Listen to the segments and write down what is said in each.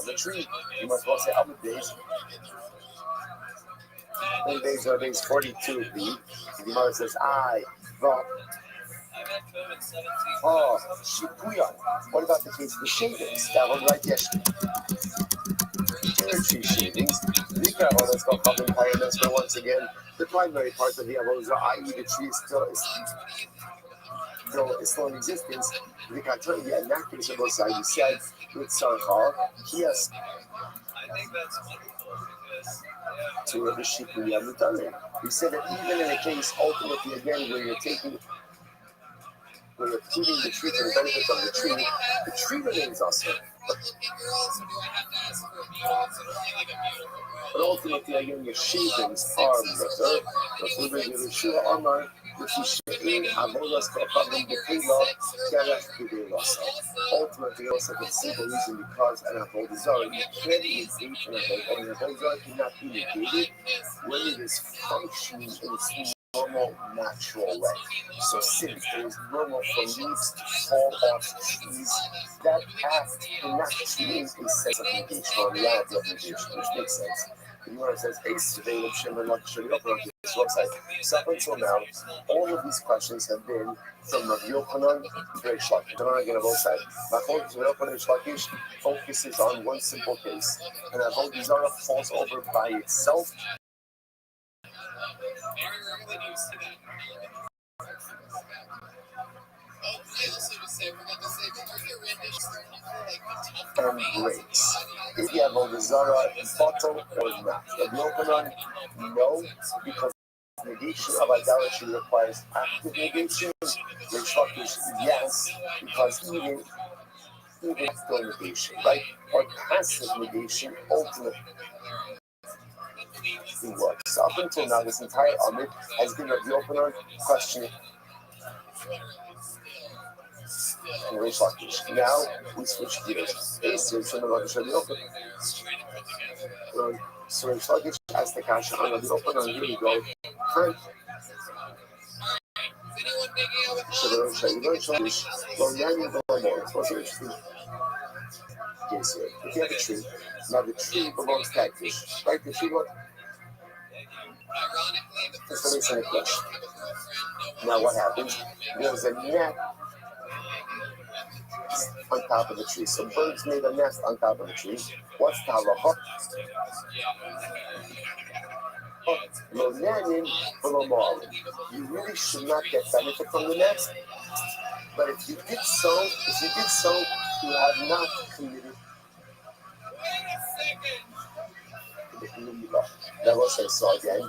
on the tree. You must well say Amud Beis. In days are days 42b. The Gemara says, Shipuyan. What about the case of the shavings? That one right yesterday. Tree shavings. Vika, let's go carbon pyramids for once again. The primary part of the avodah, i.e., the tree is still in existence. Vika, the inaccuracy of both sides. You said with Sarchal, he has to the Shipuyan Mutalim. You said that even in a case, ultimately, again, where you're feeding the tree to the benefit of the tree remains also. But ultimately, again, the shavings are better. Ultimately, also the simple reason because an avodah zarah, you can't negate an avodah zarah cannot be negated when it is functioning in its normal, natural way. So since there is normal for leaves to fall off trees, that act cannot create a sense of negation or reality of negation, which makes sense. The Gemara says, so up until now, all of these questions have been from Rabbi Yochanan and Reish Lakish. I'm going to both sides. Rabbi Yochanan and Reish Lakish focuses on one simple case. And avodah zarah falls over by itself. And breaks. Is the avodah zarah bottle or not? Rabbi Yochanan, no, because negation of idolatry requires active negation. Reish Lakish, yes, because even still negation, right? Or passive negation ultimately works. So up until now, this entire Amid has been Rabbi Yochanan questioning and Reish Lakish. Now we switch gears. So Reish Lakish asked the kasha on Rabbi Yochanan. Here we go. So the Reish Lakish, what's interesting case here? If you have a tree, now the tree belongs to that fish, right? The tree belongs. Let me say a question. Now what happens? There's a net on top of the tree. So birds made a nest on top of the tree. What's the halacha? You really should not get benefit from the nest. But if you did so, you have not committed. That was I saw again.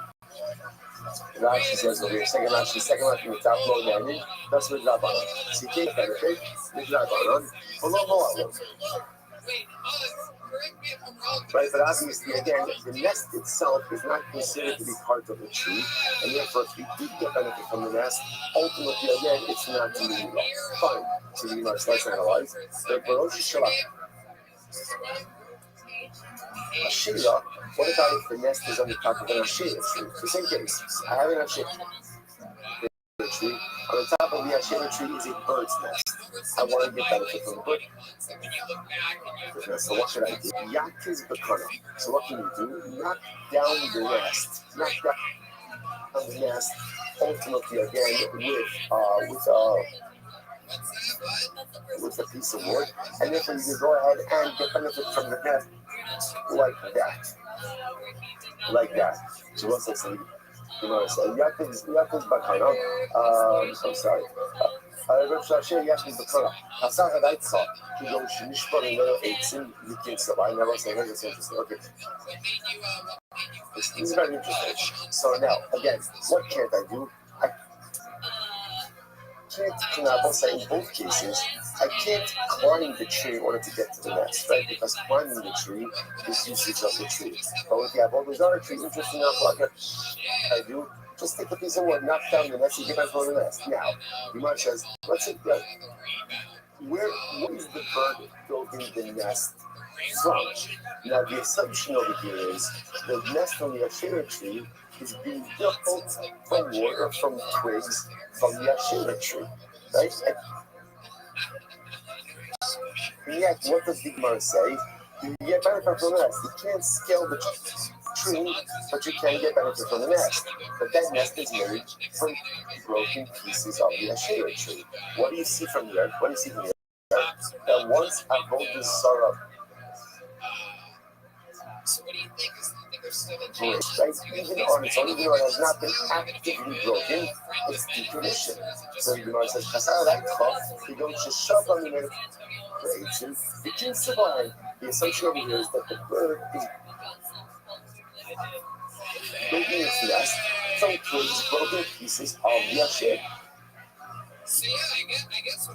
Rashi says over here, second Rashi from the top, low landing. That's with Rabbanon. So you can't benefit with Rabbanon. Right, but obviously, again, the nest itself is not considered to be part of the tree, and therefore, if you did get benefit from the nest, ultimately, again, it's not to be fine. So you must let's analyze. The Barosh Shalach. Ashira, what about if the nest is on the top of an Ashira tree? The same case. I have an Ashira tree. On the top of the Ashira tree is a bird's nest. I want to get benefit from the bird. So what should I do? Yakiz Bakana. So what can you do? Knock down the nest. Knock down the nest. Ultimately, again, with a piece of wood, and then you can go ahead and get benefit from the nest like that. So what's that saying? You know, so Yakiz Bakana. I'm sorry. Okay. This is very interesting. So now, again, what can't I do? In both cases, I can't climb the tree in order to get to the nest, right? Because climbing the tree is usage of the tree. But with the avodah zarah tree, interesting enough, what I do, just take a piece of wood, knock down the nest, and get back on the nest. Now, Gemara says, let's say, where is the bird building the nest from? Now, the assumption over here is the nest on the Ashera tree is being built from wood or from twigs from the Ashera tree, right? And yet, what does the Gemara say? The You get benefit from the nest. You can't scale the tree, but you can get benefit from the nest. But that nest is made from broken pieces of the Asherah tree. What do you see from here? What do you see from here? That once Avodah Zarah breaks, right? Even on its own, even though it has not been actively broken, it's decommissioned. So the Gemara says, "Chasar Raikha, you don't just shove on the minute." The king's divine. The assumption over here is that the bird is making its nest from twigs, broken pieces of the Asher.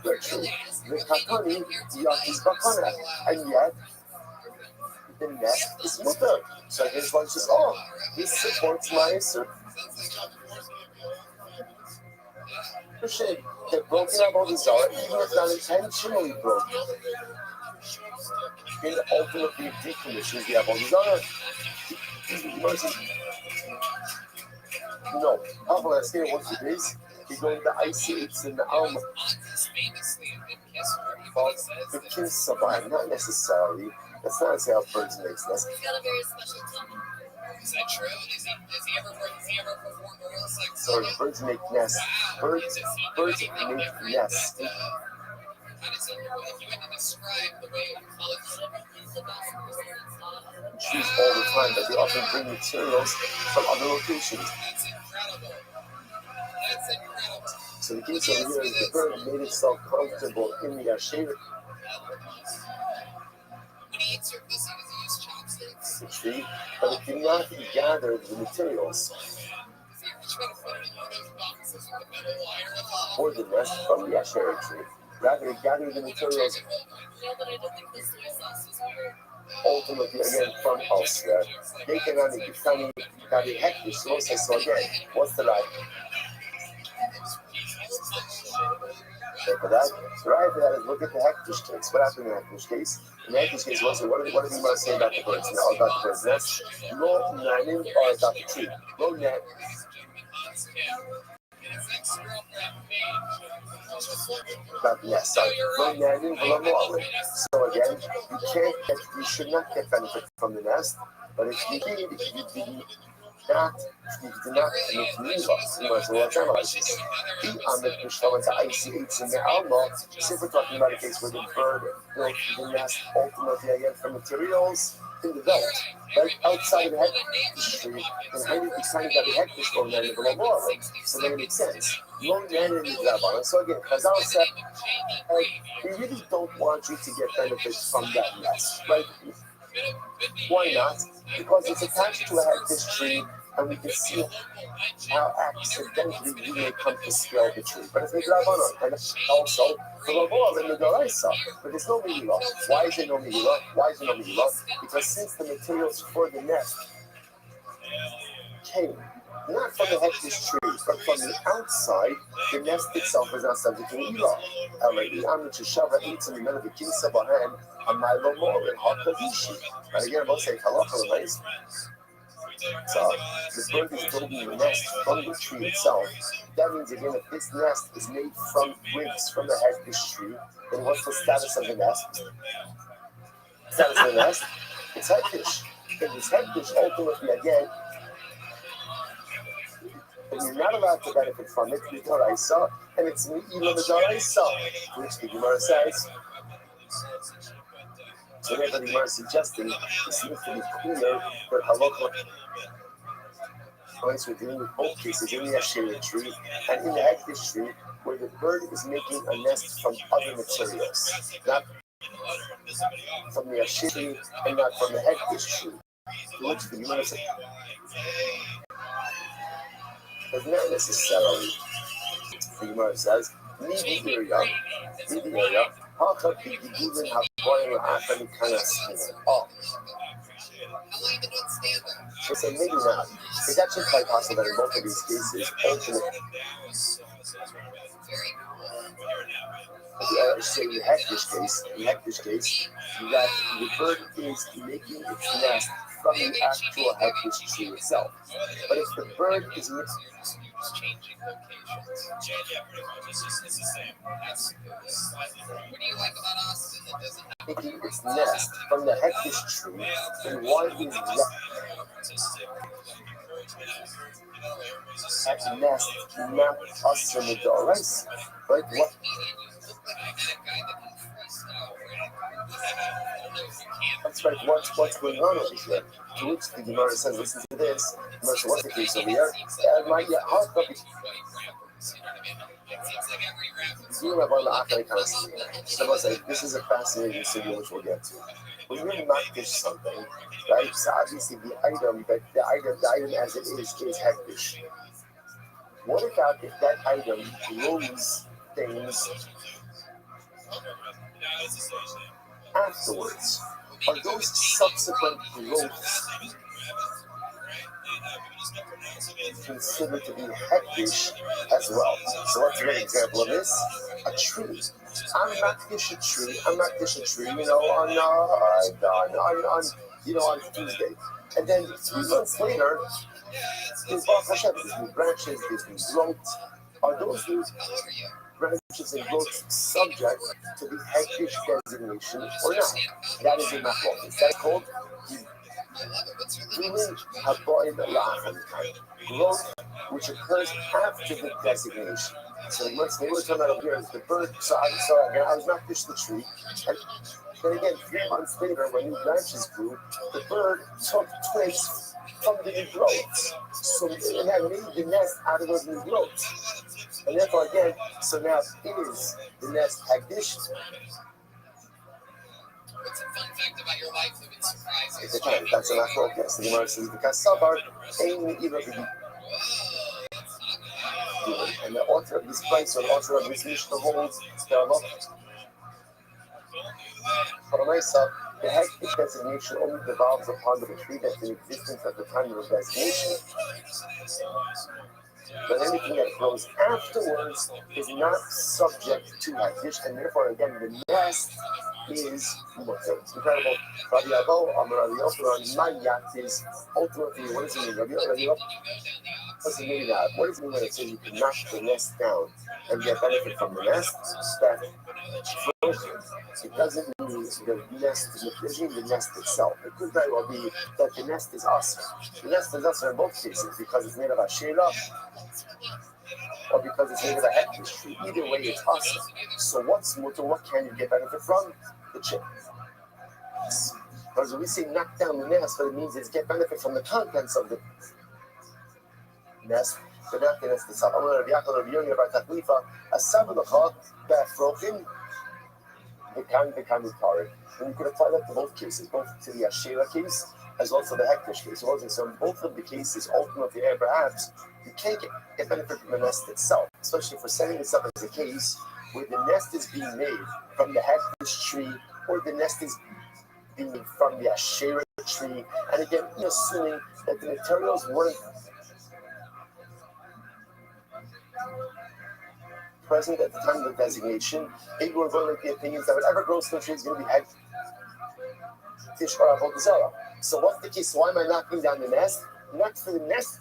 Virtually, the Kakani, Yaki's Bakana, and yet the nest is mutter. So his one says, "Oh, this supports my assert." They're broken up on the Zara, even if not intentionally broken. And ultimately decommissions the Avodah Zarah. No, how about I say what it is? You're going to isolate in the Alma. But the Kinsabah, not necessarily. That's not how birds make nests. Is that true? Has he ever performed oral sex? Sorry, birds make nests. Birds make nests. How does it, if you had to describe the way it looks? Choose all the time, but they often bring materials from other locations. That's incredible. That's incredible. So the case over here is the bird made itself comfortable in the Asherah. When he eats your pussy, does he use chopsticks? The tree, but it did not gather the materials or the nest from the Asherah tree. Rather, it gathered the materials ultimately again from elsewhere. They cannot make funny that it hectic sources. So again, what's the right? For that, the right for that is look at the hectic case. What happened in the hectic case? In the hectic case, what do you want to say about the birds? Now, about the birds' nest, no nanim or about the tree. No net. But yes, sorry. No nanim, so again, you should not get benefit from the nest. But if you did, you did not commit milah. You might as well analyze this. On the Mishnah to ICH in the Alma, since we're talking about a case where the bird built the nest ultimately again from materials in the belt, right outside of the hectic tree, and how you kind of got the hectic going on in the law. So then it makes sense. No man in the Rabban. So again, Chazal said, we really don't want you to get benefits from that nest, right? Why not? Because it's attached to a hectic tree, and we can see how accidentally we may come to scale the tree. But it's Midrabanan, and also the Lavor and the Doraisa. But there's no Milah. Why is there no Milah? Why is there no Milah? Because since the materials for the nest came not from the hectic tree, but from the outside, the nest itself is not subject to Milah. And again, I'm going to say halacha. So the bird is building the nest from the tree itself. That means again, if this nest is made from twigs from the hectic tree, then what's the status of the nest? Status of the nest? It's hectic. If it's hectic, ultimately again, and you're not allowed to benefit from it, the Doraisa, and it's Me'ilah the Doraisa, which the Gemara says. So therefore the Gemara is suggesting it seems to be clear that halacha we're dealing with both cases in the Asherah tree and in the hectic tree, where the bird is making a nest from other materials, not from the Asherah tree and not from the hectic tree. To which the Gemara says, but not necessarily. The Gemara says, leave the area, oh. So say maybe not. It's actually quite possible that in both of these cases, ultimately, say in the hectic case, that the bird is making its nest from the actual hectic tree itself. But if the bird is changing locations. Yeah, pretty much. It's the same. That's slightly different. What do you like about Austin that doesn't have taking its nest from the hectish tree, and why is that nest not us in the dollars? Right? What? That's right. What's going on over here? To which the Gemara says, listen to this. Gemara says, what's the case over here? How come this is a fascinating signal which we'll get to. When you makdish something, right? So obviously the item as it is hektish. What about if that item grows things afterwards? Are those subsequent growths considered to be hektish as well? So what's a good example of this? A tree. I'm makdish a tree, on Tuesday. And then 3 months later, there's new branches, there's new growth. Are those new branches and growth subject to the hektish designation or not? That is a machlokas. That's called growth which occurs after the designation. So once they were talking about here is the bird. So again, I was makdish the tree, and then again 3 months later, when new branches grew, the bird took twigs from the new growths. So it had made the nest out of those new growths, and therefore again, so now is the nest hektish. What's a fun fact about your life that would surprise you? That's a machlokas. The Gemara says because sabar ain't even and the author of this place, or the author of this Mishnah holds, the hektish designation only devolves upon the tree that's in existence at the time of the designation. But anything that grows afterwards is not subject to hektish, and therefore, again, the nest is mutter. It's incredible. Rabbi Abo, Amar Rabbi Yochanan, my yacht is ultimately, what does it mean? Rabbi Yochanan, what's it mean that? What does it mean when it says you can knock the nest down and get benefit from the nest? That it doesn't mean the nest is the nest itself. It could very well be that the nest is usher. The nest is usher in both cases because it's made of a shela or because it's made of a hektish tree. Either way, it's usher. So what's mutter? What can you get benefit from? The chip. Because when we say knock down the nest, what it means is get benefit from the contents of the nest, but not the nest itself. And you could apply that to both cases, both to the Asherah case as well as to the hektish case. So in both of the cases, ultimately, perhaps you can't get benefit from the nest itself, especially for setting this up as a case where the nest is being made from the hektish tree or the nest is being made from the Asherah tree. And again, assuming that the materials weren't present at the time of the designation, maybe we're going to the opinions that whatever grows from the tree is going to be hektish or avodah zarah. So what's the case? Why am I knocking down the nest? Not for the nest.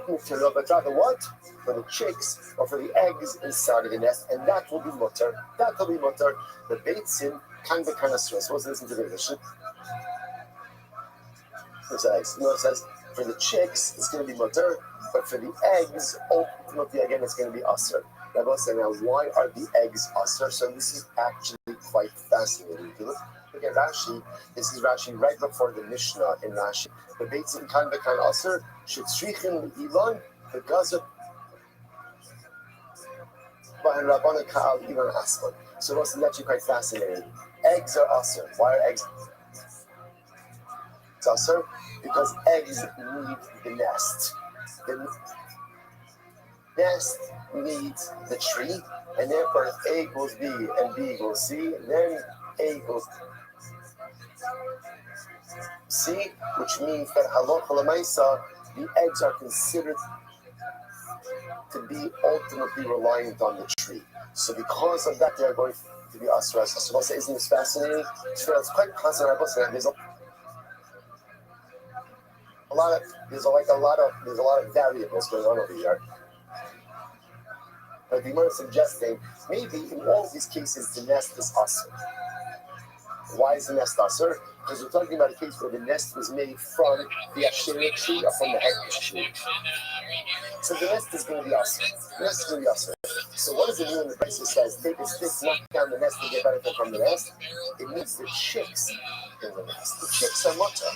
But rather what? For the chicks or for the eggs inside of the nest, and that will be mutter. That will be mutter. The beitzim kind of stress. Let's listen to the Mishnah. It says for the chicks it's going to be mutter, but for the eggs, ultimately again it's going to be usher. Now why are the eggs usher? So this is actually quite fascinating. If you look at Rashi, this is Rashi right before the Mishnah in Rashi. The beitzim kan usher should strichen ilan the gazer and Rabbana Ka'al even Asman. So it's actually quite fascinating. Eggs are usher. Why are eggs usher? Because eggs need the nest. The nest needs the tree, and therefore if A equals B and B equals C, then A equals C, which means that halacha l'maisa, the eggs are considered to be ultimately reliant on the tree. So because of that, they are going to be asra. So isn't this fascinating? So it's quite fascinating. there's a lot of variables going on over here. But the Gemara is suggesting maybe in all these cases the nest is usher. Why is the nest usher? Because we're talking about a case where the nest was made from the Asherah tree or from the Hektish tree. So the nest is going to be usher. The nest is going to be usher. So what does it mean when the Brisa says take a stick, knock down the nest to get benefit from the nest? It means the chicks in the nest. The chicks are mutter.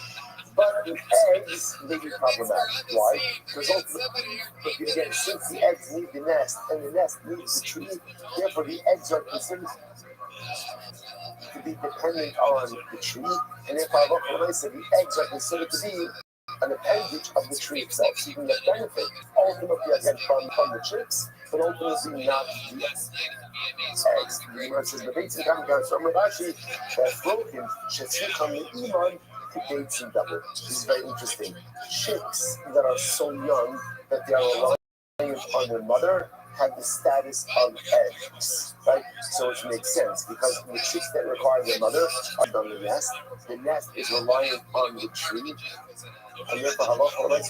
But the eggs may be problematic. Why? Because ultimately, again, since the eggs need the nest and the nest needs the tree, therefore the eggs are considered to be dependent on the tree, and therefore the eggs are considered to be an appendage of the tree itself. So you can get benefit ultimately again from the chicks, but ultimately not the eggs. The Gemara says the Beitzim Kamkan from Rashi that's broken. Shetzich on the Iman to Beitzim double. This is very interesting. Chicks that are so young that they are reliant on their mother have the status of eggs, right? So it makes sense because the chicks that require their mother are on the nest. The nest is reliant on the tree. And therefore, it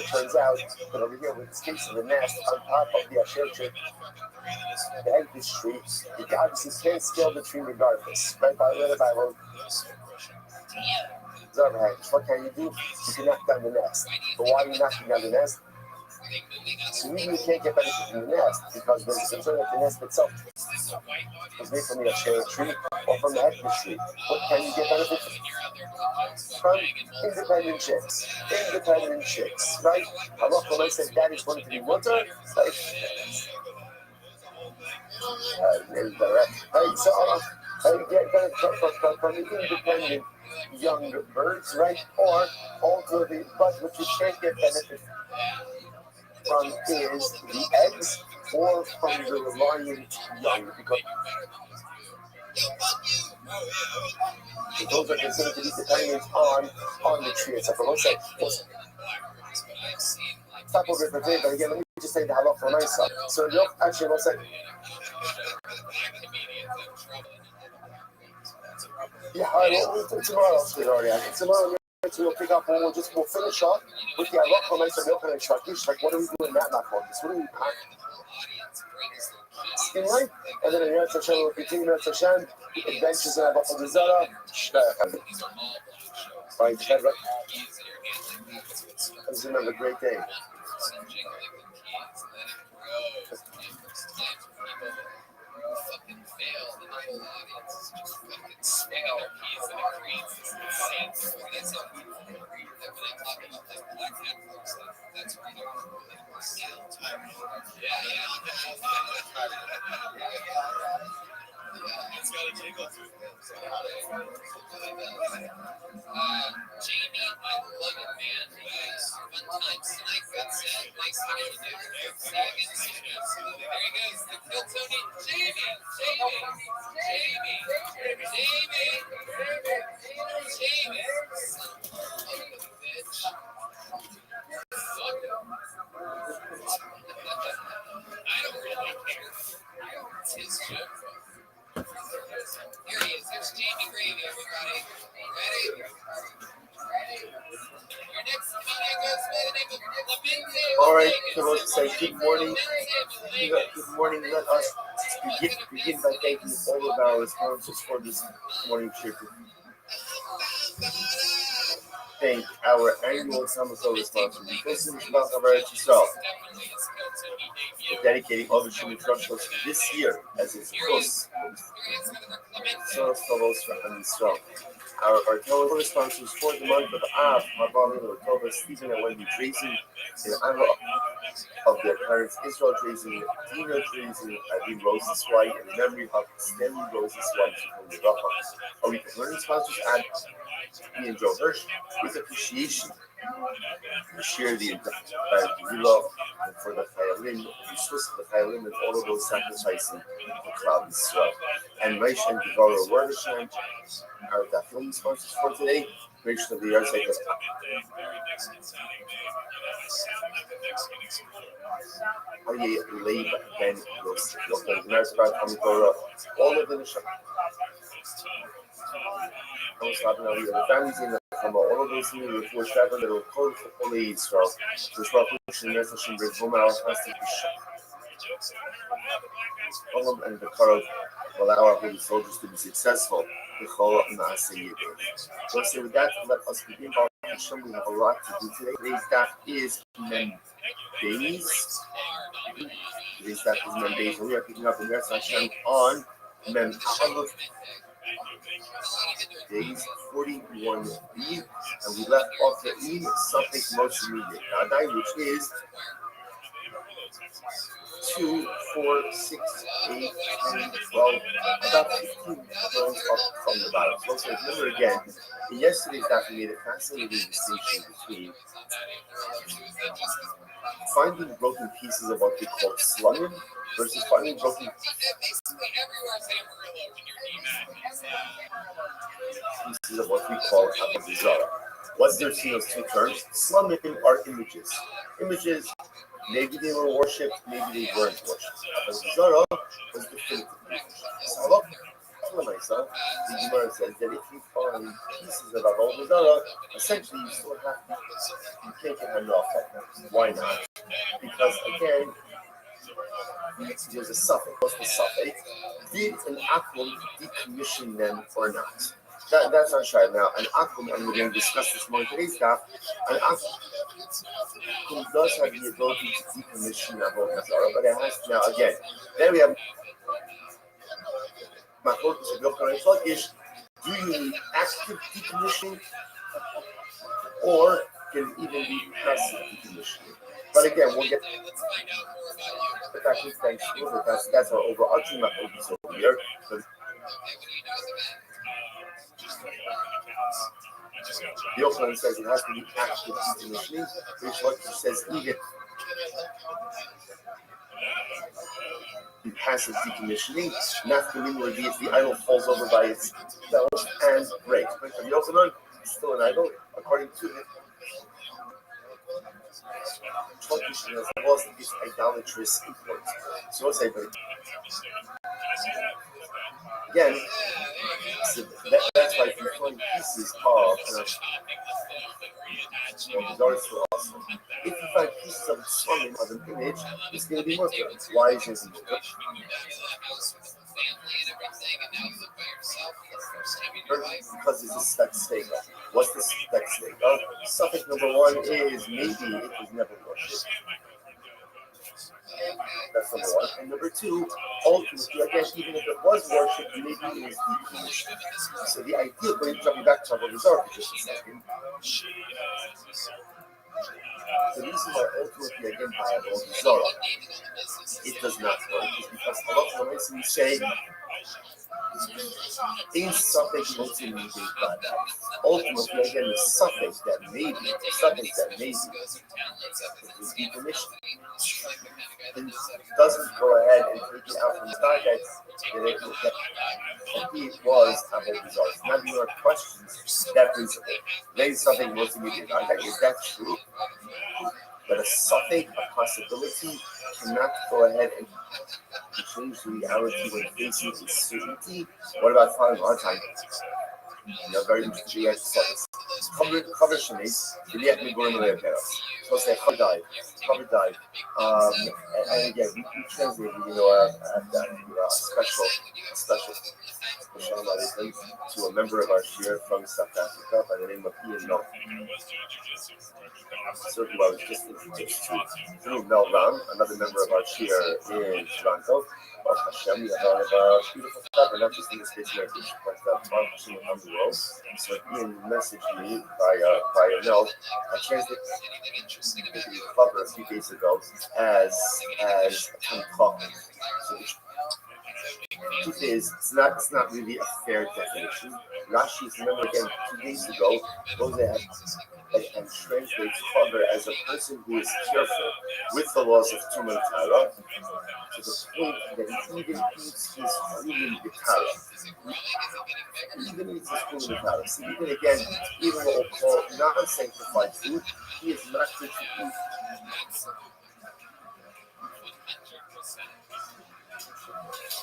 turns out that over here, with this case of the nest on top of the Asher tree, the Hektish tree, you obviously can't scale the tree regardless. Right? By the Bible, what can you do? You can knock down the nest. But why are you knocking down the nest? So you can't get benefit from the nest because there's a concern that the nest itself is made from the Asher tree or from the Hektish tree. What can you get benefit from? Independent chicks. Independent chicks, right? Allah said that is going to be mutter, right? Right, so you get benefit from the independent young birds, right? Or ultimately, but what you can't get benefit from is the eggs or from the reliant young, because those are considered to be dependent on the tree itself. Stop over it for today, but again, let me just say the halach for myself. So actually, we'll say, yeah, we'll do tomorrow, sweetheart. Tomorrow we'll pick up and we'll finish off with the halach for myself. Like, what are we doing that not for? What are we packing? Skin line, and then in Eretz Hashem we'll continue Eretz Hashem, adventures in Abba Zara. Right, let's remember a great day. Jamie, I love it, man. Fun times tonight. That's it. Nice talking to you. See you again soon. There he goes. The kill Tony. Jamie. Bitch. I don't really care. It's his show. Here he is. There's Jamie Gravy, everybody. Ready? Your next comedian goes by the name of Lamente. All right, so we'll say good morning. Good morning. Let us begin by thanking all of our sponsors for this morning trip. Thank our annual summer solar sponsors, Nicholas Shabbat Eretz Yisrael, for dedicating all the Shemit Truckers this year as its host. Solar Solos for Yisrael. Our total sponsors for the month of Av, Marvali, October, Stephen and Wendy Tracy, in honor of their parents Israel Tracy, Dina Tracy, Adin Rose's wife, in memory of Stanley Rose's wife, from the Rafa. Our learning sponsors add me and Joe Hirsch with appreciation. We share the love for the Chayalim, the Swiss of the Chayalim, and all of those sacrificing the cloud as well. And Reish and Devorah Wordeshan are the film sponsors for today. Reish of the Yarsek of Aye Leib Ben Rost, Local Merzbat, Hamidora, all of the families in the from all of those who were traveling that were called for Holy Israel, which were pushing their fishing with Vomar has to be shot. And the Karov will allow our holy soldiers to be successful. So say with that, let us begin our Hashem. We have a lot to do today. Today's daf is Mem Days. Today's daf is Mem Days, and we are picking up in Rest Hashem on Mem Aleph Days 41b, and we left off the E something most immediate, which is 2, 4, 6, 8, 10, 12, about 15 rows up from the bottom. So remember again, in yesterday's daf we made a fascinating distinction between finding broken pieces of what we call slumming versus finding broken pieces of what we call avodah. What's the difference between those two terms? Slumming are images. Images, maybe they were worshipped, maybe they weren't worshipped. Avodah was definitively worshipped. The Gemara says that if you find pieces of avodah, essentially you still have to, you can't get hand off that. Why not? Because again, there's a suffix. What's the suffix? Did an akum decommission them or not? That's our shayla. Now, an akum, and we're going to discuss this more in today's daf, an akum does have the ability to decommission avodah zarah, but it has to, now again, then we have do you need active decommissioning or can it even be passive decommissioning? But again, we'll get back to thanks because that's our overarching focus over here. The Yochanan says it has to be active decommissioning, which what he says even passive decommissioning, naftalin would be if the idol falls over by itself and breaks. But for the Yochanan, it's still an idol, according to it. Turkish has lost its idolatrous import. So we'll say, but again, so that's why if you find pieces of so awesome. If you find pieces of slumming of an image, it's going to be mutter. Why is it mutter? Because it's a spec stega. What's the spec stega? Suffix number 1 is maybe it was never worshipped. That's number 1. And number 2, ultimately, again, even if it was worshipped, maybe it was decommissioned. So the idea, when jumping back to Avodah Zarah for just a second, the reason why ultimately, again, by Avodah Zarah, it does not work is because a lot of times we say, in suffix ultimately by that. Ultimately, again, the suffix that maybe is decommissioned. And doesn't go ahead and take it out from the start that it was Avodah Zarah. Now there are questions that principle. Then something was immediate. Is that true? That a suffix, a possibility, cannot go ahead and change the reality when facing uncertainty? What about following our time? Very interesting exercise. Cover Shanice, the yet me going away there. So say cover died. And again, we translate, a special to a member of our shir from South Africa by the name of Ian Mel. So who I was just introduced to through Mel Ram, another member of our shir in Toronto. Hashem, we have a beautiful cover, not just in this case here, but Hashem on the world. So Ian messaged me via Mel. I translated the cover a few days ago as talking. So the truth is, it's not really a fair definition. Rashi's, remember again, 2 days ago, goes ahead and translates cover as a person who is careful with the laws of Tumah and Tara, to the point that he even eats his food in the Tara. Even eats his food in the Tara. So even again, even what we'll call non-sanctified food, he is not to eat.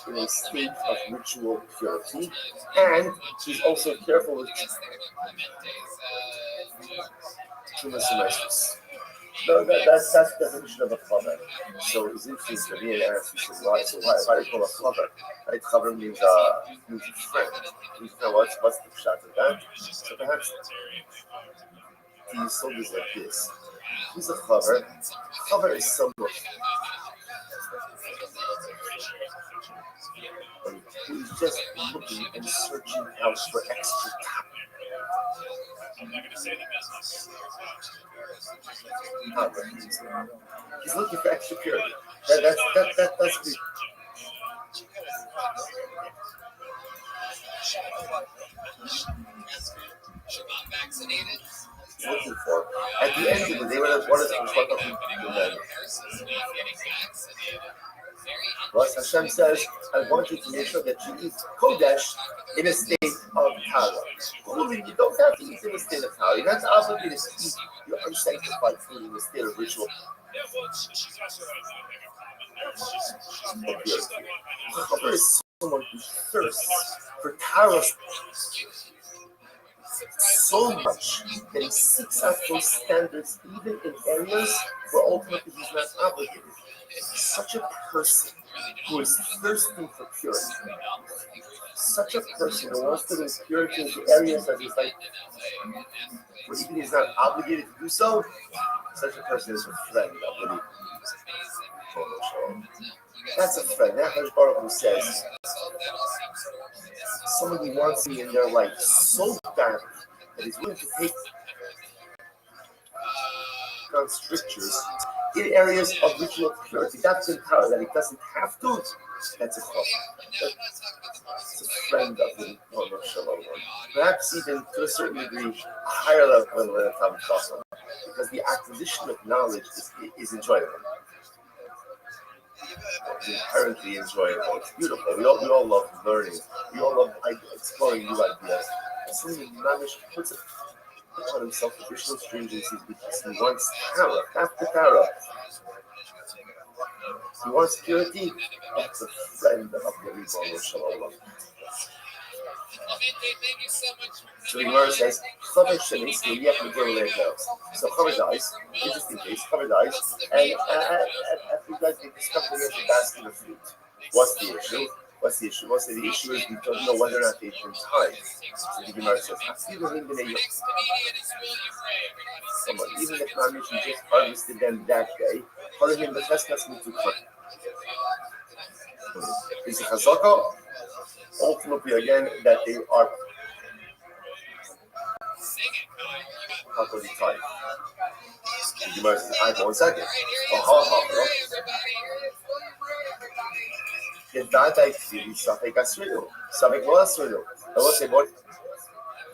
in a state of ritual purity, and he's also careful with Tumas. No, that's the definition of a chaver. So it's interesting to me and ask you, why do you call a chaver? Right? Chaver means friend. What's the shot of that? So perhaps the yisod is like this. Who's a chaver? Chaver is someone who's just looking and searching out for extra time. He's looking for extra purity. That's the looking for. At the end of the day, what is the Rosh Hashem says, I want you to make sure that you eat Kodesh in a state of Tara. Really, you don't have to eat in a state of Tara. You're not obligated to eat your unsanctified food in a state of ritual. Chaver is someone who thirsts for Tara so much that he seeks out those standards even in areas where ultimately he's not obligated. Such a person who is thirsting for purity, such a person who wants to bring purity into areas that he's like, where even he's not obligated to do so, such a person is a friend of the That's a friend. That Hakadosh Baruch Hu says, somebody wants to be in their life so bad that he's willing to take on strictures in areas of ritual purity. That's in power that he doesn't have to. That's a chok. It's a friend of the Lord Shalom. Perhaps even to a certain degree, a higher level than the Tam Chacham, because the acquisition of knowledge is enjoyable. It's inherently enjoyable. It's beautiful. We all love learning. We all love exploring new ideas. And somebody managed puts it on himself additional stringencies because he wants Tara. After Tara, he wants purity. That's a friend of the Ribbon Shalom. So the Gemara says, Chaver Shenis Yech Megillah Le'Elos. So Chaver dies, interesting case, Chaver dies, and after he dies, they discover he has a basket of fruit. What's the issue? What's the issue? The issue is we don't know whether or not they've been tied. So the Gemara says, even if Mamish just harvested them that day, Harim the Cheskas need to cut. Is the Chazaka? Ultimately, again, that they are properly tied. The Gemara says, I have 1 second.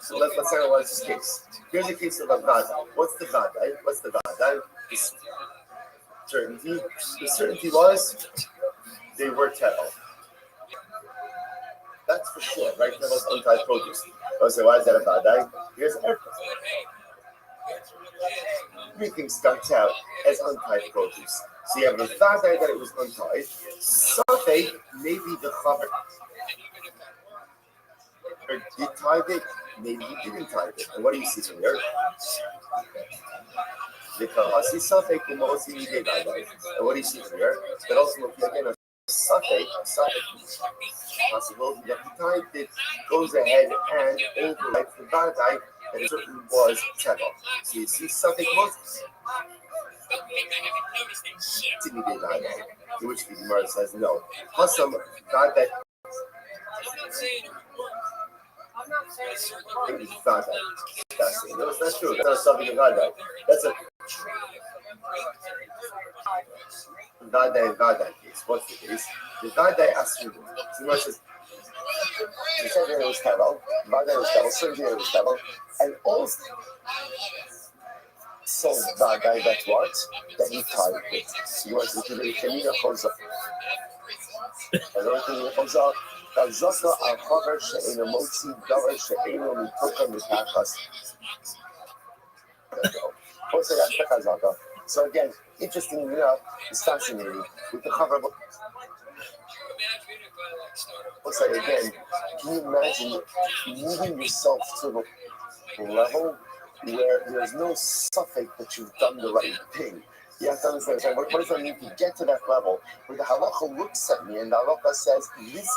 So let's analyze this case. Here's a case of a Vadai. What's the Vadai? The certainty. The certainty was they were Tevel. That's for sure, right? That was untied produce. So why is that a Vadai? Here's everything starts out as untied produce. So you have a Vadai that it was untied. Safek maybe the Chaver. Or did tie it, maybe he didn't tie it. And what do you see from there? And what do you see from there? But ultimately, again, a Safek possible that he tied it goes ahead and overrides the Vadai that it certainly was Teva. So you see Safek was to which the Gemara says no. Hasam Vadai. It's not that. No, it's not true. That's not something about that. That's a Vadai case. What's the case? The Vadai Asrudu. So much as the second was Tevel, Vadai was Tevel, certainly it was Tevel, and also Vadai that what? That he tied with. You want to do the Kemina Chozah. And everything that comes out. So again, interestingly enough, it's fascinating with the Chaver. Looks like again, can you imagine moving yourself to the level where there's no suffix that you've done the right thing? You have to understand, so what does that mean to get to that level where the halacha looks at me and the halacha says, this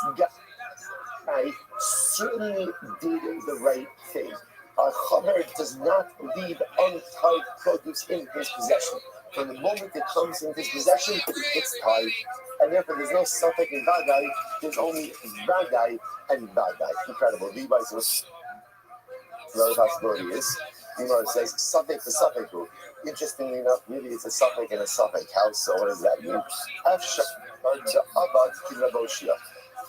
guy certainly did the right thing. A chaver does not leave untied produce in his possession. From the moment it comes in his possession, it's tied. And therefore, there's no suffix in Vadai, there's only Vadai and Vadai. Incredible. Another possibility is, it says suffix to suffix group. Interestingly enough, really it's a suffix and a suffix house, so what does that mean? It's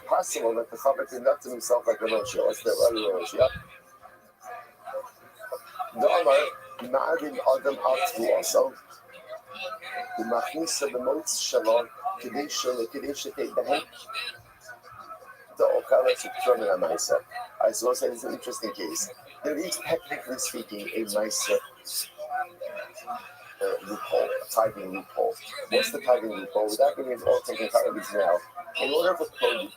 possible that the chaver conducted himself like Ramoshia. What's the Ramoshia? The Amar, Ma'adin Adam Atu also. The Machnis of the Motes Shalom, Kadesh Shate Behem, the Okala Shuktrona Maisa. I suppose that is an interesting case. There is, technically speaking, a nicer loophole, a tithing loophole. What's the tithing loophole? Without getting into all technicalities now, in order for produce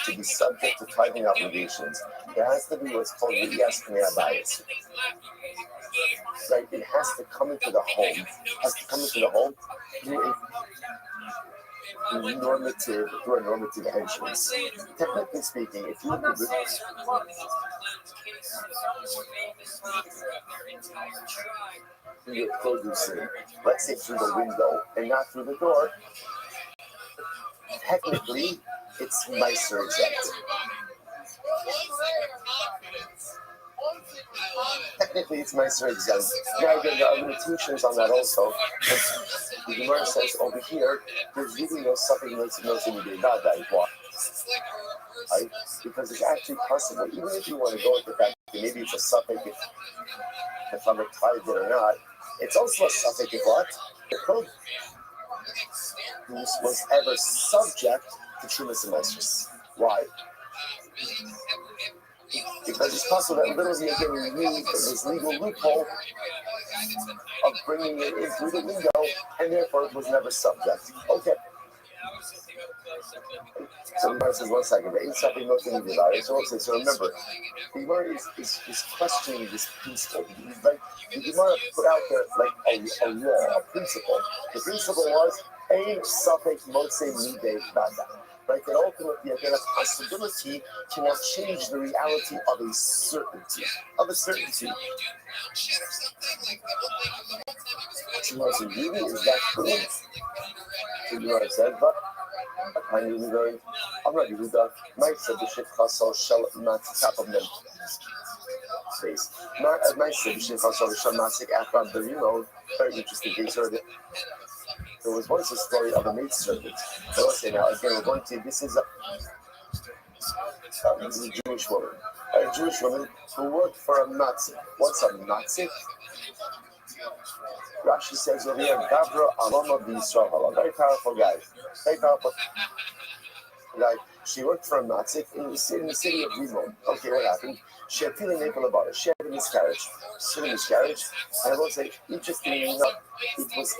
to be subject to tithing obligations, there has to be what's called Riyas Knei Abayis. Right? It has to come into the home, through a normative entrance. Technically speaking, if you look at you're producing, let's say through the window and not through the door, technically it's nicer exempt. Technically, it's nicer exempt. Now, there are limitations on that also. The Gemara says over here, there's really no suffix notes in the Vadai. Why? Right? Because it's actually possible, even if you want to go with the fact that maybe it's a suffix if I'm tied it or not, it's also a suffix if what? The code was ever subject to Trumas and Meisers. Why? Because it's possible that literally again we use this legal loophole of bringing it in through the window, and therefore it was never subject. Okay. So the Gemara says, 1 second, there ain't something most in the value. So remember, the Gemara is questioning this principle. Like, the Gemara put out there like a law, a principle. The principle was a suffix motse midei bada. Right, that ultimately, again, a possibility cannot change the reality of a certainty. Really, is that true? So you already said, but I'm not using that. Mike said the shit hustle shall not tap of them. Space. Mike said the shit hustle shall not take after the remote. Very interesting case already. There was once a story of a maidservant. So let's say now, again, we're going to, this is a Jewish woman. A Jewish woman who worked for a matzik. What's a matzik? Rashi says over here, Gabra Alama B'Yisrael. A very powerful guy. Very powerful guy. She worked for a matzik in the city of Rimon. Okay, what happened? She had feeling able about it. She had a miscarriage. And I will say, interestingly enough, it was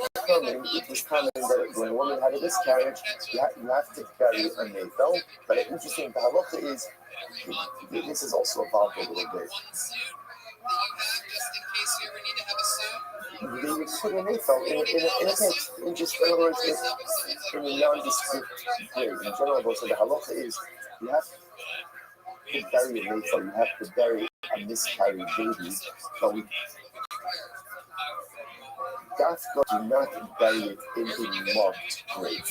common that when a woman had a miscarriage, you have to bury a navel. But interesting, the halacha is, this is also evolved a little bit. They would put a navel in a pit, in other words, in a nondescript way. In general, so the halacha is, you have to bury a navel, you have to bury a miscarried baby, but we Dafka do not bury it in a marked grave.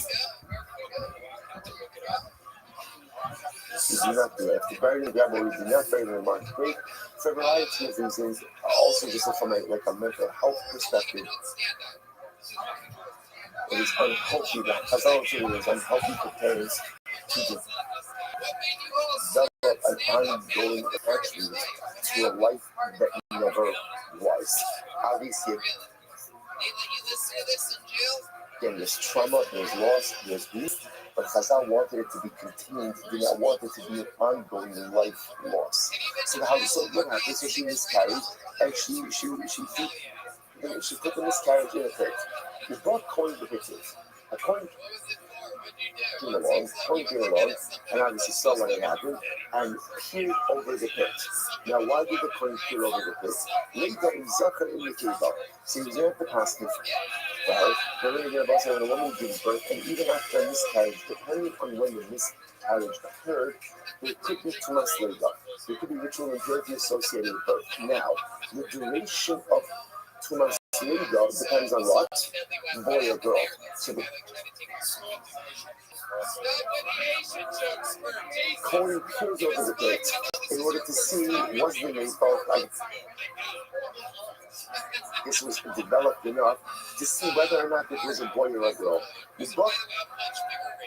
You do not do it. If you bury it in the ground, we do not bury it in a marked grave for a variety of reasons. Also, just from a mental health perspective, it is unhealthy. That Chazal is unhealthy for parents to develop an ongoing attachment to a life that never was. Obviously, again, there's trauma, there's loss, there's grief, but Chazal wanted it to be contained. He did not want it to be an ongoing life loss. So what happened? So she miscarried, and she put the miscarriage in a pit. He brought coin to pit it. A coin came along, and obviously saw what had happened, and peered over the pit. Now, why did the Kohen peer over the pit? Later, in Zachar in the Kiva, so he was there at the pastor for her. They're really going to say when a woman gives birth, and even after a miscarriage, depending on when the miscarriage occurred, there could be tumas lega. There could be ritual impurity associated with birth. Now, the duration of tumas lega depends on what? Boy or girl. So the Kohen peers over the pit in order to see was the nipple like this was developed enough to see whether or not it was a boy or a girl. The book,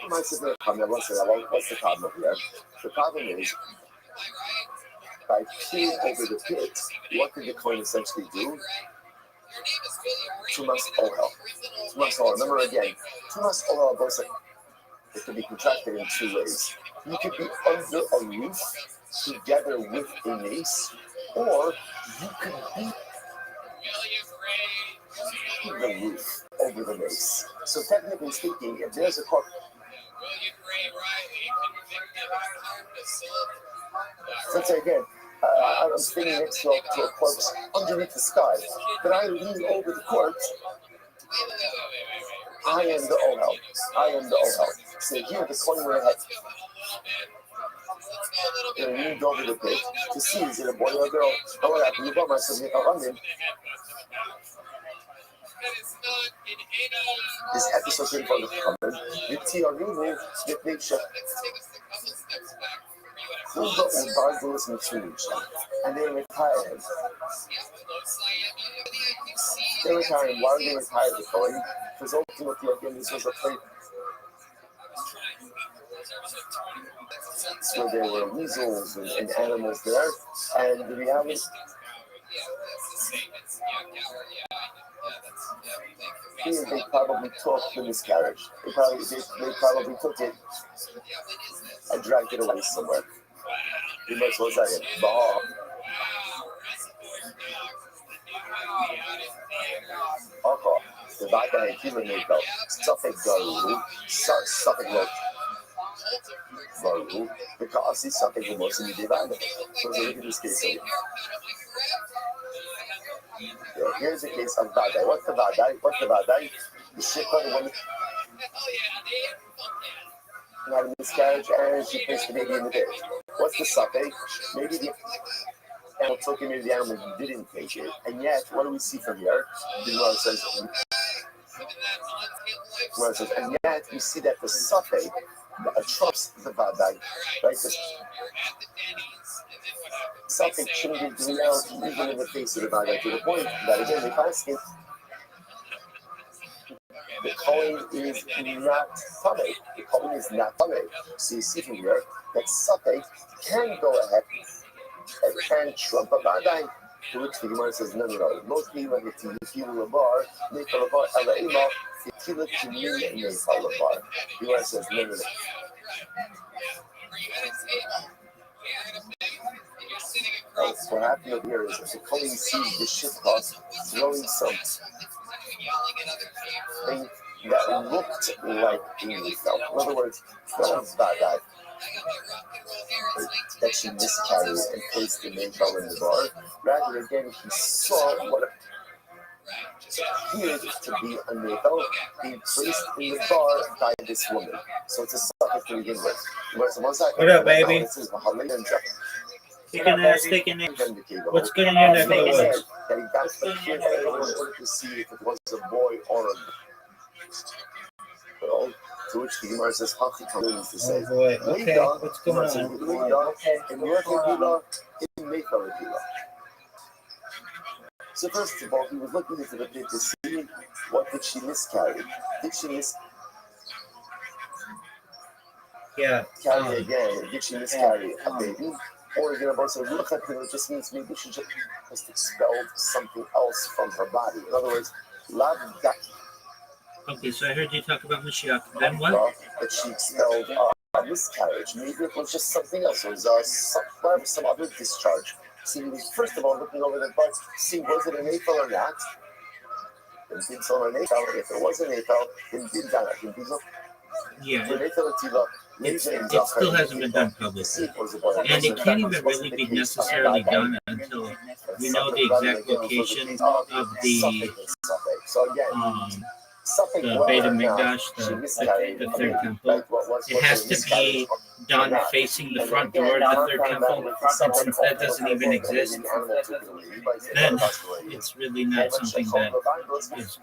what's the problem here? The problem is, by peering over the pit, what did the Kohen essentially do? Tumas ohel. Tumas ohel. Remember again, Tumas ohel goes like, it can be contracted in two ways. You could be under a roof together with a mace, or you could be the roof over the mace. So technically speaking, if there's a corpse, so let's say again, I'm standing next to a corpse underneath the sky, but I lean over the corpse. I am the ohel. I am the ohel. So here the Kohen would have leaned over the pit to see is it a boy or a girl. And what happened? You bought myself a running. This episode came from the comment. The Tiarunu, the picture. And they retired. They retired. Why did they retire the Kohen? Because ultimately, again, this was a place where there were weasels and animals there. And the reality they probably took the miscarriage. They probably took it and dragged it away somewhere. You might as well say it. The Vada and human makeup, Suffolk Garu, Suffolk Garu, because it's something the most in the Vada. So look at this case here. Here's the case of Vada. What's the Vada? The ship on the woman had a miscarriage and she placed the baby in the bed. What's the Suffolk? Maybe the animal took it, maybe the animal didn't take it. And yet, what do we see from here? The Gemara says, and yet we see that the Suffolk trumps the Vadai. Right? The Suffolk changes the reality even in the face of the Vadai to the point that again, they ask him, the Kohen is not Tameh. The Kohen is not Tameh. So you see from here that Suffolk can go ahead and can trump a Vadai. To which the Gemara says, no. Most people get to Yifil Labar, Nefal Labar, Elaima, Yifil Kimin, and Nefal Labar. The Gemara says, no. What happened over here is that the Kohen sees the ship cross throwing something that looked like a Nefal. In other words, that was Vadai. That she miscarried and placed the Nefal in the bar. Rather, again, he saw what appeared to be a Nefal being placed in the bar by this woman. So it's a suffix to begin with. What up, baby? You can ask, take your name. What's good in your neck of the woods? That he got the kid in order to see if it was a boy or a girl. To which the Gemara says, means to say, oh boy, okay, what's going on? So first of all, he was looking into the pit to see what did she miscarry. Did she miscarry again? Did she miscarry a baby? Or you're going to say, just means maybe she just expelled something else from her body. In other words, okay, so I heard you talk about Mashiach. Then what? That she expelled a miscarriage. Maybe it was just something else. It was some other discharge. See, first of all, looking over the butt, see was it an Nefal or not? Then did someone an Nefal? If it was an Nefal, then did that. Yeah, it still hasn't been done publicly. And it can't even really be necessarily done until we know the exact location of the Beit HaMikdash, the third temple. It has to be done facing the front door of the third temple. And since that doesn't even exist, then it's really not something that is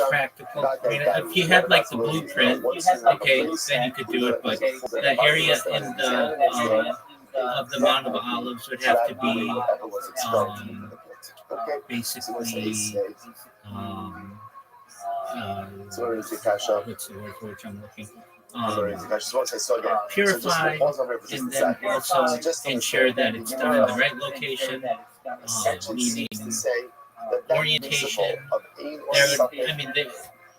practical. I mean, if you had like the blueprint, okay, then you could do it. But the area in the of the Mount of Olives would have to be basically what's the word for which I'm looking? Purify and then also ensure that it's done in the right location, meaning orientation.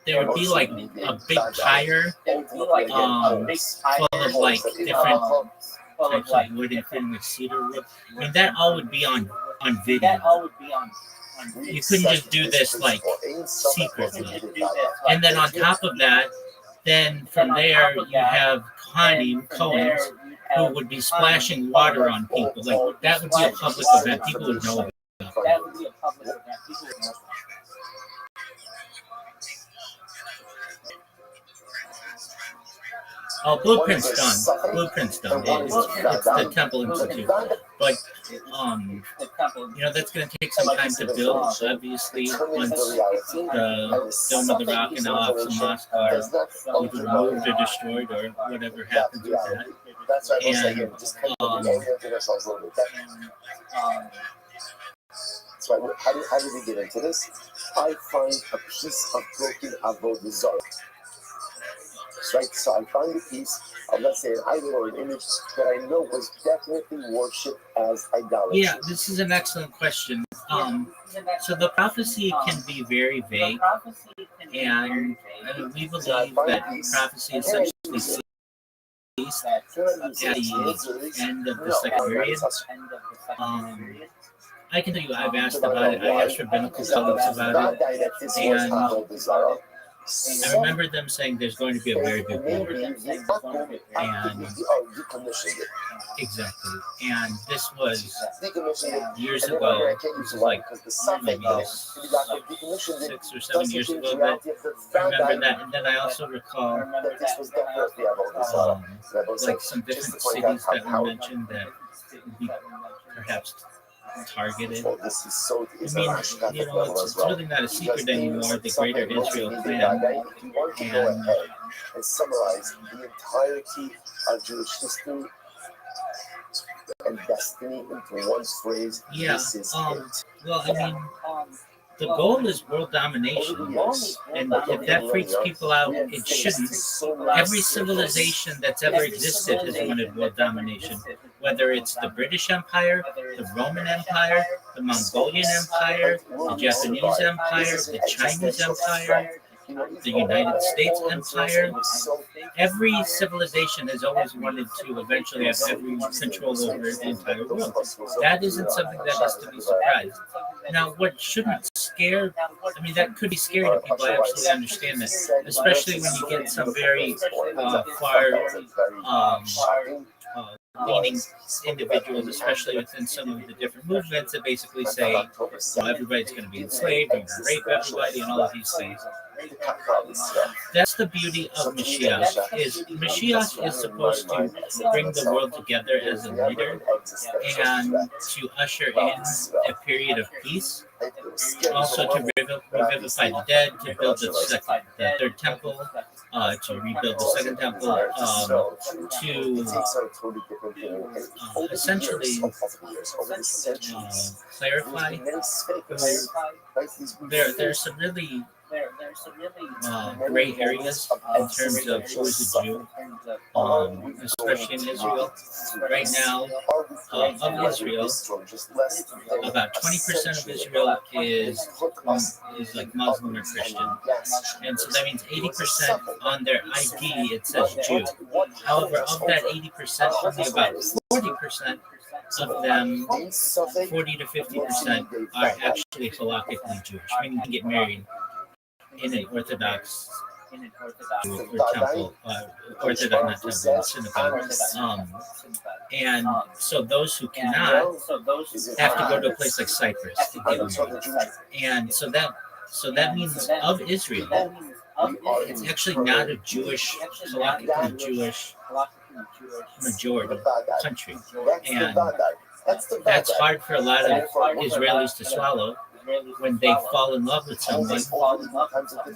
There would be like a big pyre full of like different types of wood, including like cedar wood. I mean, that all would be on video. You couldn't just do this like secretly. And then on top of that, then from there you have Cohens who would be splashing water on people. Like that would be a public event. People would know about it. Oh, Blueprint's done. Blueprint's done. It's the Temple Institute. But, that's going to take some time to build, obviously, once the Dome of the Rock and Al Aqsa Mosque are either removed or destroyed or whatever happens with that. And, so how did we get into this? I find a piece of broken avodah zarah. Right, so I find a piece of, let's say, an idol or an image that I know was definitely worshipped as idolatry. Yeah, this is an excellent question. So the prophecy can be very vague, and we believe that prophecy essentially ceased at the end of the second period. I can tell you, I've asked about it. I asked rabbinical colleagues about it, and I remember them saying there's going to be a very big war. And exactly. And this was years ago. This was like maybe 6 or 7 years ago. But I remember that. And then I also recall like some different cities that were mentioned that would be perhaps targeted. I mean, it's really not a secret anymore, the Greater Israel Plan. And summarize the entirety of Jewish history and destiny into one phrase. Yeah. This is it. Well, I mean, the goal is world domination, and if that freaks people out, it shouldn't. Every civilization that's ever existed has wanted world domination, whether it's the British Empire, the Roman Empire, the Mongolian Empire, the Japanese Empire, the Chinese Empire, the United States Empire. Every civilization has always wanted to eventually have every control over the entire world. That isn't something that has to be surprised. Now, what shouldn't scare, I mean, that could be scary to people. I absolutely understand that, especially when you get some very far leaning individuals, especially within some of the different movements that basically say, everybody's going to be enslaved, and we're going to rape everybody, and all of these things. That's the beauty of Mashiach. Mashiach is supposed to bring the world together as a leader and to usher in a period of peace. Also to revivify the dead, to build the third temple, to rebuild the second temple, to essentially clarify. There's some really gray areas in terms of who is a Jew, especially in Israel. Right now, of Israel, about 20% of Israel is like Muslim or Christian. And so that means 80% on their ID it says Jew. However, of that 80%, only about 40% of them, 40 to 50%, are actually halakhically Jewish, meaning you can get married in an Orthodox temple, Orthodox, not temple, synagogue. And so those who cannot have to go to a place like Cyprus to get married. And so that means of Israel, it's actually not a Jewish, Halachically Jewish majority country. And that's hard for a lot of Israelis to swallow when they fall in love with someone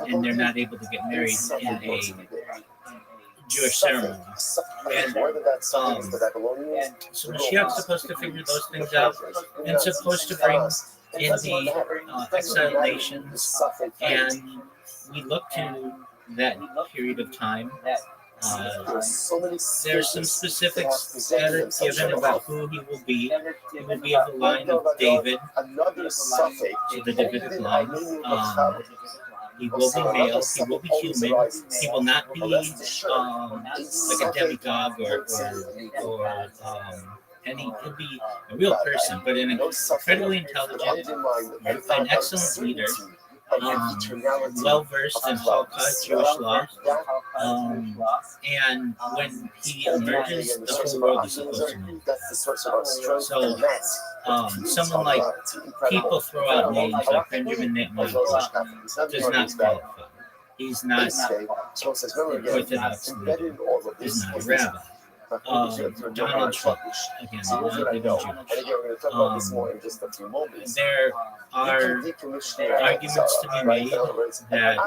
and they're not able to get married in a Jewish ceremony. And so Mashiach's supposed to figure those things out and supposed to bring in the exiled nations, and we look to that period of time. There's some specifics that are given about who he will be. He will be of the line of David, so the Davidic line. He will be male. He will be human. He will not be like a demigod or any. He'll be a real person, but an incredibly intelligent, an excellent leader. Well versed in Holocaust Jewish law, and when he emerges, the whole world is supposed to know. So, someone like people throw out names like Benjamin Netanyahu does not qualify. He's not Orthodox leader. He's not a rabbi. Donald Trump, again, not even Jewish. There are arguments to be made that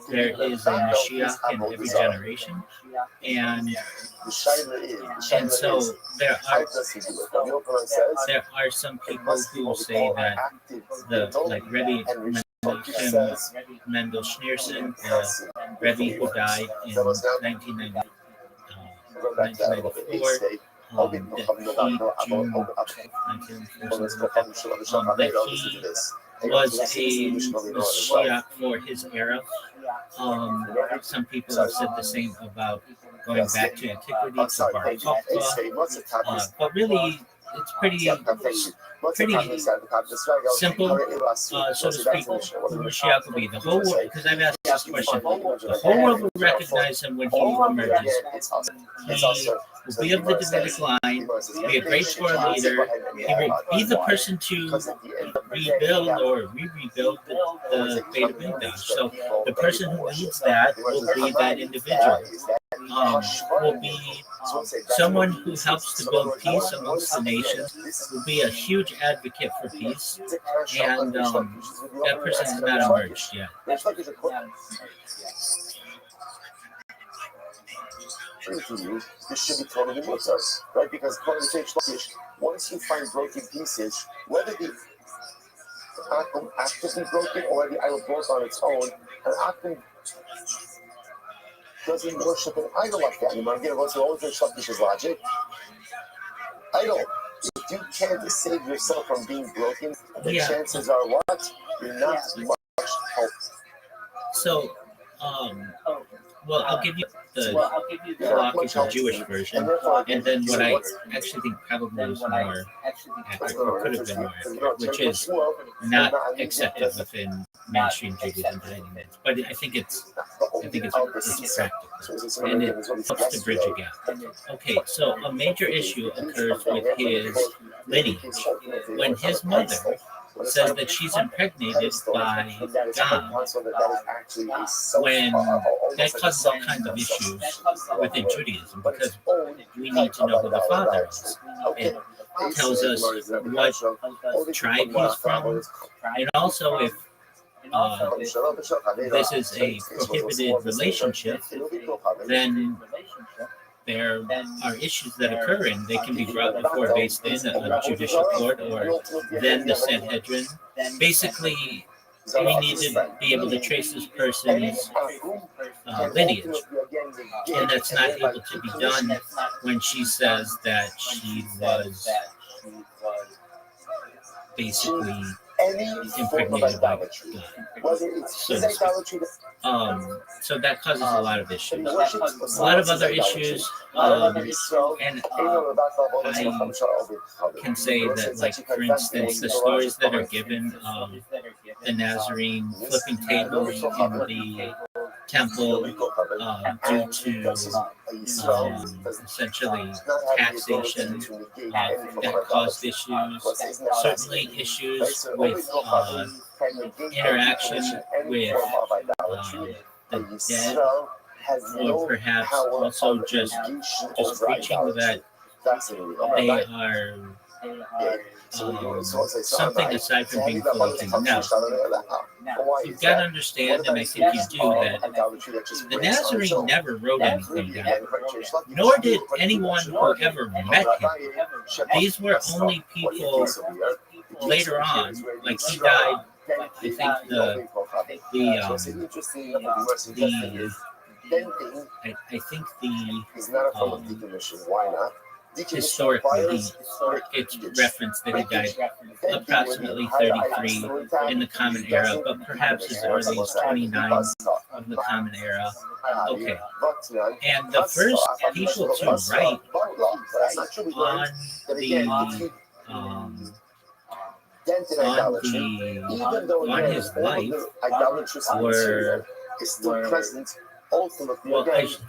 there is a Mashiach in every generation, and so there are some people who will say that like Rebbe Mendel Schneerson, Rebbe who died in 1994, that he was a Mashiach for his era. Some people have said the same about going back to antiquity, to Bar Kokhba, but really it's pretty simple, so to speak, who Mashiach will be. The whole world, because I've asked this question, the whole world will recognize him when he emerges. He will be of the Davidic line, be a great Torah leader, he will be the person to rebuild or re-rebuild the Beit HaMikdash. So the person who leads that will be that individual. Will be someone who helps to build peace amongst the nations, will be a huge advocate for peace, and that person has not emerged yet. This should be totally mutar, right? Because once you find broken pieces, whether the atom actively broken or the idol broke on its own, an atom doesn't worship an idol like that anymore. I'm going to go through all of your Shlakish's logic. Idol, if you can't save yourself from being broken, the chances are what? You're not much help. So, well, I'll give you the Halakhic Jewish version, and then what I actually think probably was more accurate, or could have been more accurate, which is not accepted within mainstream Judaism by any means. But I think it's practical, and it helps to bridge a gap. Okay, so a major issue occurs with his lineage when his mother says that she's impregnated by God, when that causes all kinds of issues within Judaism, because we need to know who the father is. It tells us what tribe he's from, and also if this is a prohibited relationship, then there are issues that occur, and they can be brought before Beis Din, a judicial court, or then the Sanhedrin. Basically, we need to be able to trace this person's lineage, and that's not able to be done when she says that she was basically impregnated by God. So that causes a lot of issues. A lot of other issues, and I can say that, like, for instance, the stories that are given, the Nazarene flipping tables in the temple due to essentially taxation that caused issues, certainly issues with interaction with the dead, or perhaps also just preaching that they are something aside from being fully human. Now, you've got to understand, and I think you do, that the Nazarene never wrote anything down, nor did anyone who ever met him. These were only people later on, like he died. I think I think historically, it's referenced that he died approximately 33 in the Common Era, but perhaps as early as 29 of the Common Era. Okay. And the first people to write on his life were well,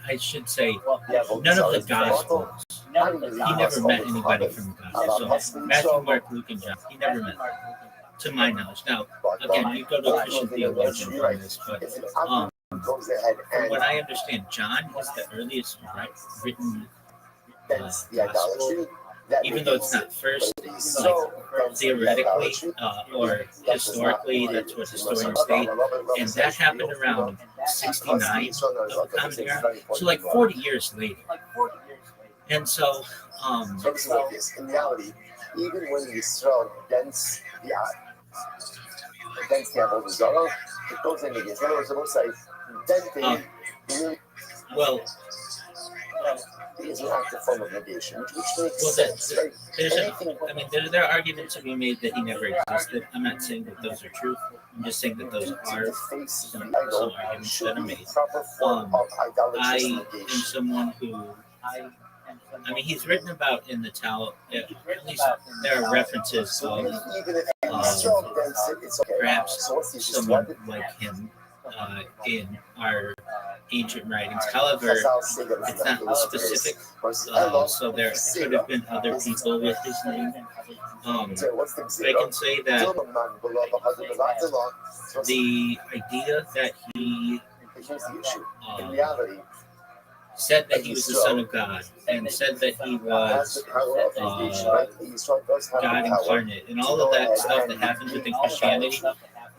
I should say none of the Gospels. He never met anybody from the Gospels. So Matthew, Mark, Luke, and John. He never met them, to my knowledge. Now, again, you go to a Christian theologian on this, but from what I understand, John is the earliest written gospel, even though it's not first, like theoretically or historically, that's what historians state, and that happened around 69 of the Common Era, so like 40 years later. And so, in reality, even when you throw against the Avodah, it goes in against. In other words, it looks like denting. Well, is an active form of negation, which makes sense. There are arguments to be made that he never existed. I'm not saying that those are true. I'm just saying that those are some arguments that are made. I am someone who, he's written about in the Talmud, at least there are references of perhaps someone like him in our ancient writings. However, it's not specific, so there could have been other people with his name. I can say that the idea that he said that he was the Son of God and said that he was God incarnate and all of that stuff that happens within Christianity,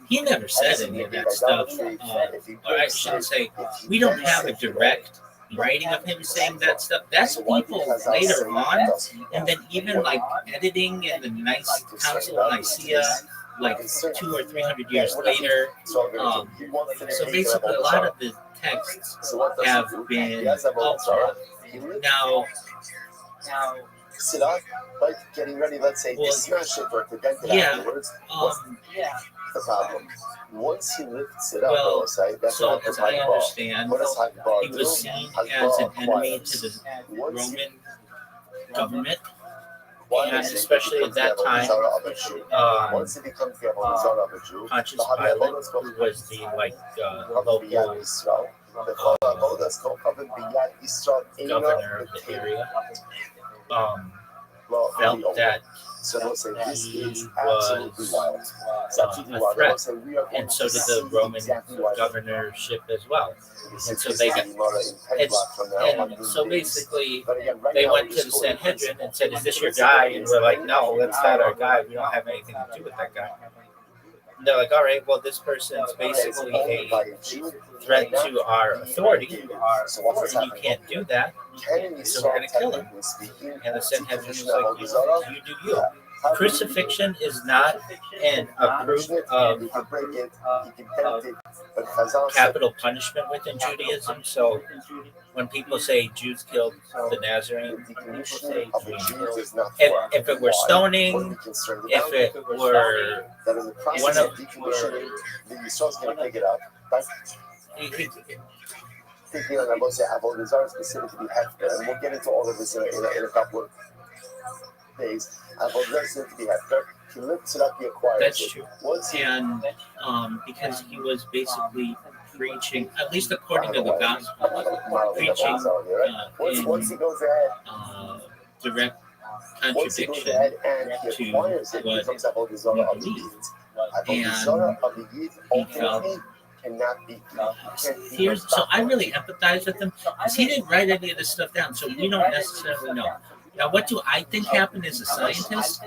he never said any of that stuff. Or I shouldn't say, we don't have a direct writing of him saying that stuff. That's people later on, and then even like editing in the Council of Nicaea, like 200 or 300 years later. So basically, a lot of the texts have been altered. Now, like getting ready, let's say, to smash it or to dent it afterwards. The problem. Once he lifts it up, so as I understand, he was seen as an enemy to the Roman government, and especially at that time, Pontius Pilate, who was the local governor of the area, felt that he was a threat, and so did the Roman governorship as well. And so they got, and so basically they went to the Sanhedrin and said, "Is this your guy?" And we're like, "No, that's not our guy. We don't have anything to do with that guy." And they're like, "All right, well, this person's basically a threat to our authority, so you can't do that, so we're going to kill him." And the Sanhedrin was like, you do you. Crucifixion is not an approved capital punishment within Judaism. So when people say Jews killed the Nazarene, if it were stoning, if it were one of thinking on about Avodah specifically Hefker, and we'll get into all of this in a couple of days. Avodah specifically Hefker, he lifts it up, he acquires it. That's true. And because he was basically preaching, at least according to the gospel, preaching Once he in goes ahead, direct once he goes contradiction ahead and he to acquires it, what becomes Avodah we of the believe. Yid. Avodah of the Yid ultimately cannot be. So I really empathize with him because he didn't write any of this stuff down, so we don't necessarily know. Now, what do I think happened as a scientist?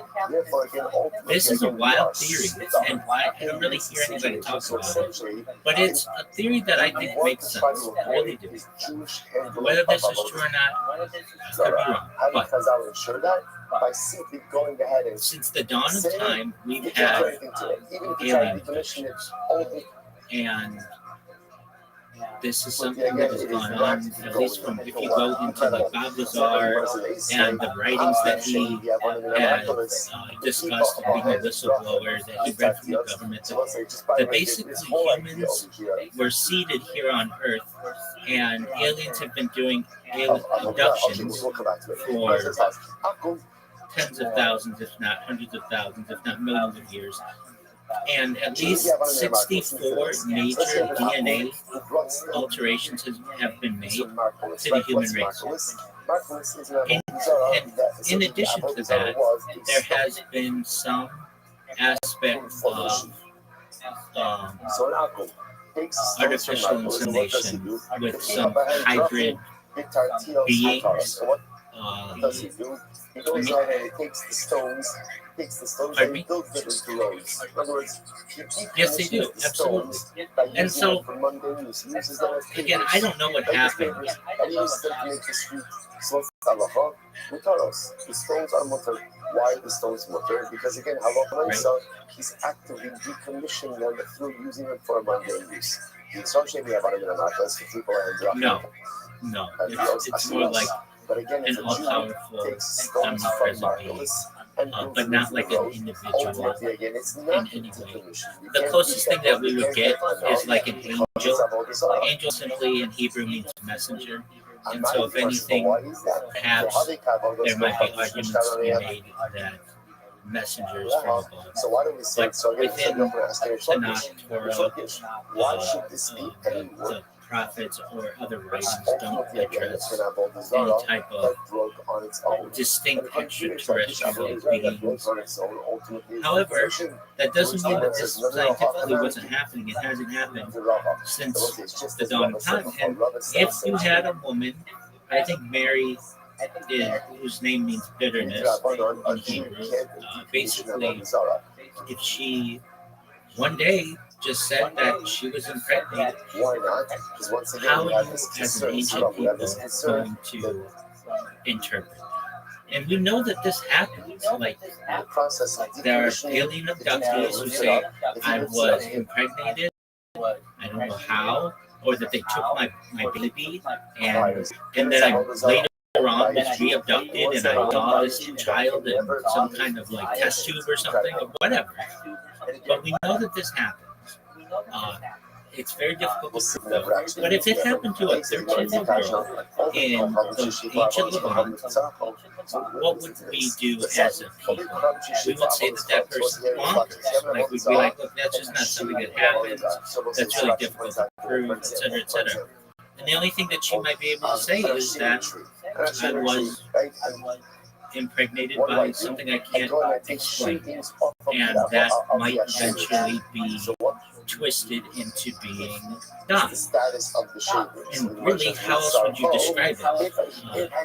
This is a wild theory, and I don't really hear anybody talk about it. But it's a theory that I think makes sense. I really do. Whether this is true or not, I could be wrong. But by simply going ahead and since the dawn of time, we've had alien abductions. And this is something that has gone on, at least from if you go into like Bob Lazar and the writings that he had discussed and being a whistleblower that he read from the government, that basically humans were seated here on Earth and aliens have been doing alien abductions for tens of thousands, if not hundreds of thousands, if not millions of years. And at least 64 major DNA alterations have been made to the human race. And in addition to that, there has been some aspect of artificial insemination with some hybrid beings. He goes ahead and he takes the stones and he builds them into roads. In other words, yes, they do, absolutely. And so, again, I don't know what happened. And he uses them to make the street. So we tell us the stones are mutter. Why the stones mutter? Because again, halacha himself, he's actively decommissioning them through using them for a mundane use. No, it's more like an all-powerful, omnipresent being, but not like an individual in any way. The closest thing that we would get is like an angel. Angel simply in Hebrew means messenger. And so if anything, perhaps there might be arguments to be made that messengers from above. But within the Tanakh, Torah, the prophets or other writings don't address any type of distinct extraterrestrial beings. However, that doesn't mean that this scientifically wasn't happening. It hasn't happened since the dawn of time. And if you had a woman, I think Mary, whose name means bitterness in Hebrew, basically, if she one day just said that she was impregnated, how are you as an ancient people going to interpret that? And we know that this happens. Like, there are alien abductees who say, I was impregnated, I don't know how, or that they took my baby, and then I later on was re-abducted and I saw this child in some kind of like test tube or something, or whatever. But we know that this happens. It's very difficult to prove, but if it happened to a 13-year-old girl in the ancient Levant, what would we do as a people? We would say that person's bonkers. Like, we'd be like, look, that's just not something that happens. That's really difficult to prove, etc., etc. And the only thing that she might be able to say is that I was impregnated by something I can't explain, and that might eventually be twisted into being God. And really, how else would you describe it?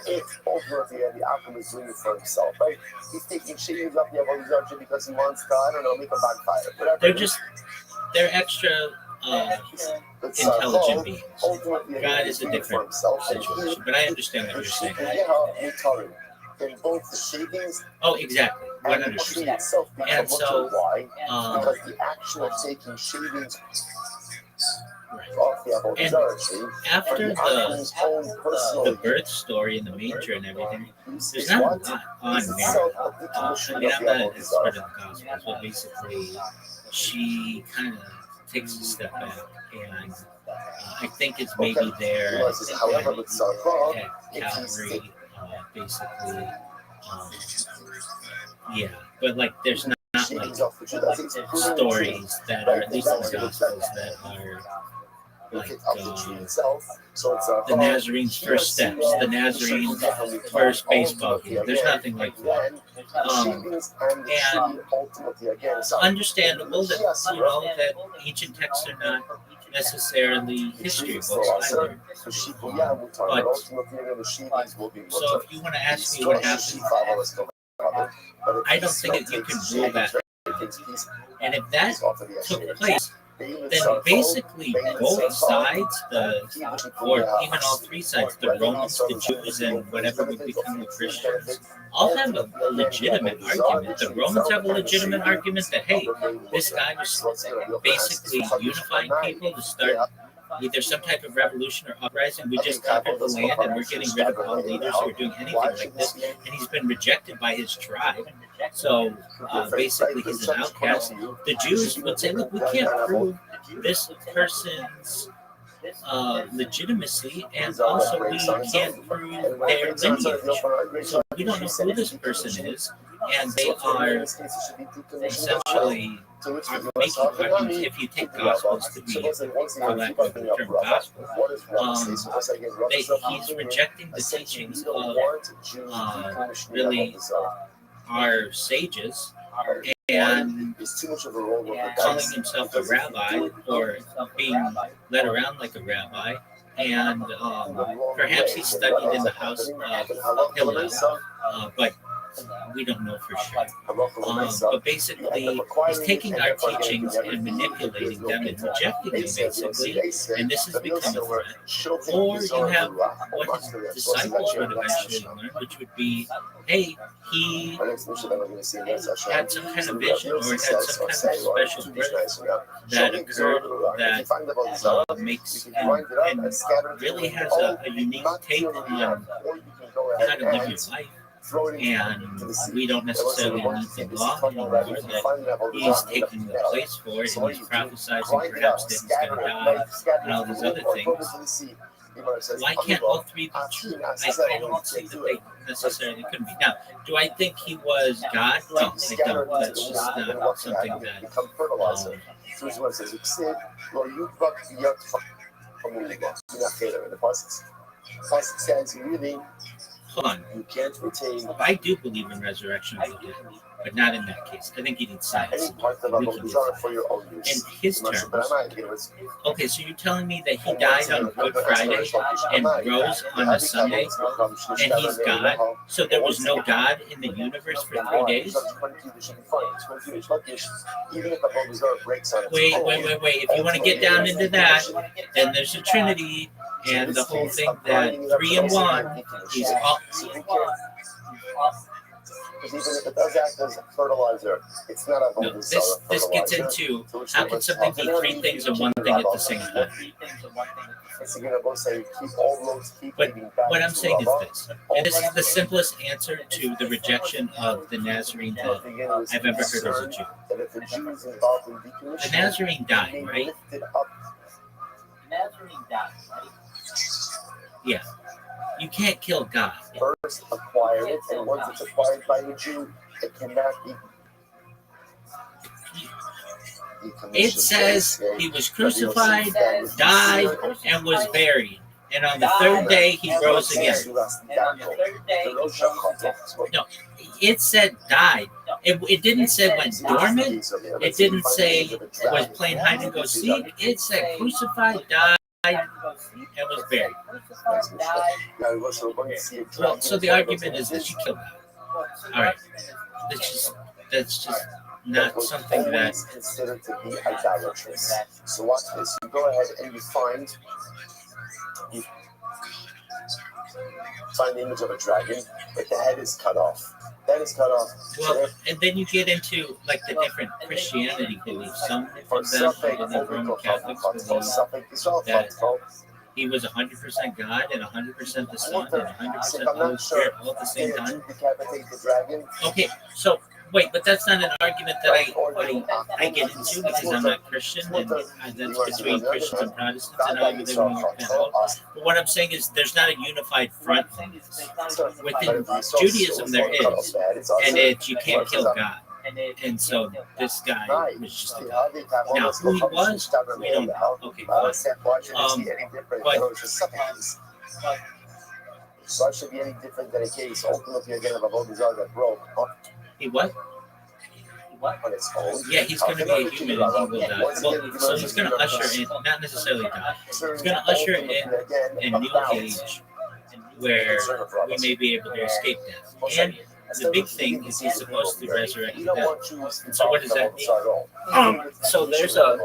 If ultimately the outcome is doing it for himself, right? He's taking shavings off the Avodah because he wants to, I don't know, make a bonfire. They're extra intelligent beings. God is a different situation, but I understand what you're saying. In both the shavings, oh, exactly, 100%. And so, because the action of taking shavings off the and after the birth story and the manger and everything, there's not a lot on Mary. I mean, I'm not an expert in the Gospels, but basically, she kind of takes a step back, and I think it's maybe there at Calvary. Basically, yeah, but like there's not like stories that are, at least in the Gospels, that are like of the tree itself. So it's the Nazarene's first steps, the Nazarene's first baseball game. There's nothing like that. And understandable that that ancient texts are not necessarily history books either. But so if you want to ask me what happened, I don't think that you can rule that. And if that took place, then basically both sides, or even all three sides, the Romans, the Jews, and whatever would become the Christians, all have a legitimate argument. The Romans have a legitimate argument that, hey, this guy was basically unifying people to start either some type of revolution or uprising. We just conquered the land and we're getting rid of all leaders who are doing anything like this. And he's been rejected by his tribe. So basically he's an outcast. The Jews would say, look, we can't prove this person's legitimacy, and also we can't prove their lineage. So we don't know who this person is, and they are essentially making arguments. If you take gospels to be, for lack of the term gospel, he's rejecting the teachings of really our sages, and calling himself a rabbi or being led around like a rabbi. And perhaps he studied in the house of Hillel, but we don't know for sure. But basically, he's taking our teachings and manipulating them and rejecting them, basically, and this has become a threat. Or you have what his disciples would eventually learn, which would be, hey, he had some kind of vision or had some kind of special birth that occurred that makes and really has a unique take on how to live your life. And we don't necessarily need the law anymore that he's taking the place for it, and he's prophesizing perhaps that he's going to die and all these other things. Why can't all three be true? I don't see that they necessarily couldn't be. Now, do I think he was God? No, I don't. That's just not something that. Hold on. You can't retain. I do believe in resurrection of the dead, but not in that case. I think you need science. In his terms. Okay, so you're telling me that he died on Good Friday and rose on a Sunday, and he's God? So there was no God in the universe for 3 days? Wait. If you want to get down into that, then there's a Trinity. And the whole thing that 3 and 1, he's all. Because even if it does act as a fertilizer, it's not a no, this gets into how can something be 3 things and 1 thing at the same time? But what I'm saying is this, and this is the simplest answer to the rejection of the Nazarene that I've ever heard as a Jew. The Nazarene died, right? Yeah. You can't kill God. First acquired it, and once it's acquired by a Jew, it cannot be. It says he was crucified, died, and was buried. And on the 3rd day, he rose again. No, it said died. It didn't say went dormant. It didn't say was playing hide and go seek. It said crucified, died, and was buried. Well, so the argument is that you killed him. All right. That's just not something that's considered to be idolatrous. So watch this. You go ahead and you find the image of a dragon, but the head is cut off. That is cut off. Well, and then you get into like the different Christianity beliefs. Some of them, the Roman Catholics believe that he was 100% God and 100% the Son and 100% Holy Spirit all at the same time. Okay, so wait, but that's not an argument that I get into because I'm not Christian, and that's between Christians and Protestants, and I live in New York. But what I'm saying is there's not a unified front on this. Within Judaism there is, and you can't kill God. And so this guy Right. was just a Yeah, guy. they have all Now, those who he companies was, stubborn we don't and know. Okay, fine. Unfortunately, any different but- than it was just something. So it should be any different than a case. Ultimately, again, of a Vodazar that broke He what? on its own. Yeah, he's going to be a human and he will die. Well, so he's going to usher in, not necessarily die, he's going to usher in a new age where we may be able to escape death. And the big thing is he's supposed to resurrect the dead. And so what does that mean? So there's a,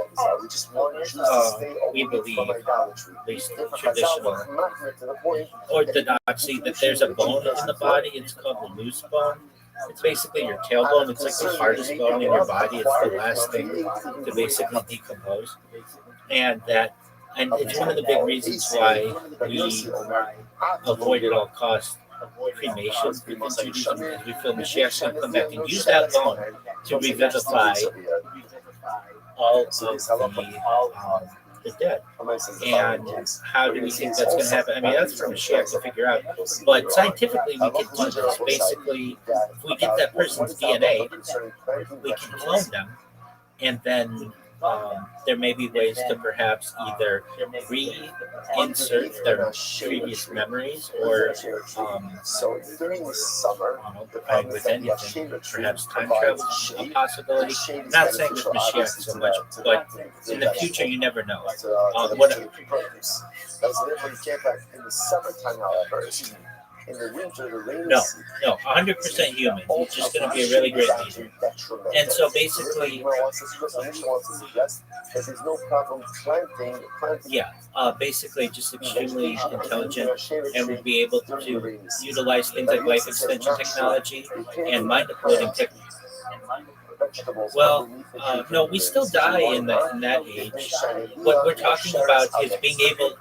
we believe, at least traditional orthodoxy, that there's a bone in the body. It's called the loose bone. It's basically your tailbone. It's like the hardest bone in your body. It's the last thing to basically decompose. And it's one of the big reasons why we avoid at all costs cremation within Judaism, because we feel Mashiach's going to come back and use that bone to revivify all of the dead. And how do we think that's going to happen? I mean, that's for Mashiach to figure out. But scientifically, we can do this. Basically, if we get that person's DNA, we can clone them, and then there may be ways to perhaps either reinsert their previous memories or so during the summer, with anything, perhaps time travel is a possibility. I'm not saying with Mashiach so much, but in the future you never know. That's literally in the summertime, however. In the winter, the rain No, 100% human. He's just going to be a really great leader. And so basically, there's no problem planting. Yeah, basically just extremely intelligent and would be able to utilize things like life extension technology and mind uploading techniques. Well, no, we still die in that age. What we're talking about is being able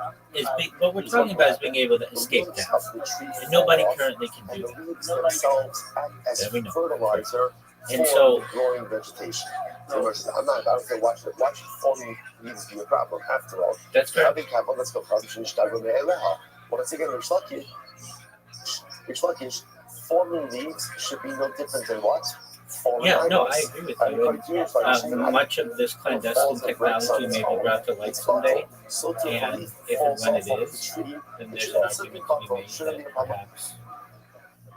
to escape death. And nobody currently can do that. That we know. And so, growing vegetation. I don't say watch forming needs to be a problem. After all, that's correct. Let's go. Once again, forming leaves should be no different than what? Yeah, no, I agree with you. Much of this clandestine technology may be brought to light someday, and if and when it is, then there's an argument to be made that perhaps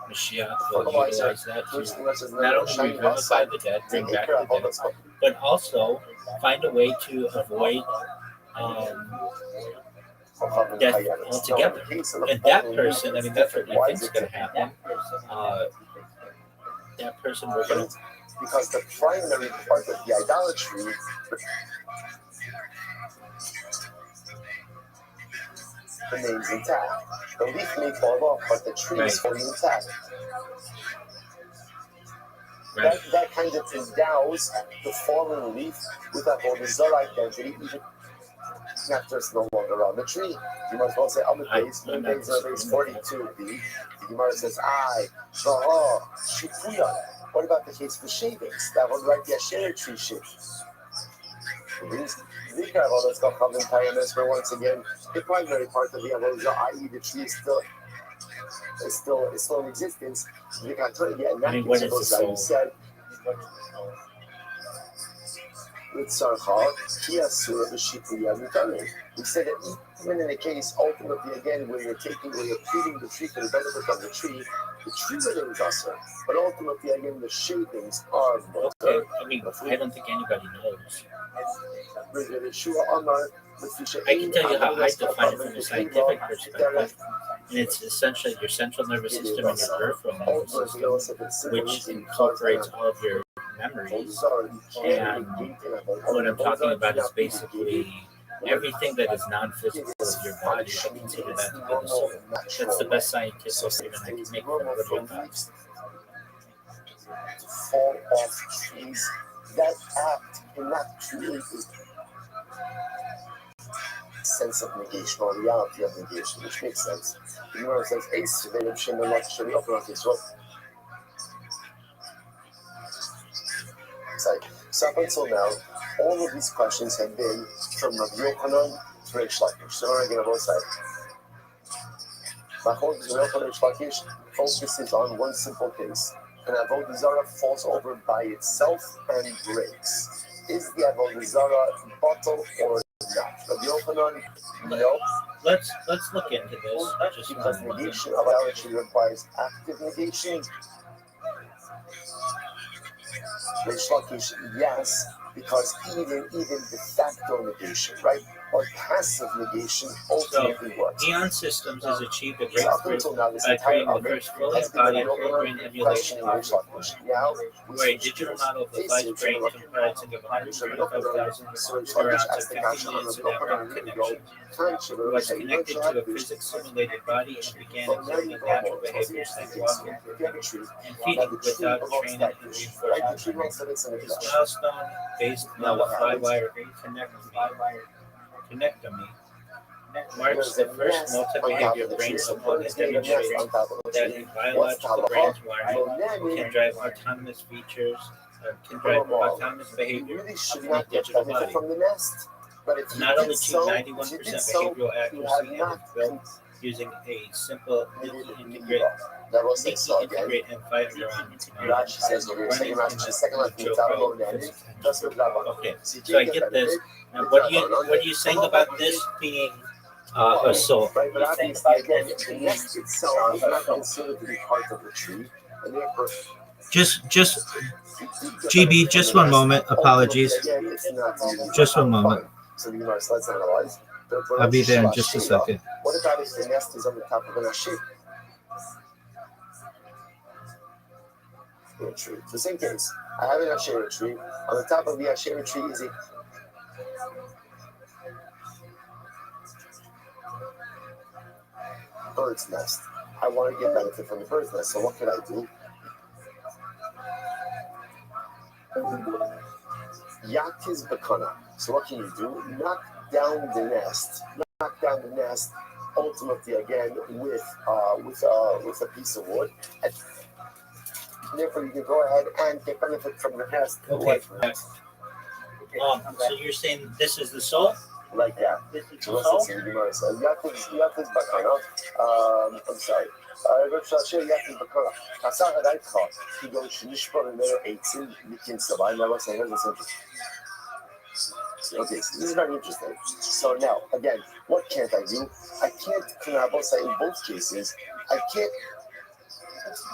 Mashiach will utilize that to not only revivify the dead, bring back the dead, but also find a way to avoid death altogether. And that person, I mean, that's what we think is going to happen. That person we're going to... Because the primary part of the idolatry remains intact. The leaf may fall off, but the tree is fully intact. Right. That kind of endows the fallen leaf with that Vodazar identity, even after it's no longer on the tree. You might as well say, I'm the base 42B. The Gemara says, Shipuya. What about the case for shavings? That one right there, share tree shape. We have all this stuff coming in where once again, the primary part of the Avodah, i.e., the tree is still in existence. We can try to get in I mean, what is the soul? Said, with Sarchar, he has Surah the Shipuya Mutarin. We said that even in a case, ultimately, again, where you're treating the tree for the benefit of the tree remains usher. But ultimately, again, the shavings are mutter. Okay, I mean, I don't think anybody knows. I can tell you how I define it from a scientific perspective. And it's essentially your central nervous system and your peripheral nervous system, which incorporates all of your memories. And what I'm talking about is basically everything that is non-physical of your body. I consider that to be the soul. That's the best scientific statement I can make from literal thoughts. Fall off trees, that act cannot create a sense of negation or reality of negation, which makes sense. The Gemara says, Ace, they have seen the light showing up on this one. So up until now, all of these questions have been from Rabbi Yochanan to Reish Lakish. So we're going to both sides. Rabbi Yochanan Reish Lakish focuses on one simple case. an avodah zarah falls over by itself and breaks, is the avodah zarah bottle or not? Rabbi Yochanan, no. Let's look into this. Just Because negation of idolatry requires active negation. Reish Lakish, yes, because even de facto negation, right, or passive negation ultimately works. Eon Systems has achieved a So up breakthrough until now, this by entire creating the argument first fully has been embodied an program overall emulation questioning Reish Lakish. Now, we where a switch digital gears. model of the Face device it, brain Rabbi comprising of Yochanan, 125,000 so Reish Lakish neurons asked and the 50 kasha on million Rabbi Yochanan, synaptic here we go. connections was connected to a physics simulated body and began exhibiting natural behaviors like walking and feeding without training and reinforcement. This milestone, based on the flywire connectomy, marks the first multi-behavior brain cycle that demonstrated that a biological brain's wiring can drive autonomous features, can drive autonomous behavior really should in a not get digital benefit body. from the nest. But if you Not did only so, achieved if you did 91% so, behavioral you accuracy have and not is built using a simple integrate that was like so again. integrate and 5 neuron Rashi says over here, running second in Rashi, second the Rashi, Joe top Bell low landing, physics engine. just with Rabban. Okay, so I get this. Now, what are you saying about this being a soul? Right, but obviously, again, the nest itself is not considered to be part of the tree, and therefore, Just GB, just one moment. Apologies. again, it's not really Just one moment. fine. So the Gemara, let's analyze. I'll be there in just a second. What about if the nest is on the top of an ashir? Tree. The same case. I have an Asherah tree. On the top of the Asherah tree is a bird's nest. I want to get benefit from the bird's nest. So what can I do? Yakiz bakana. So what can you do? Knock down the nest. Knock down the nest. Ultimately, again, with a piece of wood. And therefore, you can go ahead and get benefit from the nest. Okay. So you're saying this is the soul? Like that. So let's see the Gemara says. Yakiz bakana. I'm sorry. Yakiz bakana. Kasar hadaitcha. He goes shnishbar and there 18. You can survive. Never say okay, so this is very interesting. So now, again, what can't I do? I can't, in both cases, I can't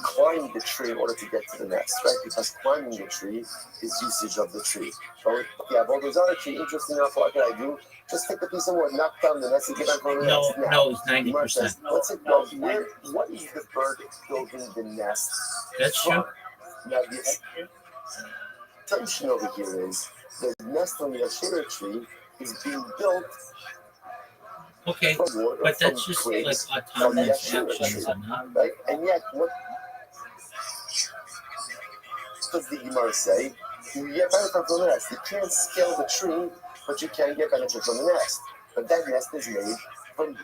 climb the tree in order to get to the nest, right? Because climbing the tree is usage of the tree. So yeah, well, there's other tree. Interesting enough, what can I do? Just take a piece of wood, knock down the nest, and get back on the nest. No, it's 90%. What's it go? What is the bird building the nest? That's true. Now, the assumption over here is the nest on the Asherah tree is being built. Okay, but that's just like autonomous actions, right? And yet, what does the Gemara say? You get benefit from the nest. You can't scale the tree, but you can get benefit from the nest. But that nest is made from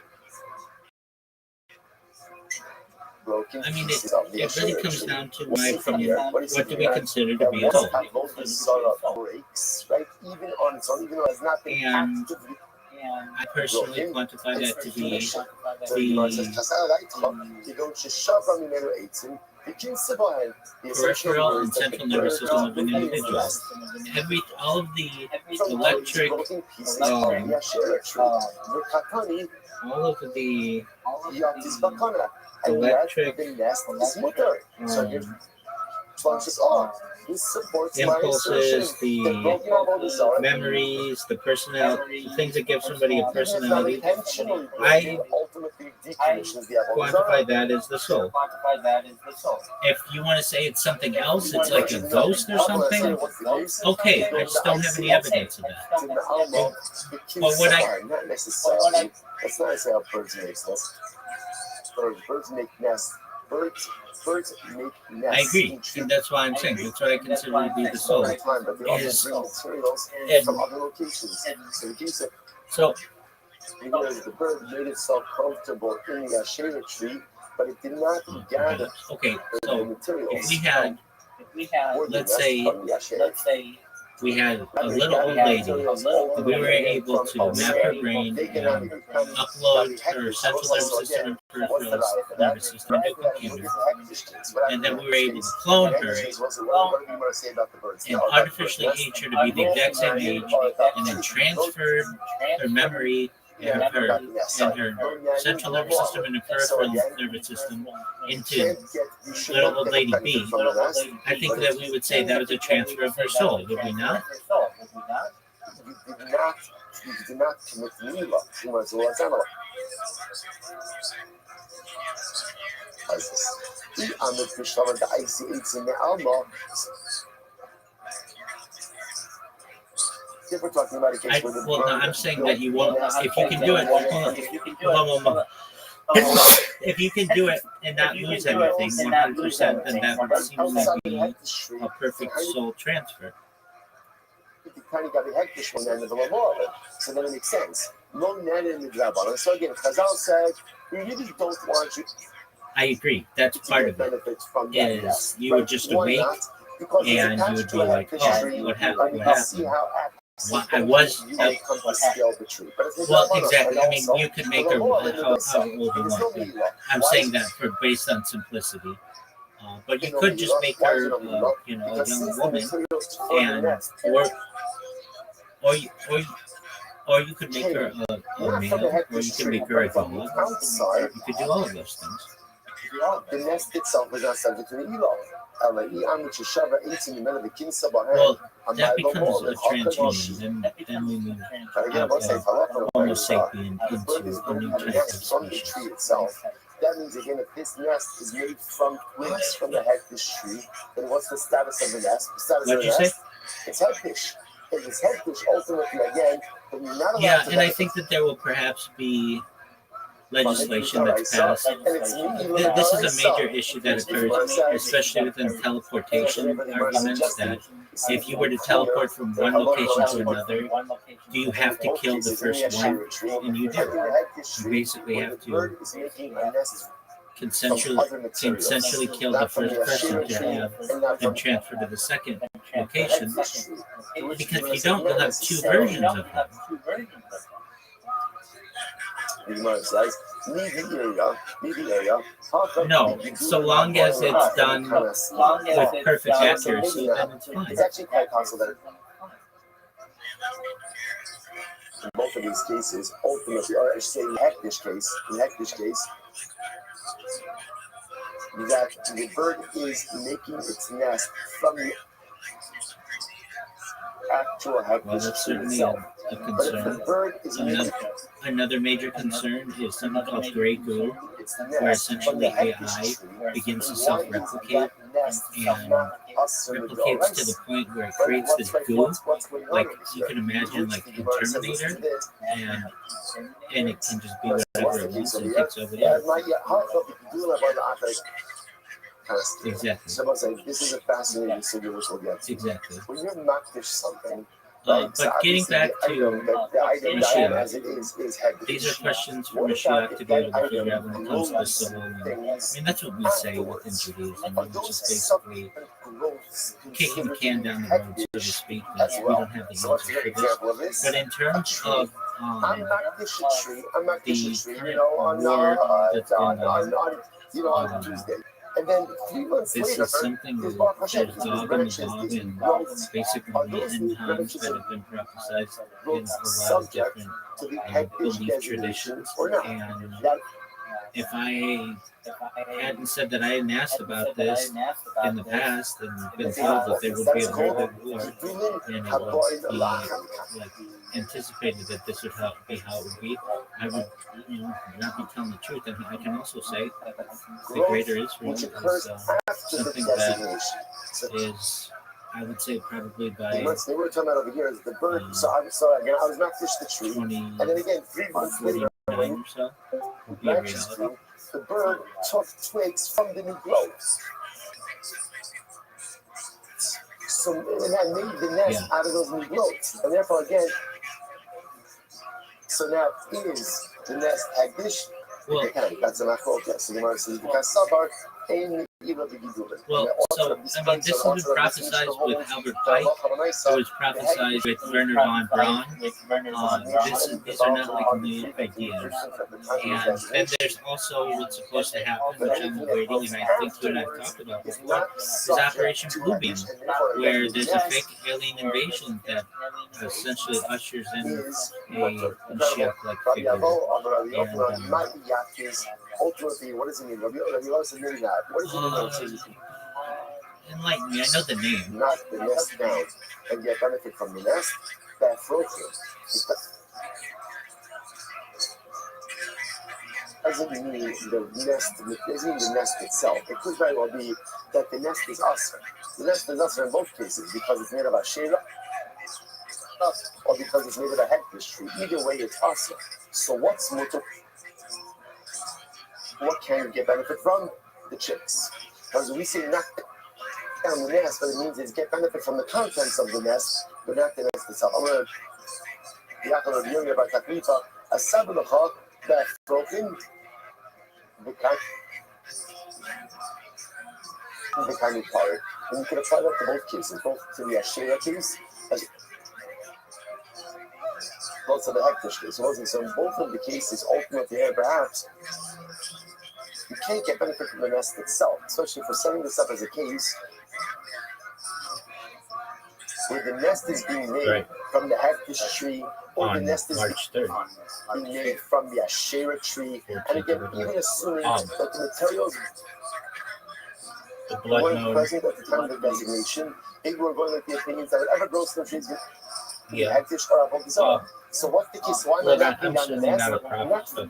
broken pieces of the it really Asherah comes tree. down to my opinion. What do we consider to That be a soul? once Avodah breaks, right? Even on its own, even though it has not been actively. I personally quantify that to be the peripheral and central nervous system of an individual. All of the electric, all of the electric this supports impulses, the memories, the personality, the things that give somebody a personality. I quantify that as the soul. If you want to say it's something else, it's like a ghost or something, okay, I just don't have any evidence of that. But what not necessarily. That's not necessarily how birds make nests. Birds make nests. Birds make nests. I agree, and that's why I'm saying that's what I consider to be the soul. But they also bring materials from other locations. So because the bird made itself comfortable in the Asherah tree, but it did not gather the materials. If we had, let's say, we had a little old lady. We were able to map her brain and upload her central nervous system and peripheral nervous system into a computer. And then we were able to clone her and artificially age her to be the exact same age, and then transferred her memory and her central nervous system and her peripheral nervous system into little old lady B. I think that we would say that was a transfer of her soul, would we not? You did not commit Mila. You might as well analyze. If we're talking about a case where the I'm saying that you won't. If you can do it, if you can do it and not lose anything 100%, then that would seem to be a perfect soul transfer. So then it makes sense. So again, Chazal said, we really don't want you. I agree. That's part of it. Is you would just awake and you would be like, oh, what happened? What happened? Well, I was. Well, exactly. I mean, you could make her how old you want. I'm saying that for based on simplicity. But you could just make her, a young woman, and or you could make her a male, or you could make her a dog. You could do all of those things. The nest itself is not subject to the Elon. Well, that becomes a transhuman. Then we move out of Homo sapien into a new type of species. Tree itself. That means again, if this nest is made from twigs from the hectish tree, then what's the status of the nest? The status What'd of the you nest? say? It's hectish. If it's hectish, ultimately again, then you're not allowed yeah, to and I think that there will perhaps be legislation that's passed. This is a major issue that occurs, especially within teleportation arguments, that if you were to teleport from one location to another, do you have to kill the first one? And you do. You basically have to consensually kill the first person to have them transfer to the second location, because if you don't, you'll have two versions of them. No, so long as it's done with perfect accuracy, then it's fine. It's actually quite possible that in both of these cases, ultimately, or I should say in the hectish case, that the bird is making its nest from the actual hectish tree itself. A concern. Another major concern is something called gray goo, where essentially AI begins to self-replicate and replicates to the point where it creates this goo, like you can imagine, like in Terminator, and it can just be whatever it wants and takes over there. Exactly. Someone saying this is a fascinating signal which we'll get to. Exactly. When you're not fish something. But getting back to Mashiach, these are questions for Mashiach to be able to figure out when it comes to the soul. I mean, that's what we say within Judaism, which is basically kicking the can down the road, so to speak, that we don't have the answer for this. But in terms of the war that's going on, and then 3 months this later, is something that there's Gog and Magog and basically the end times that have been prophesized in a lot of different belief traditions. And if I hadn't said that I hadn't asked about this in the past and been told that there would be a very big war and it would be like anticipated that this would be how it would be, I would not be telling the truth. And I can also say the greater Israel is something that is, I would say, probably by they were talking about over here is the bird. So again, I was not fish the tree, and then again 3 months later, or so would be a reality. The bird took twigs from the new growth. So that made the nest out of those new growths, and therefore again. So now is the nest hagdish? Well, that's an achok. So the Gemara says because sabar ein even the Gidulin. Well, so, I mean, this has been prophesied with Albert Pike. It was prophesied with Werner von Braun. These are not like new ideas. And then there's also what's supposed to happen, which I'm awaiting, and I think you and I've talked about before, is Operation Bluebeam, where there's a fake alien invasion that essentially ushers in a Mashiach-like figure. Ultimately, what does it mean? What does it mean? Enlighten me, I know the name. Not the nest down and get benefit from the nest. That floats it. Doesn't mean the nest. It doesn't mean the nest itself. It could very well be that the nest is usher. The nest is usher in both cases because it's made of a shayla or because it's made of a hectares tree. Either way, it's usher. So what's mutter? What can you get benefit from? The chicks. Because we say not down the nest, but it means it's get benefit from the contents of the nest, but not the nest itself. I'm going to Yaakov Yuri about Takrifa, a sabbalah that broken the kind of part. And you can apply that to both cases, both to the Asherah case as well as the Hektish case. So in both of the cases, ultimately, perhaps you can't get benefit from the nest itself, especially for setting this up as a case where the nest is being made from the Hektish tree, or the nest is being made from the Asherah tree. And again, even assuming that the materials weren't present at the time of the designation, if we're going with the opinions that whatever grows from the trees be Hektish or Avodah. So what's the case? Why not I'm certainly not a prophet,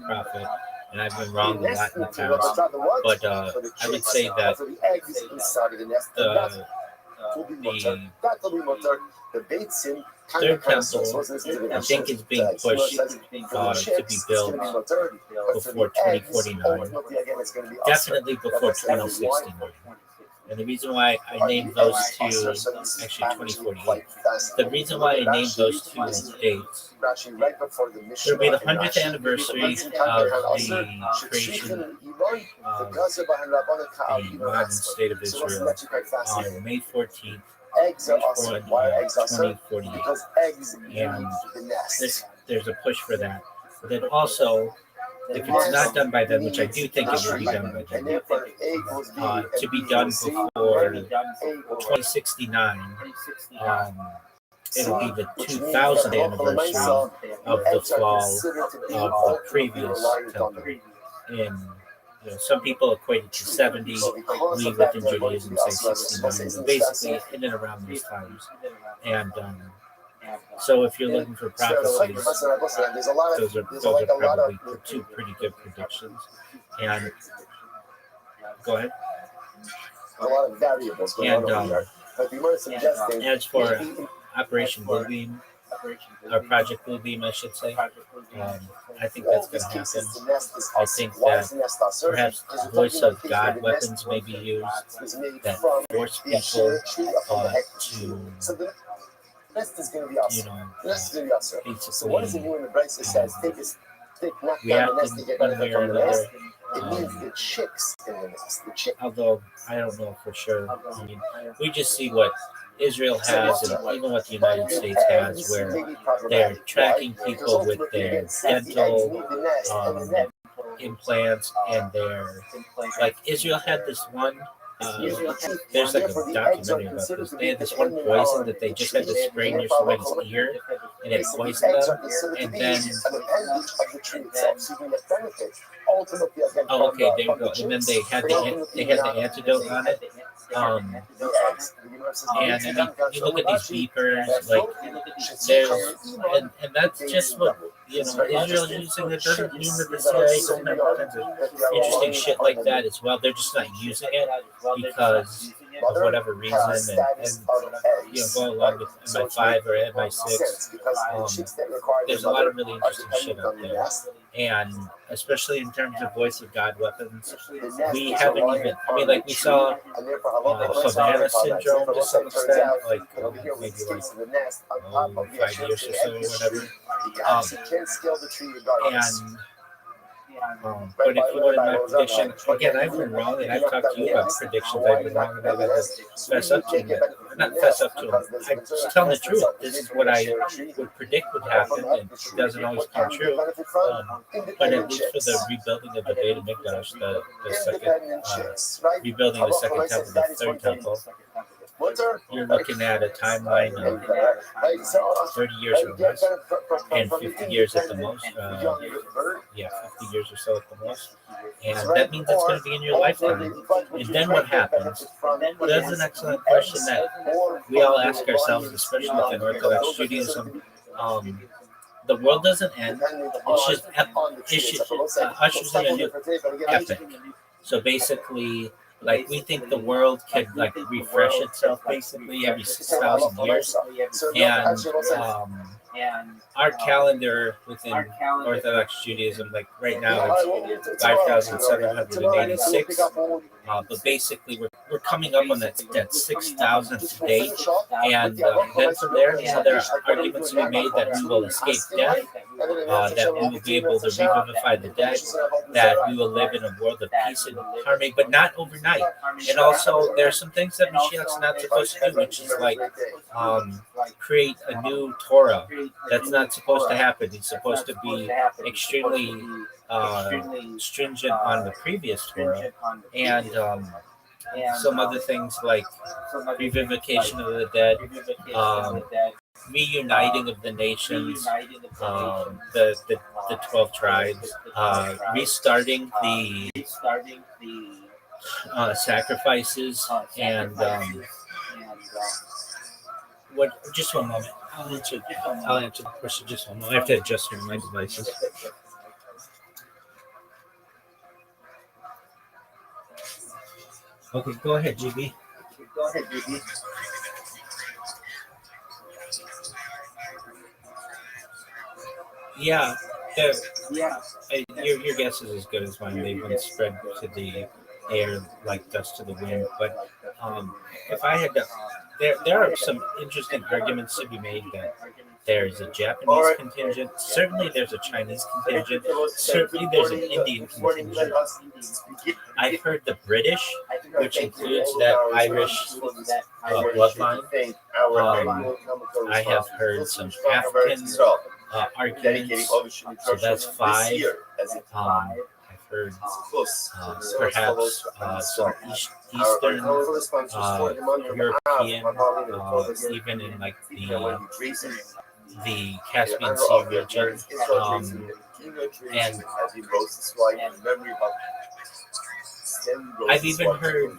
and I've been wrong a lot in the past. But I would say that the eggs inside of the nest. The Batesin third temple, I think, is being pushed to be built before 2049, definitely before 2069. And the reason why I named those two, actually 2048, the reason why I named those two dates, it'll be the 100th anniversary of the creation of the modern state of Israel on May 14th, 2048. And there's a push for that. But then also, if it's not done by then, which I do think it will be done by then, to be done before 2069, it'll be the 2000th anniversary of the fall of the previous temple. And some people equate it to 70. We within Judaism say 69. But basically, in and around those times. And so if you're looking for prophecies, those are probably two pretty good predictions. And go ahead. A lot of variables going on over here. But we were suggesting, as for Operation Bluebeam, or Project Bluebeam, I should say, I think that's going to happen. I think that perhaps the voice of God weapons may be used that force people to, nest is going to be awesome. Nest is going to be awesome. So what does it mean when the Bryce says, take a stick, knock down the nest to get benefit from the nest? It means the chicks in the nest. Although I don't know for sure. I mean, we just see what Israel has, and even what the United States has, where they're tracking people with their dental implants, and they're like, Israel had this one. There's like a documentary about this. They had this one poison that they just had to spray in your somebody's ear, and it poisoned them. And then, oh, okay, there you go. And then they had the antidote on it. And I mean, you look at these beepers, like there's, and that's just what Israel's using. That doesn't mean that the CIA doesn't have all kinds of interesting shit like that as well. They're just not using it because of whatever reason, and go along with MI5 or MI6. There's a lot of really interesting shit out there, and especially in terms of voice of God weapons, we haven't even. I mean, like we saw Savannah syndrome to some extent, like maybe like 5 years or so, or whatever. And But if you wanted my prediction, again, I've been wrong, and I've talked to you about predictions. I've been wrong, and I've had to fess up to them. Not fess up to them. I'm just telling the truth. This is what I would predict would happen, and it doesn't always come true. But at least for the rebuilding of the Beit HaMikdash, the second rebuilding the second temple, the third temple, you're looking at a timeline of 30 years or less, and 50 years at the most. 50 years or so at the most. And that means it's going to be in your lifetime. And then what happens? That's an excellent question that we all ask ourselves, especially within Orthodox Judaism. The world doesn't end. It's just ushers in a new epic. So basically, like, we think the world could like refresh itself basically every 6,000 years, and our calendar within Orthodox Judaism, like right now, it's 5,786. But basically, we're coming up on that 6,000th date, and then from there are arguments to be made that we will escape death, that we will be able to revivify the dead, that we will live in a world of peace and harmony, but not overnight. And also, there are some things that Mashiach's not supposed to do, which is like create a new Torah. That's not supposed to happen. He's supposed to be extremely stringent on the previous Torah, and some other things like revivification of the dead, reuniting of the nations, the 12 tribes, restarting the sacrifices, and what? Just one moment. I'll answer the question. Just one moment. I have to adjust here my devices. Okay, go ahead, GB. Yeah, your guess is as good as mine. They've been spread to the air like dust to the wind. But if I had to, there are some interesting arguments to be made that there's a Japanese contingent. Certainly, there's a Chinese contingent. Certainly, there's an Indian contingent. I've heard the British, which includes that Irish bloodline. I have heard some African arguments. So that's 5. I've heard perhaps some Eastern European, even in like the Caspian Sea region, and I've even heard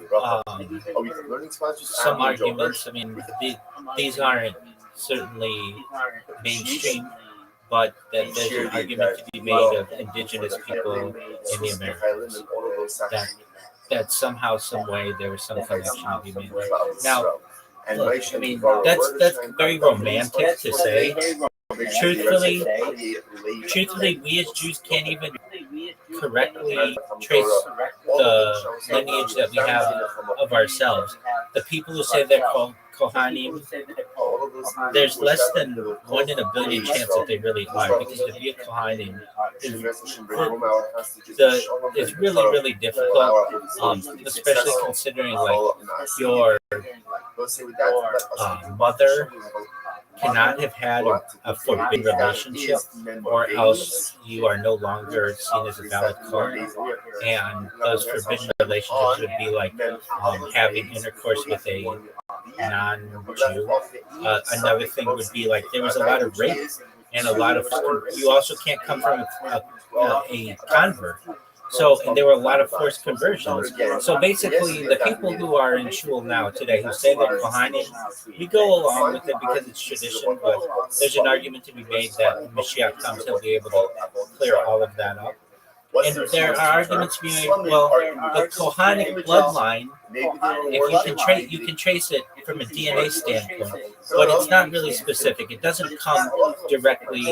some arguments. I mean, these aren't certainly mainstream, but that there's an argument to be made of indigenous people in the Americas. That somehow, some way, there was some connection to be made. Now, look, I mean, that's very romantic to say. Truthfully, we as Jews can't even correctly trace the lineage that we have of ourselves. The people who say they're Kohanim, there's less than 1 in a billion chance that they really are, because to be a Kohanim is really, really difficult, especially considering like your mother cannot have had a forbidden relationship, or else you are no longer seen as a valid Kohen. And those forbidden relationships would be like having intercourse with a non-Jew. Another thing would be like there was a lot of rape and a lot of. You also can't come from a convert. So, and there were a lot of forced conversions. So basically, the people who are in shul now today, who say they're Kohanim, we go along with it because it's tradition, but there's an argument to be made that when Mashiach comes, he'll be able to clear all of that up. And there are arguments being made, well, the Kohanic bloodline, if you can trace it from a DNA standpoint, but it's not really specific. It doesn't come directly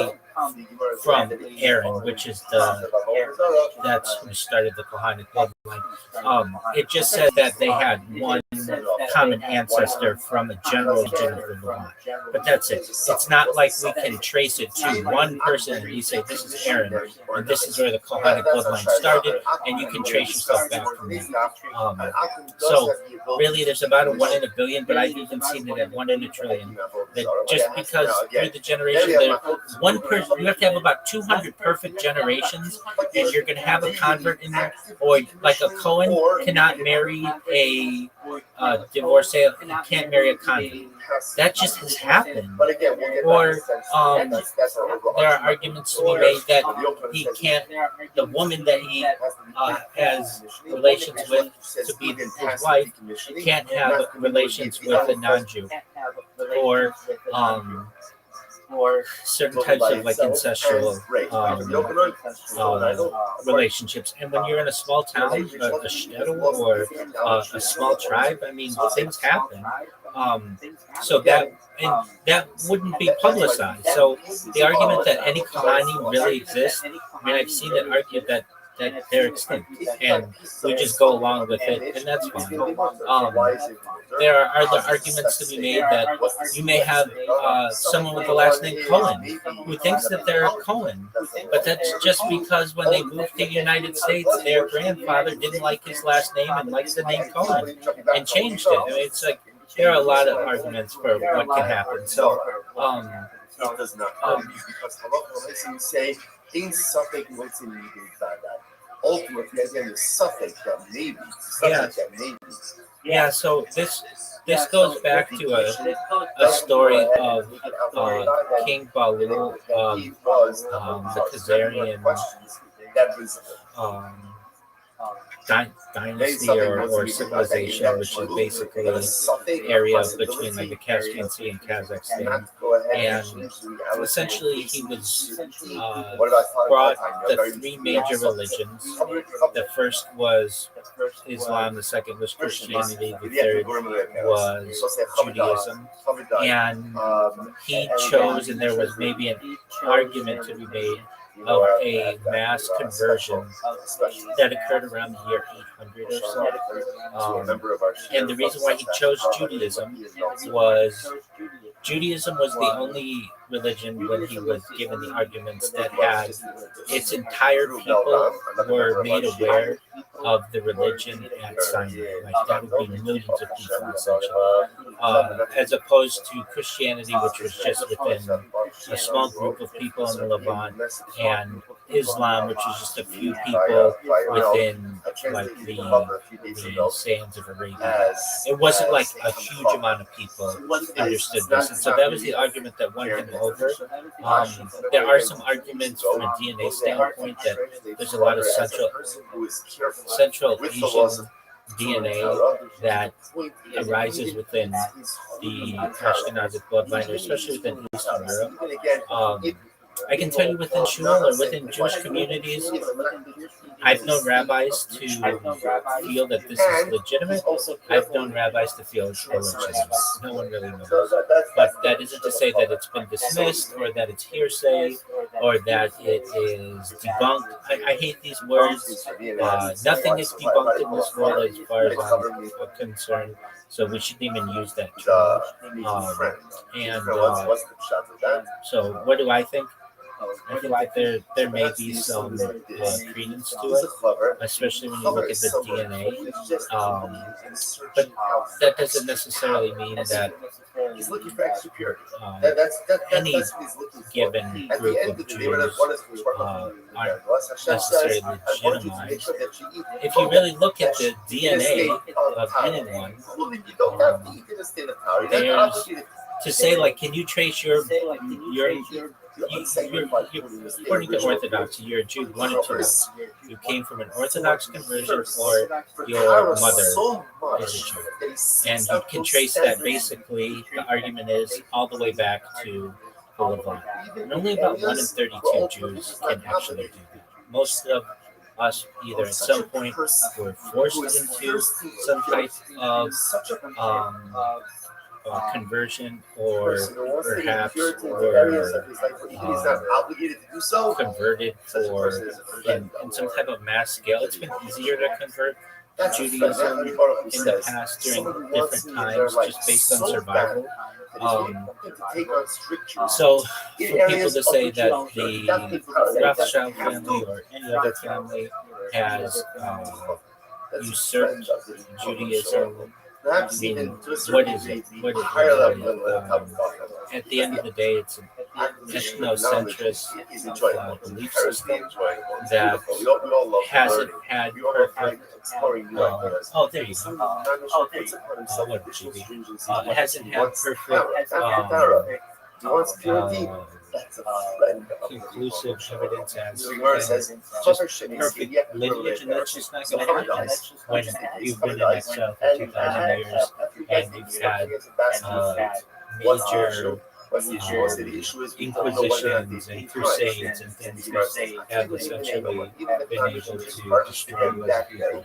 from Aaron, which is the that's who started the Kohanic bloodline. It just says that they had one common ancestor from a general region of the Levant. But that's it. It's not like we can trace it to one person and you say, this is Aaron, and this is where the Kohanic bloodline started, and you can trace yourself back from that. So, really, there's about a 1 in a billion, but I've even seen it at 1 in a trillion. That just because through the generation, one person, you have to have about 200 perfect generations, and you're going to have a convert in there, or like a Cohen cannot marry a divorcee, he can't marry a convert. That just has happened. Or there are arguments to be made that he can't, the woman that he has relations with to be his wife can't have relations with a non-Jew. Or certain types of like incestual relationships. And when you're in a small town, a shtetl or a small tribe, I mean, things happen. So that wouldn't be publicized. So the argument that any Kahani really exists, I mean, I've seen it argued that they're extinct, and we just go along with it, and that's fine. There are other arguments to be made that you may have someone with the last name Cohen who thinks that they're a Cohen, but that's just because when they moved to the United States, their grandfather didn't like his last name and likes the name Cohen and changed it. I mean, it's like there are a lot of arguments for what can happen. So, it does not because halacha say in suffix what's in that. Ultimately, again, the suffix that maybe. Yeah. So this goes back to a story of King Balul of the Khazarian dynasty or civilization, which is basically an area between like the Caspian Sea and Kazakhstan. And essentially, he was brought the three major religions. The first was Islam, the second was Christianity, the third was Judaism. And he chose, and there was maybe an argument to be made of a mass conversion that occurred around the year 800 or so. And the reason why he chose Judaism was the only religion when he was given the arguments that had its entire people were made aware of the religion at Sinai. Like that would be millions of people essentially. As opposed to Christianity, which was just within a small group of people in the Levant, and Islam, which is just a few people within like the sands of Arabia. It wasn't like a huge amount of people understood this, and so that was the argument that won him over. There are some arguments from a DNA standpoint that there's a lot of Central Asian DNA that arises within the Ashkenazic bloodline, especially within Eastern Europe. I can tell you within Shul or within Jewish communities, I've known rabbis to feel that this is legitimate. I've known rabbis to feel it's illegitimate. No one really knows. But that isn't to say that it's been dismissed or that it's hearsay or that it is debunked. I hate these words. Nothing is debunked in this world as far as I'm concerned. So we shouldn't even use that term. So what do I think? I think that there may be some credence to it, especially when you look at the DNA. But that doesn't necessarily mean that any given group of Jews aren't necessarily legitimized. If you really look at the DNA of anyone, there's to say like, can you trace you're according to Orthodoxy, you're a Jew, one of two ways. You came from an Orthodox conversion, or your mother is a Jew. And you can trace that basically, the argument is, all the way back to the Levant. And only about 1 in 32 Jews can actually do that. Most of us either at some point were forced into some type of conversion, or person who wants to get perhaps purity in the were areas of his life where even he's not obligated to do so, converted such a or person is a friend in some type of mass scale. It's been easier to convert That's a friend. Judaism That's what Baruch Hu in the says. past during Someone who wants different me in their times, life just based on so survival. bad that he's willing to take on strict Jews. So in for people areas to of say which that you don't the think paradise, Rothschild family or any other family has that's a usurped friend of the Judaism, perhaps I even mean, to a certain what is degree, it? What a is higher it? level than what I'm talking about. At the end of the day, it's an Acquisition of knowledge ethnocentrist is enjoyable. belief Inherently system enjoyable. It's that beautiful. We all love hasn't learning. had We all love perfect. exploring new ideas. Oh, there you Some go. management puts upon himself What additional GB? stringency. It hasn't He had wants perfect. Tara. He wants purity. That's a friend of Conclusive evidence as the Gemara says, just perfect lineage, and that's just not going to happen when you've been in exile for 2,000 years and you've had major inquisitions and crusades and things that have essentially been able to destroy you as a people.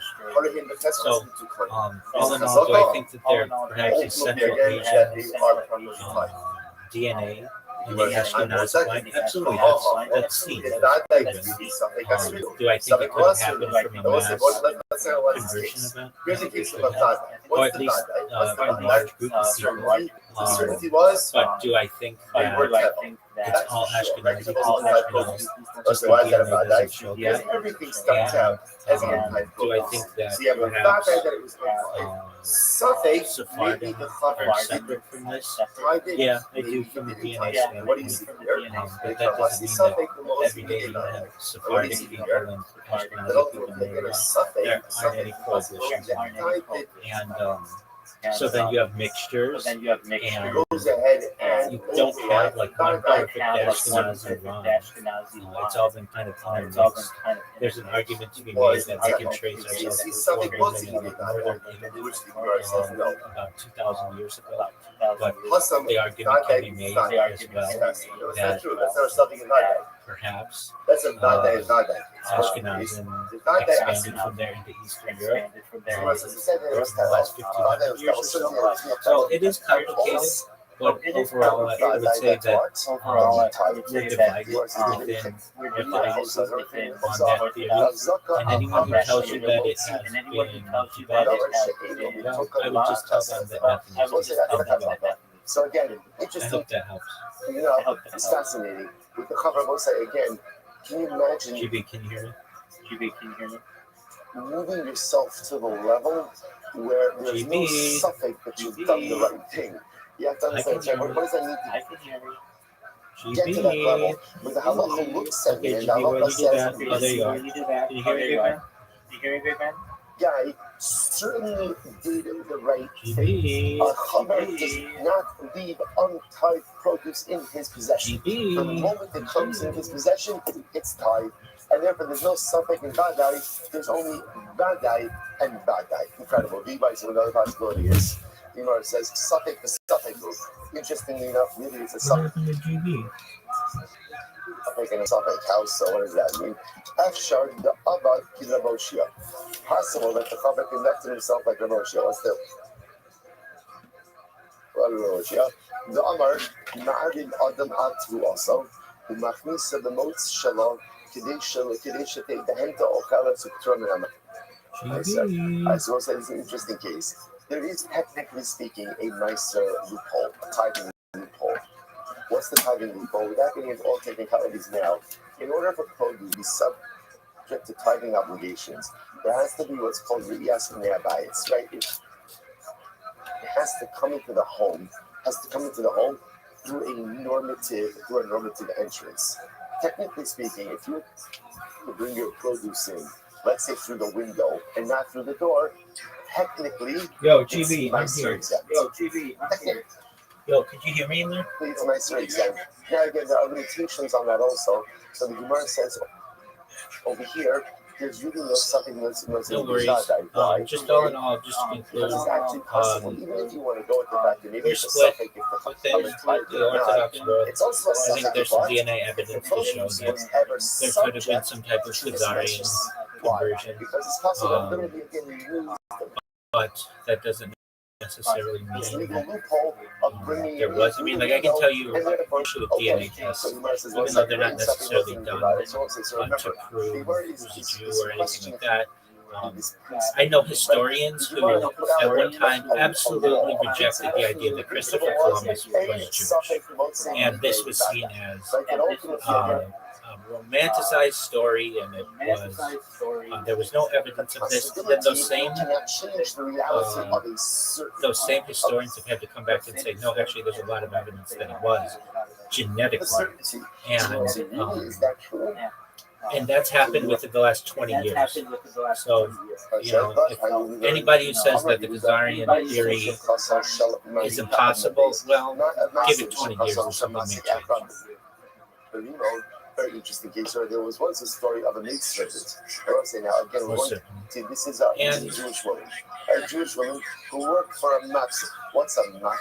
So, all in all, do I think that there perhaps is Central Asian DNA in the Ashkenazi line? Absolutely, that's seen. That's proven. Do I think it could have happened from a mass conversion event? I think it could have, or at least a large group of people. But do I think that it's all Ashkenazi people? No, just the DNA doesn't show that. Everything starts out as an untyped Do I think that so you have a perhaps fact that it was Suffolk Sephardim are separate from this? Yeah, I do from the DNA What do you standpoint. see here? But that doesn't mean that every day you have Sephardic people and Ashkenazi people in Iran. There aren't any prohibitions in there. And so then you have mixtures, and you don't have like one perfect Ashkenazi Iran. It's all been kind of intermixed. There's an argument to be made that we can trace ourselves to 4 million like northern England about 2,000 years ago. But the argument can be made as well that perhaps Ashkenazim expanded from there into Eastern Europe in the last 1,500 years or so. So it is complicated, but overall, I would say that we're divided within Judaism on that theory. And anyone who tells you that it has been divided, well, I would just tell them that nothing is divided. So again, I interesting. hope that helps. It's fascinating. With the cover, I will say again, can you imagine GB, can you hear me? moving yourself to the level where there's no suffix that you've done the right thing? You have to understand, what does that mean to get to that level? When the halacha looks at me and the halacha says, oh, there you are. Can you hear me, Big Man? yeah, I certainly did the right thing. A chaver does not leave untied produce in his possession. From the moment it comes in his possession, it's tied. And therefore, there's no suffix in Badai, there's only Badai and Badai. Incredible. So another possibility is, the Gemara says, suffix the suffix group. Interestingly enough, really it's a suffix. Suffix and a suffix house, so what does that mean? Afshar the Abad Kilaboshia. Possible that the Chabad conducted himself like Ramoshia. Let's do. Ramoshia. The Amar, Ma'adin Adam Atu also, who Machmisa the Mots Shalom. I suppose that is an interesting case. There is, technically speaking, a nicer loophole, a tithing loophole. What's the tithing loophole? Without getting into all technicalities now, in order for produce to be subject to tithing obligations, there has to be what's called riyas ne'abayis, right? It has to come into the home, through a normative entrance. Technically speaking, if you bring your produce in, let's say through the window and not through the door, technically, yo, GB, I'm here. Exempt. Yo, could you hear me in there? It's nicer exempt. Now again, there are limitations on that also. So the Gemara says over here, there's really no something that's no worries. Just all in all, just to conclude, it's actually possible, even if you want to go with the fact that maybe we're it's a split suffix within the Orthodox world. it's also a I think there's some DNA evidence to show that there could have been some type of Khazarian conversion, because it's possible that literally again you use but that doesn't necessarily This mean legal that loophole of bringing there was. I mean, like I can tell you, and then issue with DNA tests, even though they're not necessarily done to prove who's a Jew or anything like that. I know historians who, at one time, absolutely rejected the idea that Christopher Columbus was Jewish, and this was seen as a romanticized story, and it was there was no evidence of this. Then those same historians have had to come back and say, no, actually, there's a lot of evidence that it was genetically, and that's happened within the last 20 years. So, you know, if anybody who says that the Khazarian theory is impossible, well, give it 20 years and something may change. Very interesting case where there was once a story of a maid servant. I want to say now again, this is a Jewish woman who worked for a max. What's a max?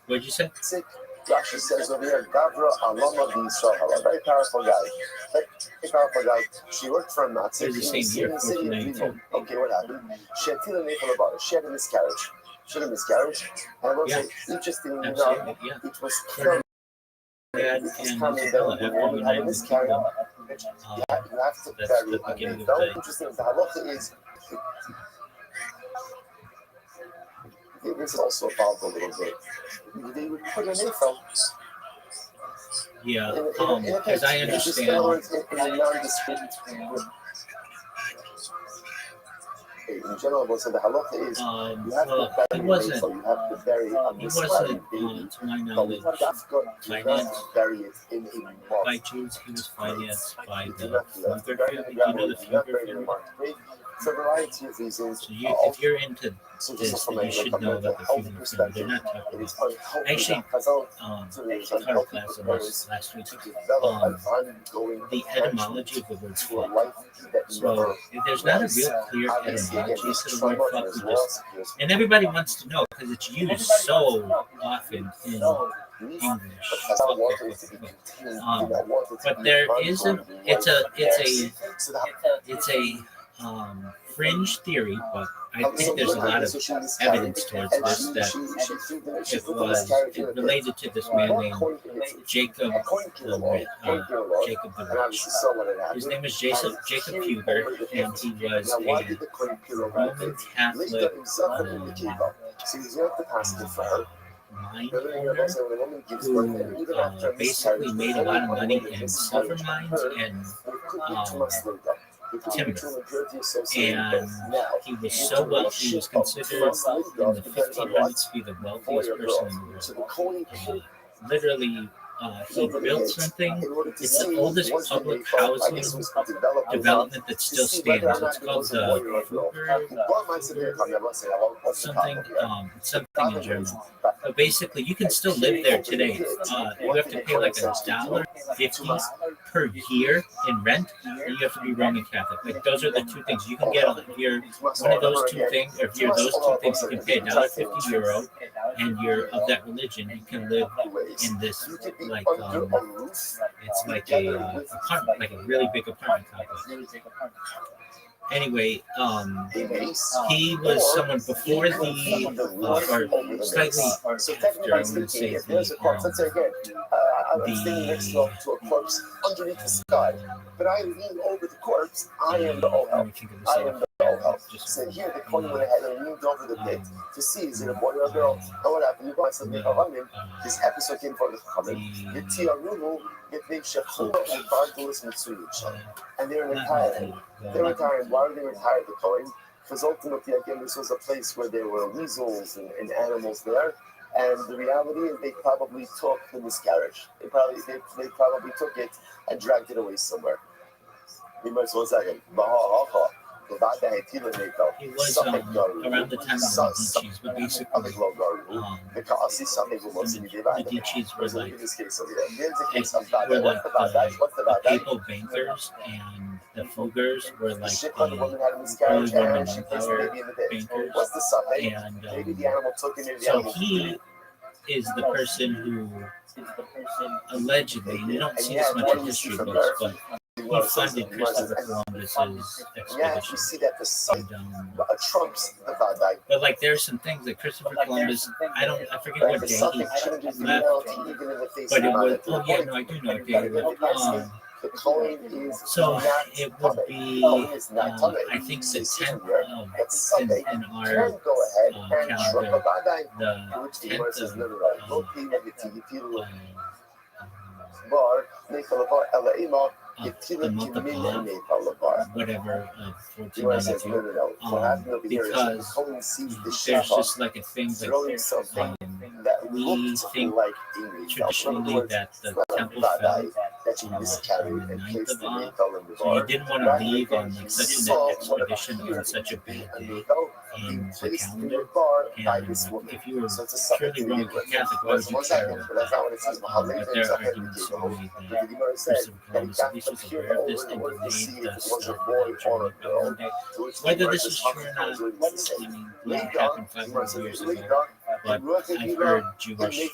What did you say? Rashi says over here, Gavra Alama B'Yisrael, a very powerful guy. Very powerful guy. She worked for a Nazi. The same year, 1492. Okay, what happened? She had She had a miscarriage. And I will say, interestingly enough, it was coming. And Isabella, after uniting the kingdom, you have to bury it. The interesting is the halacha is. This is also evolved a little bit. They would put an info. Yeah, as I understand. In general, so the halacha is you have to bury wasn't, you have to bury to my knowledge, financed bury it in a by Jews. He was financed by the Fugger family. Do you know the Fugger family? For a variety of reasons. So if you're into this, then you should know that the Fugger family, they're not talking about. Actually, taught a class on this last week. The etymology of the word fuck. So there's not a real clear etymology to the word fuck. And everybody wants to know because it's used so often in English. But there isn't. It's a fringe theory, but I think there's a lot of evidence towards this that it related to this man named Jacob the Rich. His name is Jacob Fugger, and he was a Roman Catholic mine owner who basically made a lot of money in silver mines and timber. And he was so wealthy, he was considered in the 1500s to be the wealthiest person in the world. Literally, he built something. It's the oldest public housing development that still stands. It's called the something in German. But basically, you can still live there today. You have to pay like $1.50 per year in rent, and you have to be Roman Catholic. Like those are the two things you can get. If you're one of those two things, or if you're those two things, you can pay €1.50, and you're of that religion. You can live in this like it's like a apartment, like a really big apartment complex. Anyway, he was someone before the, or slightly after, I want to say, underneath the sky. But I lean over the corpse. I am the Ohel. I am the Ohel. So here the coin went ahead and leaned over the pit to see is it a boy or a girl. And what happened? You guys said this episode came for the Chachamim. The Tiarunu, the Shechua, and Bardulis Mitsulich. And they're retired. They're retired. Why are they retired? The coin? Because ultimately, again, this was a place where there were weasels and animals there. And the reality is they probably took the miscarriage. They probably took it and dragged it away somewhere. He was around the time of the Medicis, but basically the Medicis were like the papal bankers, and the Fuggers were like the early Roman Empire bankers. And so he is the person who allegedly, and you don't see this much in history books, but he funded Christopher Columbus's Yeah, you expedition. see that the site And, trumps the Vadai. but like there's some things that Christopher Columbus, I forget Right? what The day he suffix changes the left, reality even in the face but of it was, man. oh yeah, no, I do know what day he left. The coin is So not it would Tame. be, Coin is not Tame. I think the It's 10th here. of, That Sunday in our can go ahead and trump calendar, a Vadai. the Which the 10th Gemara says of, no, no, no. Go uh, pay negativity. uh, Bar, make a bar, Ella Ima, the month of Av, whatever, of Gemara says no, 1492, no, no. What happened over here is that the because coin sees the there's Shiva just like a thing throwing something that that we looked think like a Mayfell. In other traditionally words, that the it's not a temple fell Vadai that you on miscarried the and 9th placed of the Av, Mayfell in the so you bar. didn't want to Rather leave than on you like such an saw what expedition on appeared such a to be bad a day Mayfell in being the placed in calendar. your bar by And this woman. if you were So it's a suffix purely in Roman Hebrew. Catholic, why would you One care second, about but that's that? not what it says. But there are arguments to be made But that the Gemara said Christopher that he Columbus at got least was appeared aware of this over in and order to delayed see if the it was start a of boy that or journey a by girl. one day. To which the Whether Gemara this says, is how true or many not, times are you I mean, yeah, it happened 500 years ago. But I've heard Jewish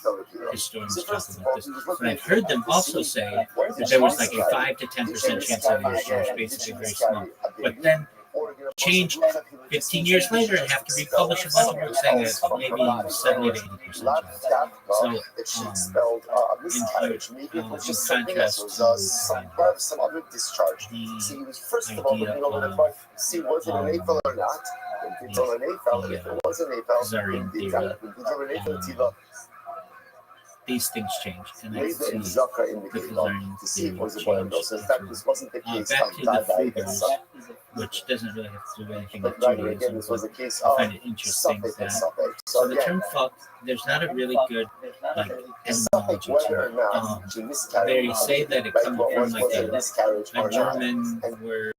historians talk about this. But I've heard them also say that there was like a 5 to 10% chance that it was Jewish, basically very small. But then change 15 years later and have to republish a bunch of books saying that maybe 70 to 80% chance. So, spelled a miscarriage. Maybe it was just something else. It was some other discharge. See, he was first of all looking over the part, see was it an Eiffel or not? If it's on an Eiffel, if it was an Eiffel, Czarian then theory, these things change, and I Later see in the Zaka in the Czarian to see if it theory was a boy or girl. change. So in fact, this wasn't the case Back on to the Dadai and Fugars, which doesn't really have to do anything with But rather again, Judaism, this was but a case I of find it interesting suffix and that suffix. so So the again, term fuck, there's not a really good like suffix, etymology whether to or it. not you miscarried, They say that it right? comes What from was like it a miscarriage a or not? German And word,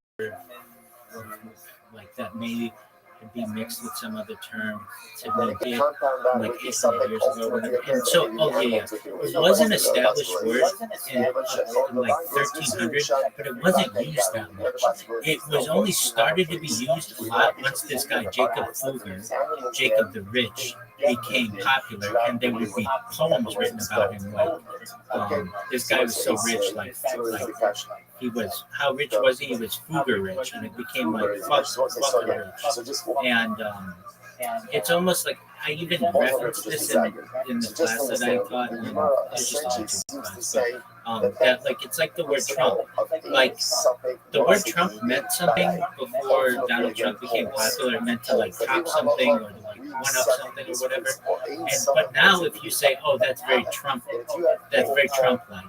like that maybe could be mixed with some other term to then make if you it compound that like with the 800 suffix years ago. ultimately Whatever. again, And so, then oh yeah, yeah. It was an established word in like 1300, but it wasn't used that much. It was only started to be used a lot once this guy Jacob Fugger, Jacob the Rich, became popular, and there would be poems written about him. Like this guy was so rich, like he was. How rich was he? He was Fugger rich, and it became like fucker rich. And it's almost like I even referenced this in the class that I taught. That like it's like the word Trump. Like the word Trump meant something before Donald Trump became popular. It meant to like top something or to like one up something or whatever. And but now if you say, oh, that's very Trump, that's very Trump-like,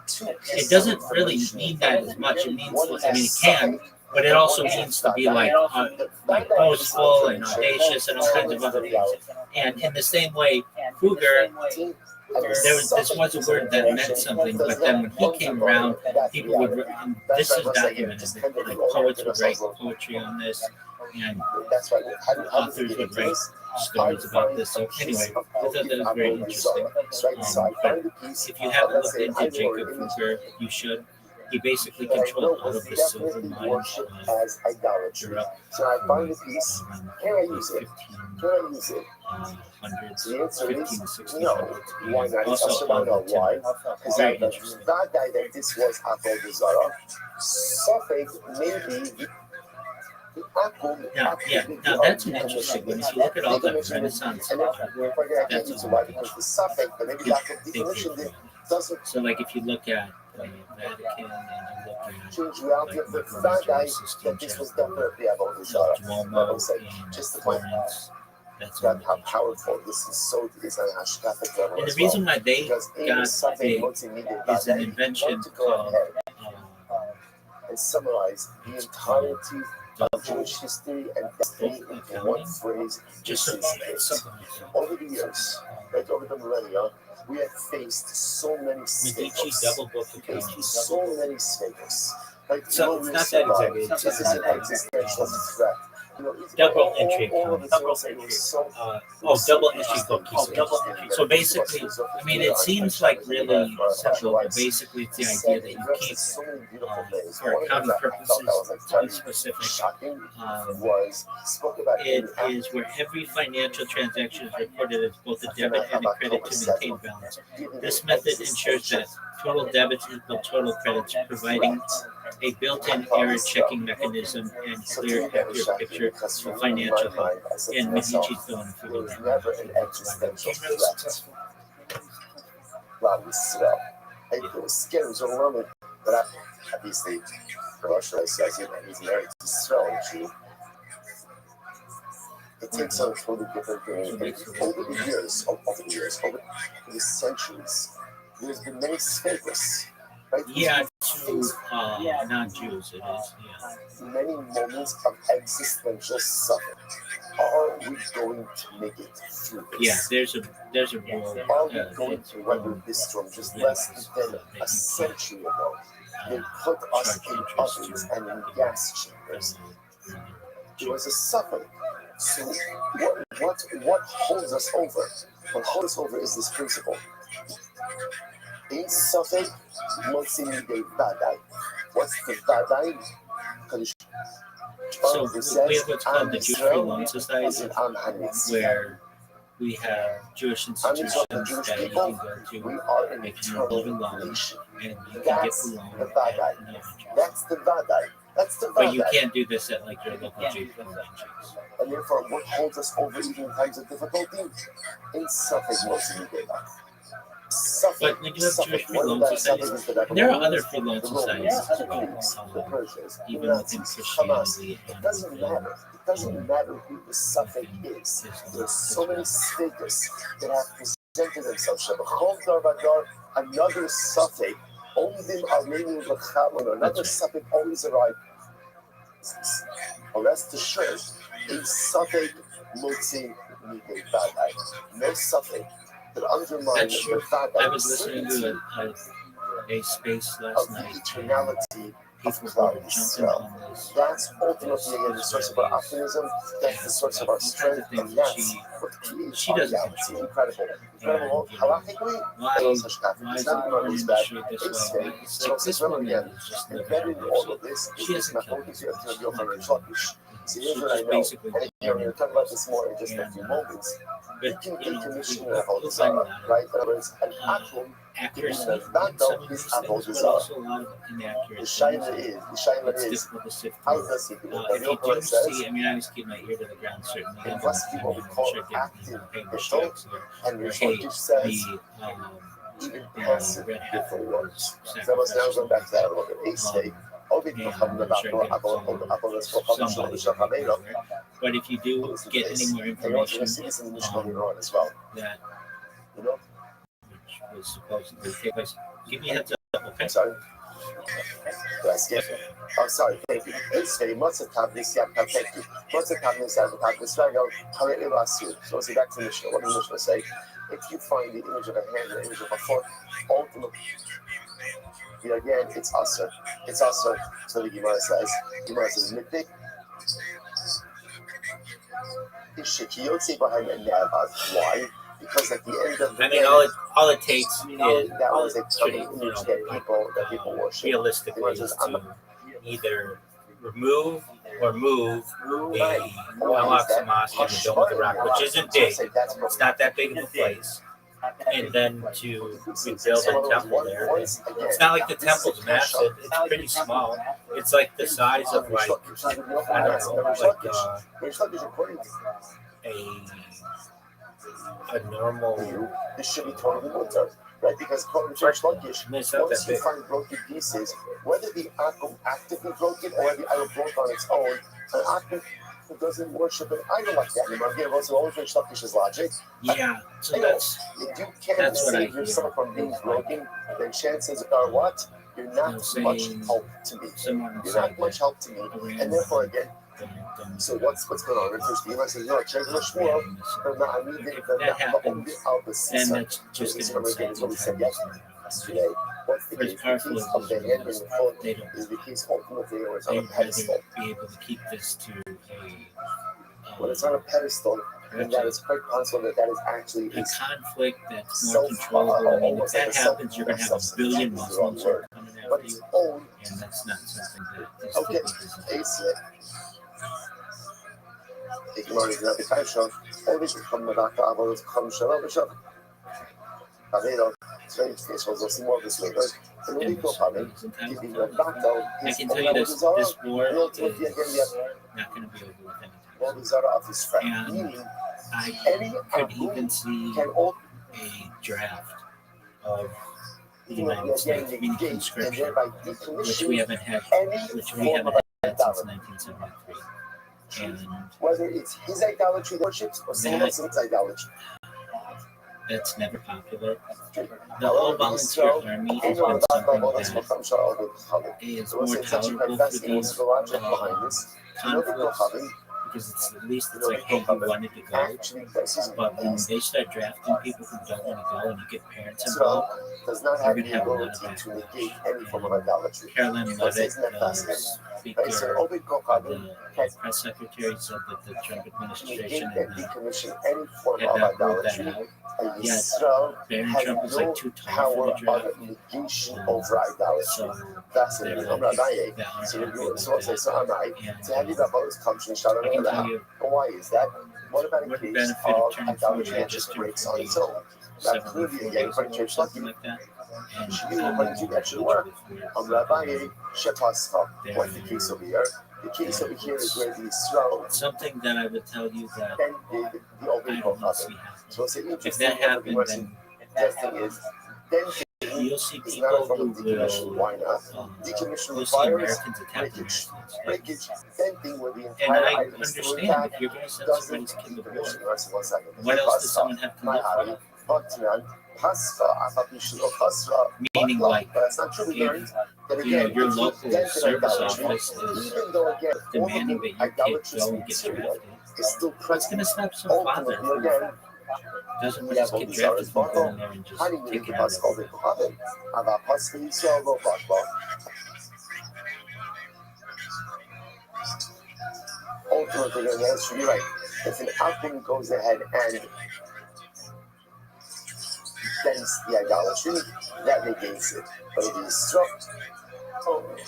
it doesn't really mean that as much. It means, I mean, it can. But it also means to be like boastful and audacious and all kinds of other things. And in the same way, Fugger, this was a word that meant something, but then when he came around, people would, and this is documented, that like poets would write poetry on this, and authors would write stories about this. So anyway, I thought that was very interesting. But if you haven't looked into Jacob Fugger, you should. He basically controlled all of the silver mines of Europe So I find the for piece. around Can I use it? 15 Can I use it? hundreds, The answer 15 is to 16 no. hundreds, Why and not? also I should on know the why. timber. Because Very that interesting. guy that this was Apple Zara. Suffix maybe Now that's an interesting one. If you look at all that Renaissance artwork, that's all why because the suffix, but maybe Jacob definition doesn't so like if you look at the Vatican and you look at change reality of the fact that this was definitely Apple Zara. Duomo in Just the point Florence, that's that how amazing. powerful this is so is an Ashkafic level. And the as well. reason why they Because got something big is an invention called and summarize the entirety of Jewish history and destiny into one phrase. just This is it. something like that. Over the years, right over the millennia, we have faced so many Medici statements. double book Faced accounting. so many statements. Like So it's not that exactly. This is an existential threat. You know, Double entry all of accounting. it was like so Double entry bookkeeping. So basically, I mean, it seems like really simple, but basically it's the idea that you keep, for accounting purposes, to be specific, was spoke about it is where every financial transaction is recorded as both a debit and a credit to maintain balance. This method ensures that total debits equal total credits, providing a built-in error checking mechanism and clear, accurate picture of financial health. And Medici don't figure There's that never out. an That's why existential they threat. Wow, this it was scary. It was overwhelming. But obviously, Russia says it, and he's married to Israel, Jew. It takes on a totally different thing. And over the years, over the centuries, there's been many statements, right? Yeah, to non-Jews, it is. Yeah. Many moments of existential suffering. Are we going to make it through this? Yeah, there's a rule. Are we going to weather this storm? Just less than a century ago, they put us in ovens and in gas chambers. There was a suffering. So what holds us over? What holds us over is this principle. In suffering, motzi midei vadai. What's the vadai? So we have what's called the Jewish Free Loan Society, where we have Jewish institutions that you can go to if you need a loan, and you can get the loan at no interest. That's the vadai. That's the vadai. But you can't do this at like your local Jewish locations. And therefore, what holds us over even in times of difficulty? In suffering, motzi midei vadai. But we do have Jewish free loan societies. And there are other free loan societies as well, even within Christianity. It doesn't matter. It doesn't matter who the suffix is. There's so many figures that have presented themselves. Another suffix, another suffix always arrives. Or rest assured, a suffix motzi midei vadai. No suffix. That's true. I was listening to a space last night. Eternality People were jumping on this. That's ultimately again the source of our optimism. That's the source of our strength, and that's what creates she doesn't It's control. incredible. Incredible. Halachically, Why it's not even is bad. she this It's way? fake. It's So like it's this remember woman again, is just living embedded her in all life. of this She is hasn't killed Mahmoud herself. So here's what I know. Basically, And we're going to talk about this more in just a few moments. You can decommission an Avodah Zarah, right? In other words, an atom accuracy does in not some know of his these things, Avodah but Zarah. also a lot of The inaccuracies. shaila It's is, difficult to sift how through. does he do it? If you Yochanan do says, see, I mean, I always keep my ear to the ground, certainly. it must be what we call active bishul, and or Rishon hey, says, the even passive red heifer different words. sacrifice. So I was now going back to that a little bit. They say, But if you do get any more information as well. that You know? which was supposedly take place, give me a heads up, okay? Sorry. Did I skip? Oh, sorry. Thank you. It's very much a top this year. Thank you. What's a top this year? Top this year. How it last year. So let's go back to the Mishnah. What does the Mishnah say? If you find the image of a hand and the image of a foot, ultimately, again, it's usher. It's usher. So the Gemara says, Mitik. Why? Because at the end of the day, all it takes is that was a pretty, image that people worship. realistically is to either remove or move the Al-Aqsa Mosque and the Dome of the Rock, which isn't big. It's not that big of a place. And then to rebuild a temple there. It's not like the temple's massive. It's pretty small. It's like the size of like, I don't know, like a normal. This should be totally mutter, right? Because according to Rishon, once you find broken pieces, whether the akum actively broke it or whether the idol broke on its own, an akum doesn't worship an idol like that anymore. Again, also always Rishon Lakish's logic. Yeah, so that's if you can't save yourself from being broken, then chances are what? You're not much help to me. You're not much help to me, and therefore again. So what's going on? First, the says, "No, check the shmuel. that happens, then that's just going to is what we said yesterday. What's the case? The case of the hand and the foot is the case ultimately where it's on a pedestal. Be able to keep this to when it's on a pedestal, then that is quite possible that is actually a conflict that's more controllable. I mean, if that happens, you're going to have a billion Muslims coming after you, and that's not something that is okay. Ich meine, ich habe kein Schau. Und ich komme nach der Arbeit, komme schon auf den Schau. It's very interesting. We'll see more of this later. The Ruby Kohanim giving a battle. I can tell you this war is not going to be over with anything. And I could even see a draft of the United States, meaning conscription, which we haven't had since 1973. And whether it's his idolatry worships or someone else's idolatry. That's never popular. The whole volunteer army has been something that is more tolerable for these conflicts because it's at least it's like, hey, you wanted to go, but when they start drafting people who don't want to go and you get parents involved, does not you're have going to the have a lot ability of to negate backlash. any form of idolatry. Carolyn Levitt, speaker, the press secretary, said that the Trump administration had not ruled that out. Yet Barron Trump was like too tall for the draft. Over idolatry. So That's there it. are people that aren't happy with that. So am I. To have you about those countries, I can tell you why is that? What about what a the case benefit of of turning 40, idolatry I that just just turned breaks on 40 its own? That 7 clearly or 4 again, days for ago or church something lucky. like that. And You know, how did you actually work? On Rabbi Shepascha. What's the case over here? The case over here is where the Israel something that I would tell you that then did the I Obed don't Kohanim. see happen. So it's an If interesting that happened, then thing is, then you'll see is people not a form who of decommission. will, Why not? Decommission you'll see requires Americans attack breakage. Americans. Breakage, then thing where the And entire I item is still understand intact if you're going to send doesn't somebody to kill the war, decommission. One second. what else does someone have to live for? Meaning, like, but that's not true. We learned that you know, again, your if you local dent an service idolatry, office is even though again, all of demanding the that your kid idolatry go and get material drafted. is still It's present. going to stop some father Ultimately, who again, doesn't want his kid drafted from going there and just take it out of it. Ultimately, the answer should be right. If an outcome goes ahead and dents the idolatry, that negates it. But if he struck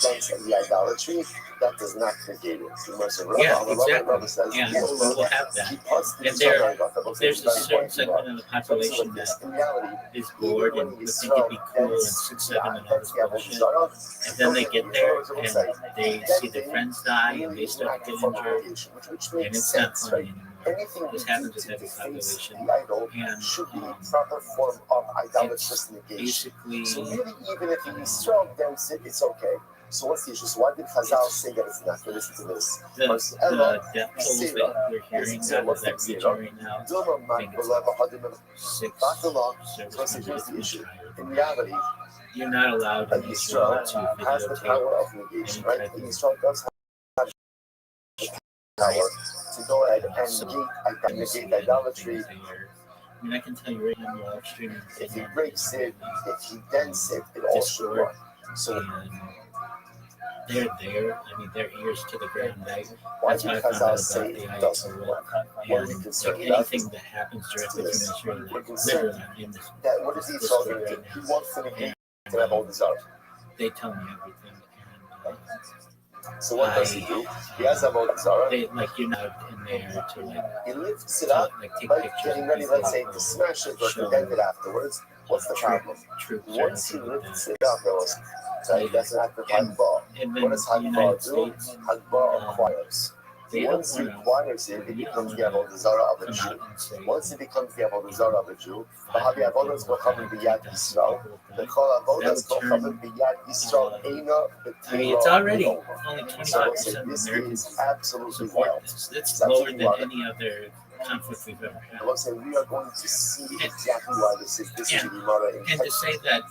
dents the idolatry, that does not negate it. Yeah, exactly. Yeah, we'll have that. And there's a certain segment of the population that is bored and would think it'd be cool and 6'7" and all this bullshit. And then they get there and they see their friends die and they start to get injured. And it's not funny anymore. This happens with every population. And should be a proper form of idolatrous negation. basically, So really, even if you strong dents it, it's okay. So what's the issue? So why did Chazal say that it's not? Listen to this. the death tolls that we're hearing out of that region right now, I think it's 6 service members much higher. In reality, You're not allowed in Israel to has the videotape power of negation, any right? type of Israel does have power to go ahead and negate idolatry. I mean, I can tell you right now, live streaming. If he breaks it, if he dents it, it all should work. So And they're there. I mean, their ears to the ground. why That's did how I found Chazal out say about the it doesn't Ayatollah. work? What are you And concerned like about? anything that happens directly from Israel, We're like concerned literally in this, that what is he this talking right to? now. He wants to negate And, to have all these art. they tell me everything. And So what does he do? He has about Zara. they like you're not in there to like He lifts it up take by pictures. getting of ready, people let's say, who to smash it or to show, dent it afterwards. What's the problem? troops or Once he anything like lifts that. it up, that's an act of Hagbah. And What then does the United Hagbah do? States, Hagbah acquires. they don't Once he want to acquires it, it becomes the Avodah Zarah of a come Jew. out and say, Once it becomes the Avodah Zarah of a Jew, the 500 Avodas people Kochanim died, B'Yad 2,000 Yisrael, people the died. Kol Avodas That would Kochanim B'Yad Yisrael Eina I mean, it's already only 25% of this Americans is absolutely support wild. this. That's It's lower absolutely than wild. any other conflict we've ever I had. will say we are going to see exactly why this is. This is the Gemara in And to say that,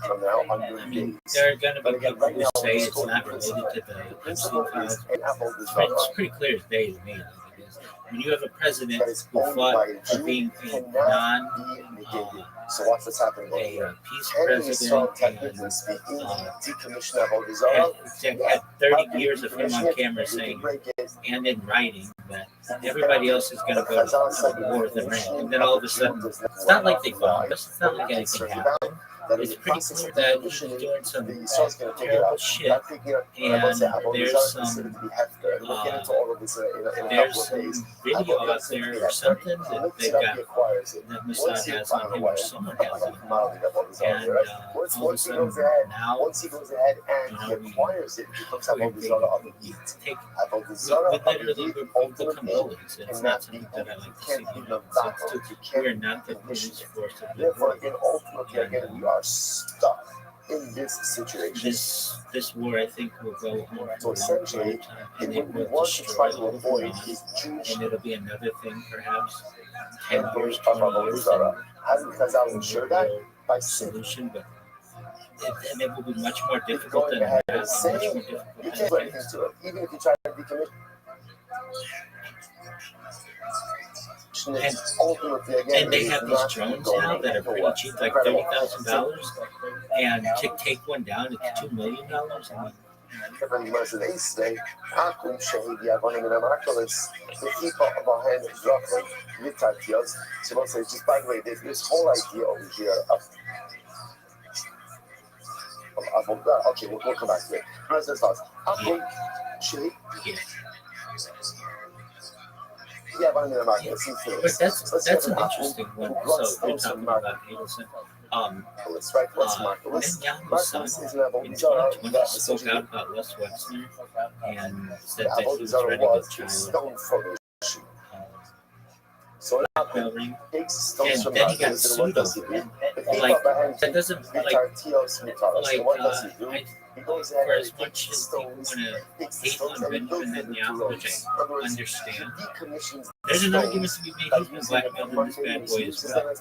from now on I your mean, days. there are going to But be again, people right who now, say let's it's go to not the related principle. to The the principle Epstein is files. an Avodah It's Zarah pretty clear as day to me. Like it is. When you have a president that is who owned fought by a for Jew being a cannot be negated. So watch what's happening over here. peace Can president Yisrael, technically speaking, decommission Avodah and Zarah? had 30 years of him on camera saying, and in writing, that everybody else is going to go to war with Iran. And then all of a sudden, it's not like they bombed us. It's not like anything happened. that in it's the pretty process clear of that he's decommissioning, doing some the soil's going to take it terrible out. shit, That picking up, let's say, and Abu there's Dhar considered some to be hefker, and we'll get into all of this in a couple there's of days. some video Abu Dhar out considered to be there or hefker. something He that looks they it up, got he acquires it. that Once Mossad he has on acquires him or someone has on him, and all of once a he sudden goes ahead, now, once he goes ahead and he we acquires it, it becomes Abu Dhar of the Eat. take Abu we Dhar of the literally Eat would ultimately become bullies. It's cannot not be, something that I you like to can't see. give them It's battle, you we can't are not the condition police it. force of the Therefore, world. again, ultimately, And again, we are stuck in this situation. this war, I think, will go on for So a long period essentially, of time, and what it we will want to destroy try to all of avoid Iran, is Jewish and it'll be another thing, perhaps 10 emperor years, of 20 Abu years, Dhar. How do Khazal and ensure the that? real By simply solution, but and it will be much more difficult going than ahead that, and and much saying more difficult you than can't do it anything is. to it, even if you try to decommission And, it. Ultimately, again, and they it is have these not drones going now that are pretty nowhere. cheap, like Incredible. $30,000, and to take one down, it's $2 million. I mean, كمان مثلا إيستي أكون شهيد يا بني من Marcellus, the people behind Druckmann, Litartios. So let's say, just by the way, this whole idea over here of okay, we'll come back to it. President's thoughts. Akun Shahid. Yeah, but that's an interesting one. So you're talking about Adelson. Right, what's Marcellus? Netanyahu's son in 2020 spoke out about Les Wexner and said that he was ready with child blackmailing, and then he got sued over it. Like that doesn't for as much as people want to hate on Benjamin Netanyahu, which I understand, there's an argument to be made. He's been blackmailed in this bad boy as well, and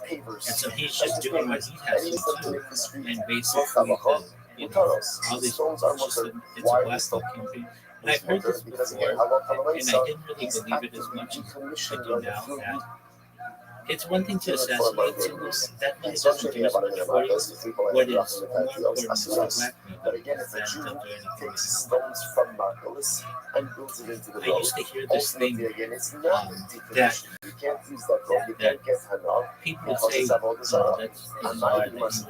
so he's just doing what he has to do, and basically, all these it's a blackmail campaign. And I've heard this before, and I didn't really believe it as much as I do now. That it's one thing to assassinate someone, that money doesn't do as much for you. What is more important is to blackmail but again, if a Jew takes stones from Marcellus and builds it into the road, I used to hear this thing again, it's not that you can't use that road, you can't get Hanal. People would say, no, that's bizarre that you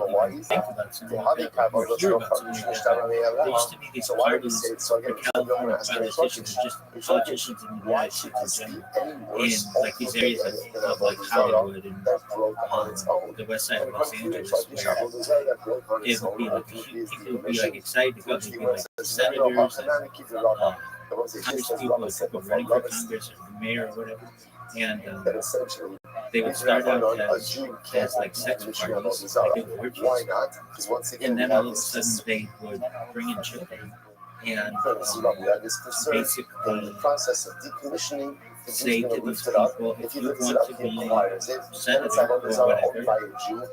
would even think about something like that, or hear about something like that. There used to be these parties for California politicians, just politicians in the United States in general, in like these areas of like Hollywood and the west side of Los Angeles, where it would be like people would be like excited to go. They'd be like senators and people running for Congress or the mayor or whatever, and they would start out as like sex parties, like big orgies, and then all of a sudden they would bring in children and basically say to these people, if you want to be senator or whatever,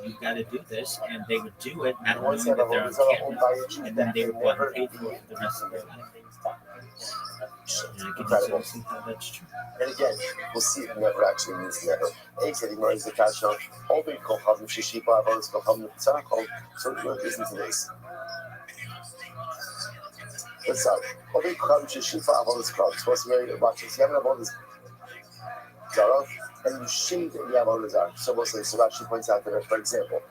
you've got to do this, and they would do it not knowing that they're on camera, and then they would want paid for the rest of their life. And I can easily see how that's true. And again, we'll see it never actually means never. Eğitim mühendislik karşılan o bir kokalım şişi bağımız kokalım çakal sonuçta business days. Let's start. O bir kokalım şişi bağımız kokalım. Supposed to be watch this. You haven't about this. Zara, and you shade the about Zara. So mostly, so that she points out that, for example,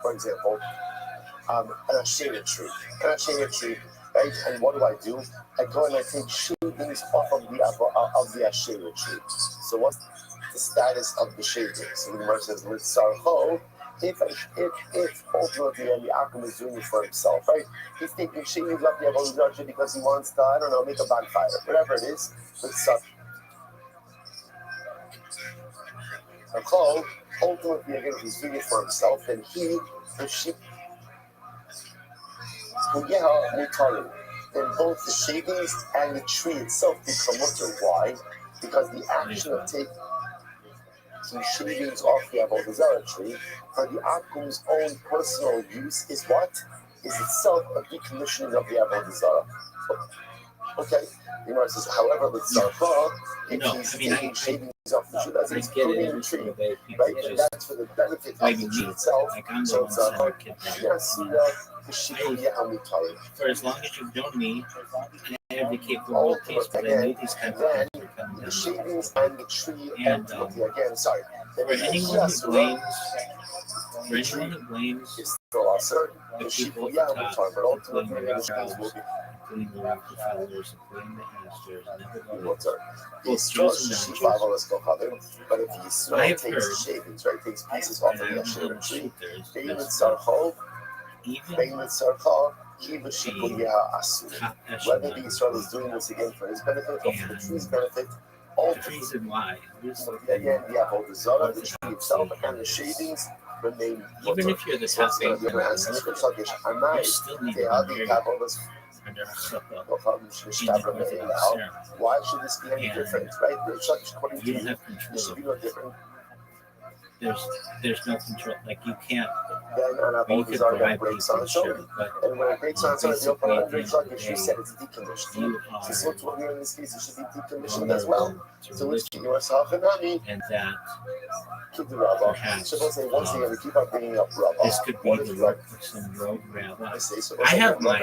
and I shade a tree, right? And what do? I go and I take shavings off of the Asherah tree. So what's the status of the shavings? So the Gemara says, with Sarho, if ultimately the Akum is doing it for himself, right? He's taking shavings off the Avodah Zarah because he wants to, I don't know, make a bonfire, whatever it is, with Sarho. Ultimately, again, he's doing it for himself, then he, the sheep, then both the shavings and the tree itself become mutter. Why? Because the action of taking shavings off the Avodah Zarah tree for the Akum's own personal use is what? Is itself a decommissioning of the Avodah Zarah. Okay? The Gemara says, however, with Zarah, if he's taking shavings off the tree, that's including the tree, right? And that's for the benefit of the tree itself. So it's for as long as you've known me, I advocate for world peace, but I knew these kinds of things were coming down. The shavings and the tree, and again, sorry. For anyone who blames also the the people sheep, at yeah, the we're top, talking, but including ultimately the the things will Rothschilds, be including the Rockefellers, including the Astors, never go what's there. our Both Yisrael Jews and should non-Jews. follow us go Chavim, but if I Yisrael have takes heard, shavings, right, takes pieces off and of I the don't know how Asherah much tree, truth there is to Bein this, but Tzarcho, even Bein Tzarcho, Kiva Shikul the Yeha Asur. top Whether the echelon Israel is of doing this again for his benefit or for the tree's and benefit, the ultimately, reason why, here's the again, thing, the Avodah Zarah, the tree itself, orthodoxy and the is, shavings remain even mutter. if you're the So top once again, 8 you're in going to the answer this world, question, you Anai, still need to be Tehadi married Kavodas, under a chuppah Kocham in an Shnishtabra Orthodox Me'elah. ceremony. Why should this be any And different, right? It's not according to you don't you. have It control should of be no it. different There's no control. Like you can't. than an Well, you Avodah could Zarah that bribe breaks people, on sure, Shabbat. but And when it breaks on Shabbat, the open basically at under the end of the Shakish, you day, said it's decommissioned. you So are what we're in this case, it should be decommissioned as well. vulnerable to So which religion, you are Sachanami, and that keep the Rabbah. perhaps So say once again, we keep on bringing up Rabbah. this could be What the is work Rabbah? of some rogue rabbi. I say, so I have my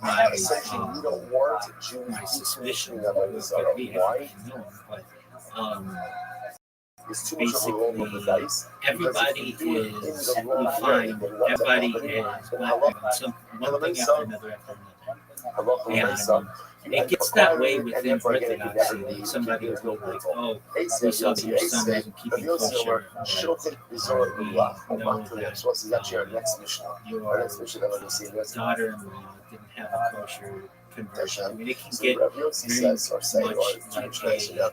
my assumption you don't want Jews my suspicion decommissioning of who Avodah it Zarah. could be. I Why? think I know him, but um, It's too much of a roll of the basically dice. everybody Do it in is the you wrong way, find then what's everybody happening? is Then black on some one thing after another after another. And it gets that way within Orthodoxy. Like somebody will be like, "Oh, we saw that your son wasn't keeping kosher, or we know that your daughter-in-law didn't have a kosher conversion." I mean, it can get very much like a gotcha game.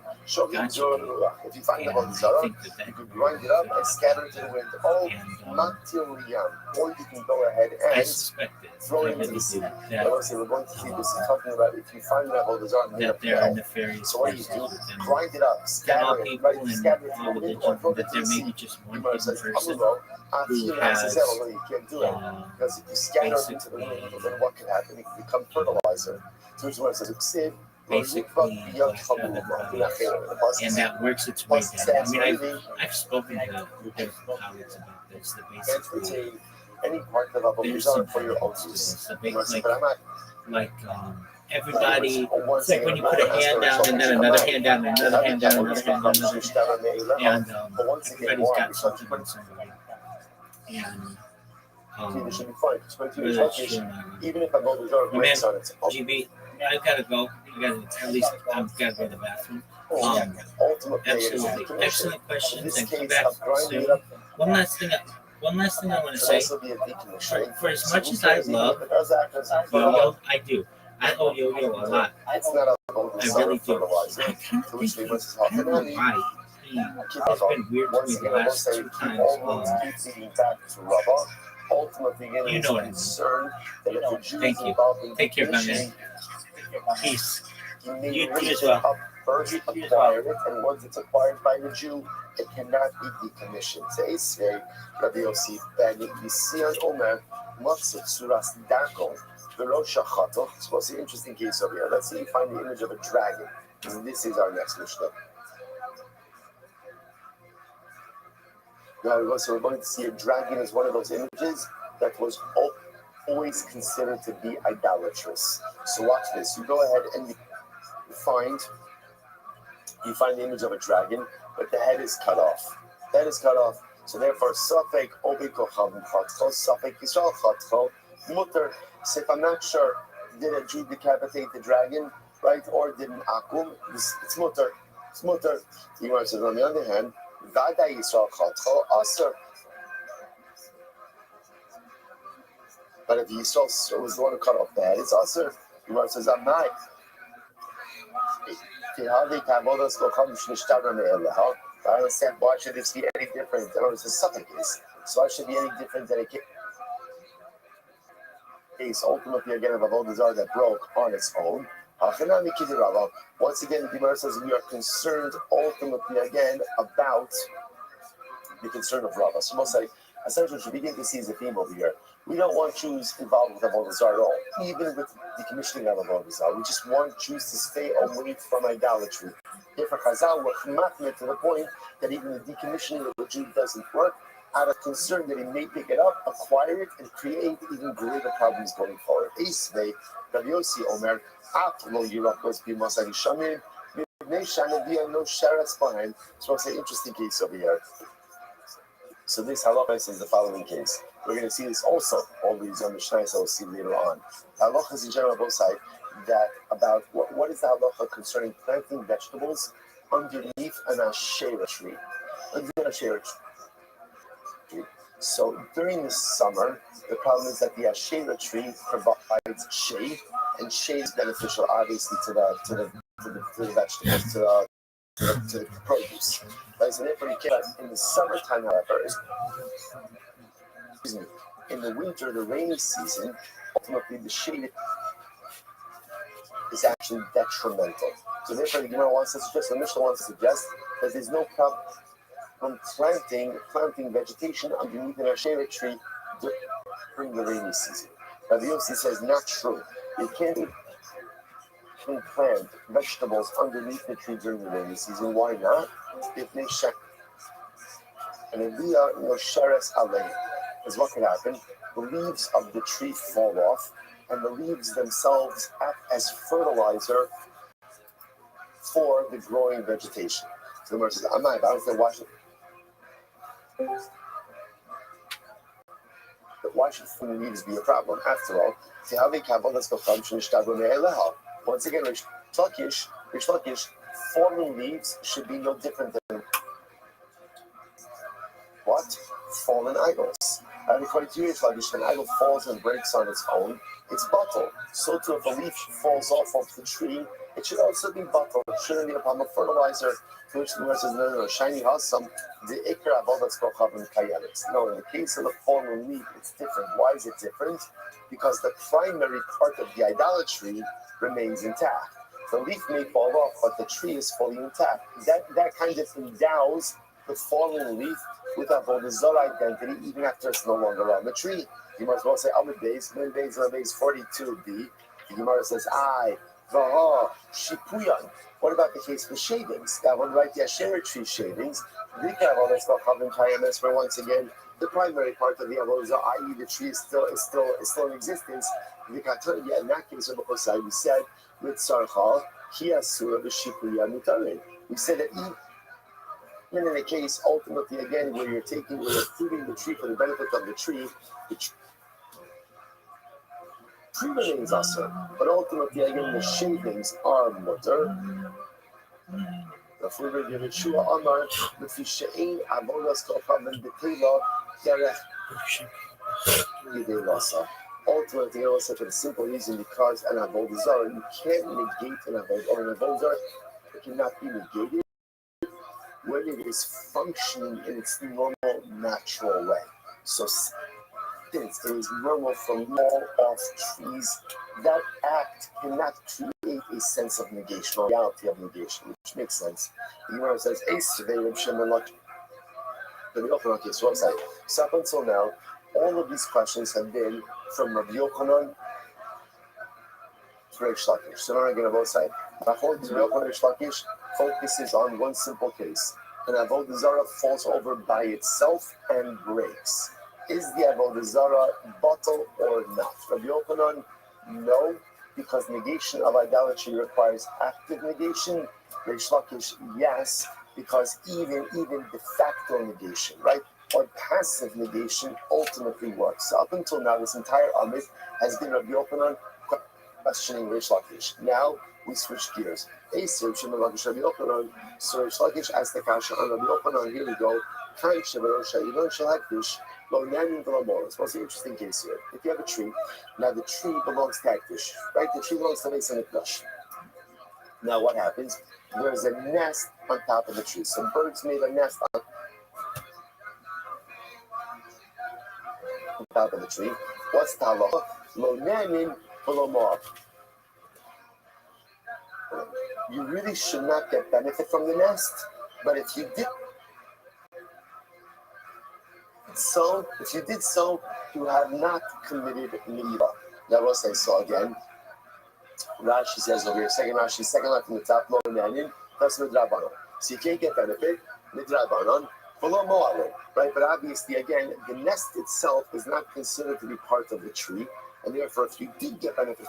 if you find the And Avodah I Zarah, think that you that can can grind it up and scatter it to the wind. Oh, and not till Riyam. Or you can go ahead I and suspect it. throw I it into really the sea. do. But obviously, we're going to see this talking about if you find that Avodah Zarah made That of there are hell. nefarious So what do you forces do? within Grind it up, all scatter it, people right? and Scatter it to all the wind religion, or throw it that into there the may sea. be just one Gemara hidden says, person who you has can't do it. Because if you scatter it into the wind, then what can happen? It can become fertilizer. So Gemara says, basically blacked out everybody else. And that works its way down. I mean, I've spoken to rabbinical colleagues about this, that basically any part of there's Avodah some for your own benefits to use. this. The big, everybody, it's like when you put a hand down and then another hand down and another hand down and another hand down, and everybody's got something on somebody. And it should be fine. whether it's true or not. Even if Avodah Zarah breaks on its own. GB, I gotta go. I gotta at least I've gotta go to the bathroom. Absolutely, excellent questions, and come back soon. One last thing I want to say. For as much as I love Yo-Yo, I do. I owe Yo-Yo a lot. I really do. I kind of think I don't know why. It's been weird to me the last two times. You know what I mean. Thank you. Take care, my man. Peace. You too as well. First acquired it, and once it's acquired by the Jew, it cannot be decommissioned. Say, Rabbi Yossi ben Yisian Omer, Matzot Suras Darko, Velo Shachato. So what's the interesting case over here? Let's see, you find the image of a dragon. And this is our next Mishnah. Now, so we're going to see a dragon as one of those images that was always considered to be idolatrous. So watch this. You go ahead and you find the image of a dragon, but the head is cut off. The head is cut off. So therefore, Safek Obikochav Chatcho, Safek Yisrael Chatcho, Mutter. So if I'm not sure, did a Jew decapitate the dragon, right? Or did an Akum? It's Mutter. It's Mutter. The Gemara says, on the other hand, Vada Yisrael Chatcho, Aser. But if Yisrael was the one who cut off the head, it's Aser. The Gemara says, I'm not. I understand why should this be any different? Or is the suffix? So why should it be any different than a case ultimately again of Avodah Zarah that broke on its own? Once again, the Gemara says we are concerned ultimately again about the concern of Rava. So most like essentially, what you begin to see is a theme over here. We don't want Jews involved with Avodah Zarah at all, even with the decommissioning of Avodah Zarah. We just want Jews to stay away from idolatry. Therefore, Chazal were chmatmet to the point that even the decommissioning of a Jew doesn't work, out of concern that he may pick it up, acquire it, and create even greater problems going forward. Eisvei, Rabbi Yossi Omer, Af lo yirakos b'masai shamim, b'nei shanavia no sheretz behind. So it's an interesting case over here. So this halacha is the following case. We're going to see this also, all these Mishnayos that we'll see later on. Halachas in general both sides, that about what is the halacha concerning planting vegetables underneath an ashera tree. Underneath an ashera tree. So during the summer, the problem is that the ashera tree provides shade, and shade is beneficial, obviously, to the vegetables, to the produce. Right? So therefore, you can't. In the summertime, however, in the winter, the rainy season, ultimately the shade is actually detrimental. So therefore, the Gemara wants to suggest, the Mishnah wants to suggest that there's no problem from planting vegetation underneath an ashera tree during the rainy season. Rabbi Yossi says not true. You can't plant vegetables underneath the tree during the rainy season. Why not? If they check and Aliyah no sheres alei, is what can happen. The leaves of the tree fall off, and the leaves themselves act as fertilizer for the growing vegetation. So the Gemara says, "I'm not about it. Why should fallen leaves be a problem? After all, once again, Rish Lakish, fallen leaves should be no different than what? Fallen idols. And according to Rish Lakish, if an idol falls and breaks on its own, it's bottle. So too, if a leaf falls off the tree, it should also be bottle. It shouldn't be a problem of fertilizer. To which the Gemara says, no, shiny hasam, the ikra avodas kochavim kayelis. No, in the case of the fallen leaf, it's different. Why is it different? Because the primary part of the idolatry remains intact. The leaf may fall off, but the tree is fully intact. That kind of endows the fallen leaf with avodah zarah identity, even after it's no longer on the tree. You might as well say, Amid Beis 42b. The Gemara says, shipuyan. What about the case of the shavings? That one, right? The Asherah tree shavings. Where once again, the primary part of the avodah, i.e., the tree is still in existence. In that case, we said with sarchal, we said that even in a case, ultimately, again, where you're fruiting the tree for the benefit of the tree remains also. But ultimately, again, the shavings are mutter. The flavor of Yeshua Amar, the fishain avodas kochaven betela derech yidelasa. Ultimately, also for the simple reason because an avodah zarah, you can't negate an avodah, or an avodah zarah cannot be negated when it is functioning in its normal, natural way. So since it is normal from fall off trees, that act cannot create a sense of negation or reality of negation, which makes sense. The Gemara says, so up until now, all of these questions have been from Rabbi Yochanan to Reish Lakish. So now again on both sides. Rabbi Yochanan Reish Lakish focuses on one simple case. An avodah zarah falls over by itself and breaks. Is the avodah zarah bottle or not? Rabbi Yochanan, no, because negation of idolatry requires active negation. Reish Lakish, yes, because even de facto negation, right, or passive negation ultimately works. So up until now, this entire Amid has been Rabbi Yochanan questioning Reish Lakish. Now we switch gears. So Reish Lakish asked the kasha on Rabbi Yochanan. Here we go. What's the interesting case here? If you have a tree, now the tree belongs to Hektish, right? The tree belongs to Beis Hamikdash. Now what happens? There's a nest on top of the tree. So birds made a nest on top of the tree. What's the halacha? Lo namin v'lo mo'av. You really should not get benefit from the nest, but if you did so, you have not committed milah. Now we'll say so again. Rashi says over here, second line from the top, lo namin, that's midrabanon. So you can't get benefit, midrabanon, v'lo mo'av, right? But obviously, again, the nest itself is not considered to be part of the tree, and therefore, if you did get benefit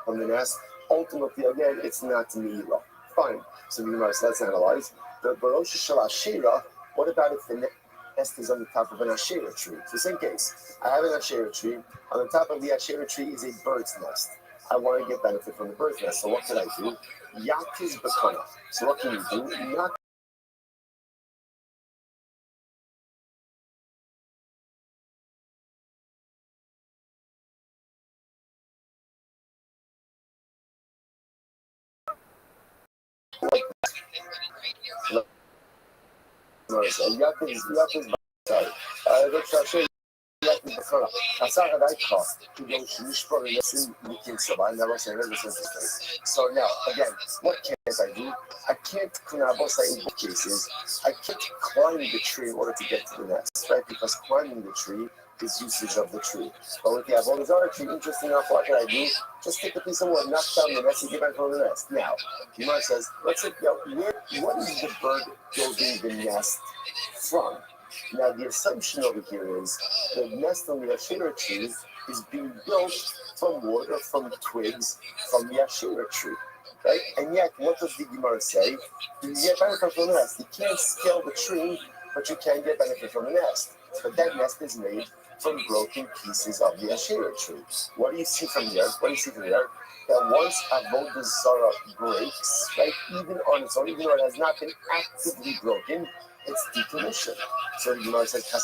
from the nest, ultimately, again, it's not milah. Fine. So let's analyze. The Barosh Shal Ashera, what about if the nest is on the top of an Asherah tree. So same case. I have an Asherah tree. On the top of the Asherah tree is a bird's nest. I want to get benefit from the bird's nest. So what can I do? Yakiz Bakana. So what can you do? So now, again, what can't I do? I can't, in both cases, I can't climb the tree in order to get to the nest, right? Because climbing the tree is usage of the tree. But with the avodah tree, interesting enough, what can I do? Just take a piece of wood, knock down the nest, and get back from the nest. Now, Gemara says, let's say, what is the bird building the nest from? Now, the assumption over here is the nest on the Asherah tree is being built from wood or from twigs from the Asherah tree, right? And yet, what does the Gemara say? You get benefit from the nest. You can't scale the tree, but you can get benefit from the nest. But that nest is made from broken pieces of the Asherah tree. What do you see from here? That once avodah zarah breaks, right, even on its own, even though it has not been actively broken, it's decommissioned. So the Gemara says, the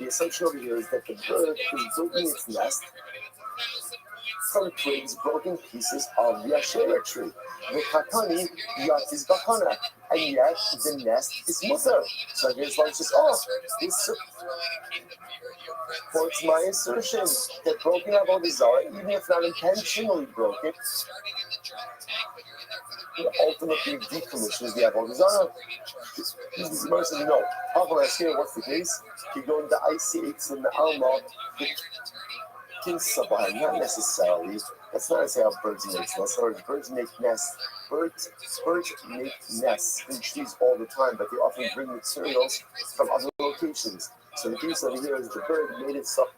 assumption over here is that the bird is building its nest from twigs, broken pieces of the Asherah tree. And yet the nest is mutter. So here's one says, this supports my assertion that broken avodah zarah, even if not intentionally broken, ultimately decommissions the avodah zarah. The Gemara says, no. What's the case? You go into IC8 in the Alma, not necessarily. That's not how birds make nests. Birds make nests. Birds make nests in trees all the time, but they often bring materials from other locations. So the case over here is the bird made itself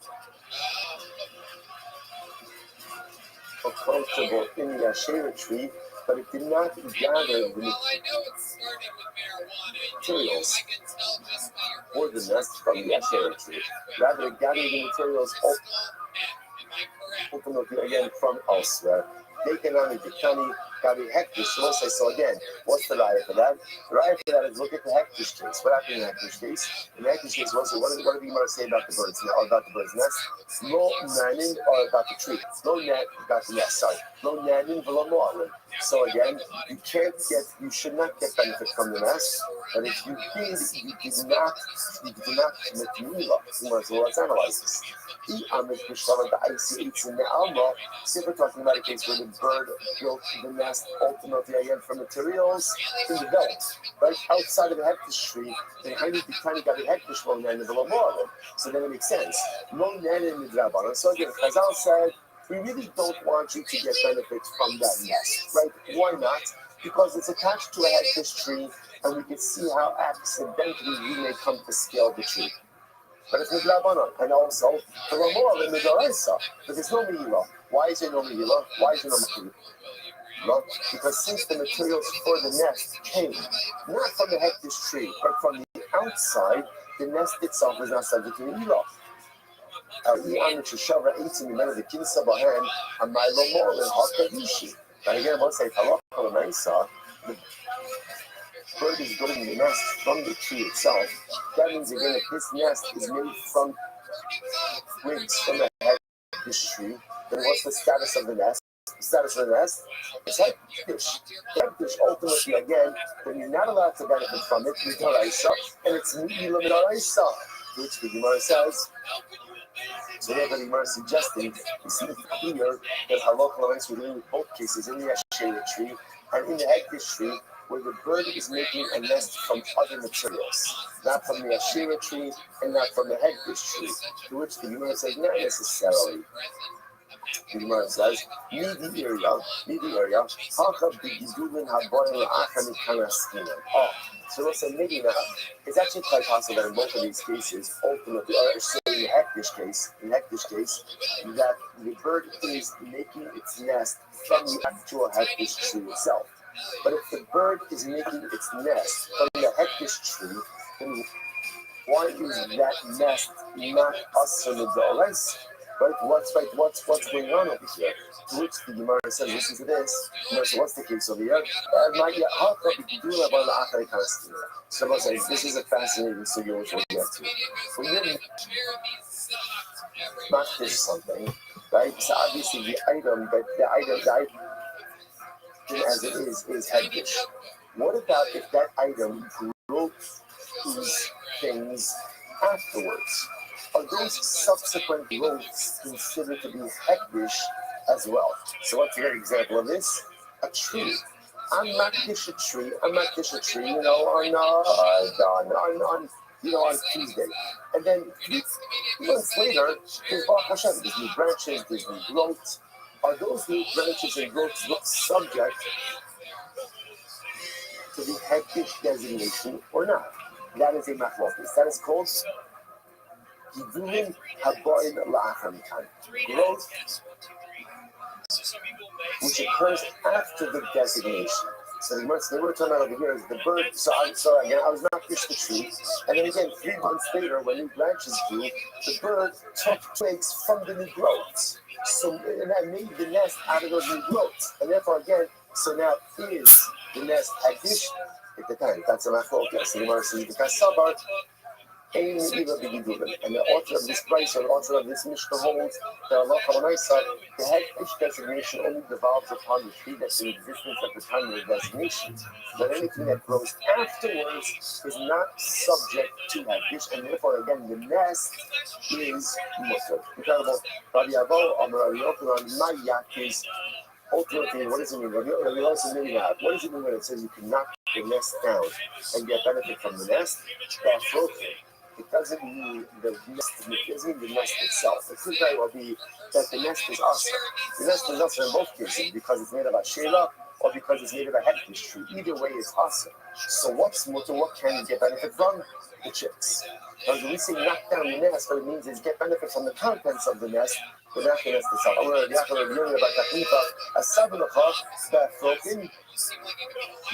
approachable in the Asherah tree, but it did not gather the materials for the nest from the Asherah tree. Rather, it gathered the materials ultimately again from elsewhere. They can only be Kani, Gabi Hektish. So again, what's the raya for that? The raya for that is look at the Hektish case. What happened in the Hektish case? In the Hektish case, what did the Gemara say about the birds or about the bird's nest? No nanin or about the tree. No net about the nest, sorry. No nanin v'lo mo'alim. So again, you should not get benefit from the nest, but if you did, you did not commit to Mila. So let's analyze this. The IC8 in the Alma, so we're talking about a case where the bird built the nest ultimately again from materials in the belt, right outside of the hektish tree, and how did the tiny got the hektish one and the below. So then it makes sense. No nan in the drabanan. So again, Chazal said, we really don't want you to get benefits from that nest, right? Why not? Because it's attached to a hektish tree, and we can see how accidentally we may come to scale the tree. But it's midrabanan, and also the Ramah in midoraisa. But there's no mehila. Why is there no mehila? Why is there no mehila? Because since the materials for the nest came not from the hektish tree, but from the outside, the nest itself is not subject to mehila. And again, once I the bird is building the nest from the tree itself. That means again, if this nest is made from twigs from the hektish tree, then what's the status of the nest? The status of the nest is hektish. Hektish ultimately again, then you're not allowed to benefit from it, midoraisa, and it's mihila midoraisa, which the Gemara says. So therefore, the Gemara is suggesting it's clear that halakha makes we're dealing with both cases in the Asherah tree and in the hektish tree, where the bird is making a nest from other materials, not from the Asherah tree and not from the hektish tree, to which the Gemara says not necessarily. The Gemara says, the area, so we'll say maybe not. It's actually quite possible that in both of these cases, ultimately, or in the hektish case, that the bird is making its nest from the actual hektish tree itself. But if the bird is making its nest from the hektish tree, then why is that nest not us in the dollars? Right? What's going on over here? To which the Gemara says, listen to this. Gemara says, what's the case over here? How come you do that about the Achari Palestine? So I say, this is a fascinating sugya which we'll get to. When you're not fish something, right? So obviously the item as it is hektish. What about if that item grows things afterwards? Are those subsequent growths considered to be hektish as well? So what's a good example of this? A tree. I'm makdish a tree, on Tuesday. And then 3 months later, there's Baruch Hashem, there's new branches, there's new growth. Are those new branches and growths subject to the hektish designation or not? That is a machlokas. That is called Givulim Haboim La'achamikan. Growth which occurs after the designation. So the words they were talking about over here is the bird. So again, I was not fish the tree, and then again 3 months later, when new branches grew, the bird took twigs from the new growths. So and that made the nest out of those new growths, and therefore again, so now is the nest hektish? It depends. That's a machlokas. So the Gemara says the kasabar. And the author of this price or the author of this Mishnah holds that Allah the hektish designation only devolves upon the tree that's in existence at the time of the designation. But anything that grows afterwards is not subject to hektish, and therefore again the nest is mutter. Incredible. Rabbi Avo, Amar Rabbi Yochanan, Mayak is ultimately, what does it mean? What does it mean when it says you can knock the nest down and get benefit from the nest? That's okay. It doesn't mean the nest. It doesn't mean the nest itself. It could very well be that the nest is usher. The nest is usher in both cases because it's made of a shela or because it's made of a hektish tree. Either way, it's usher. So what's mutter? What can you get benefit from? The chicks. Now, when we say knock down the nest, what it means is get benefit from the contents of the nest, but not the nest itself. I'm going to a sabbath that broken.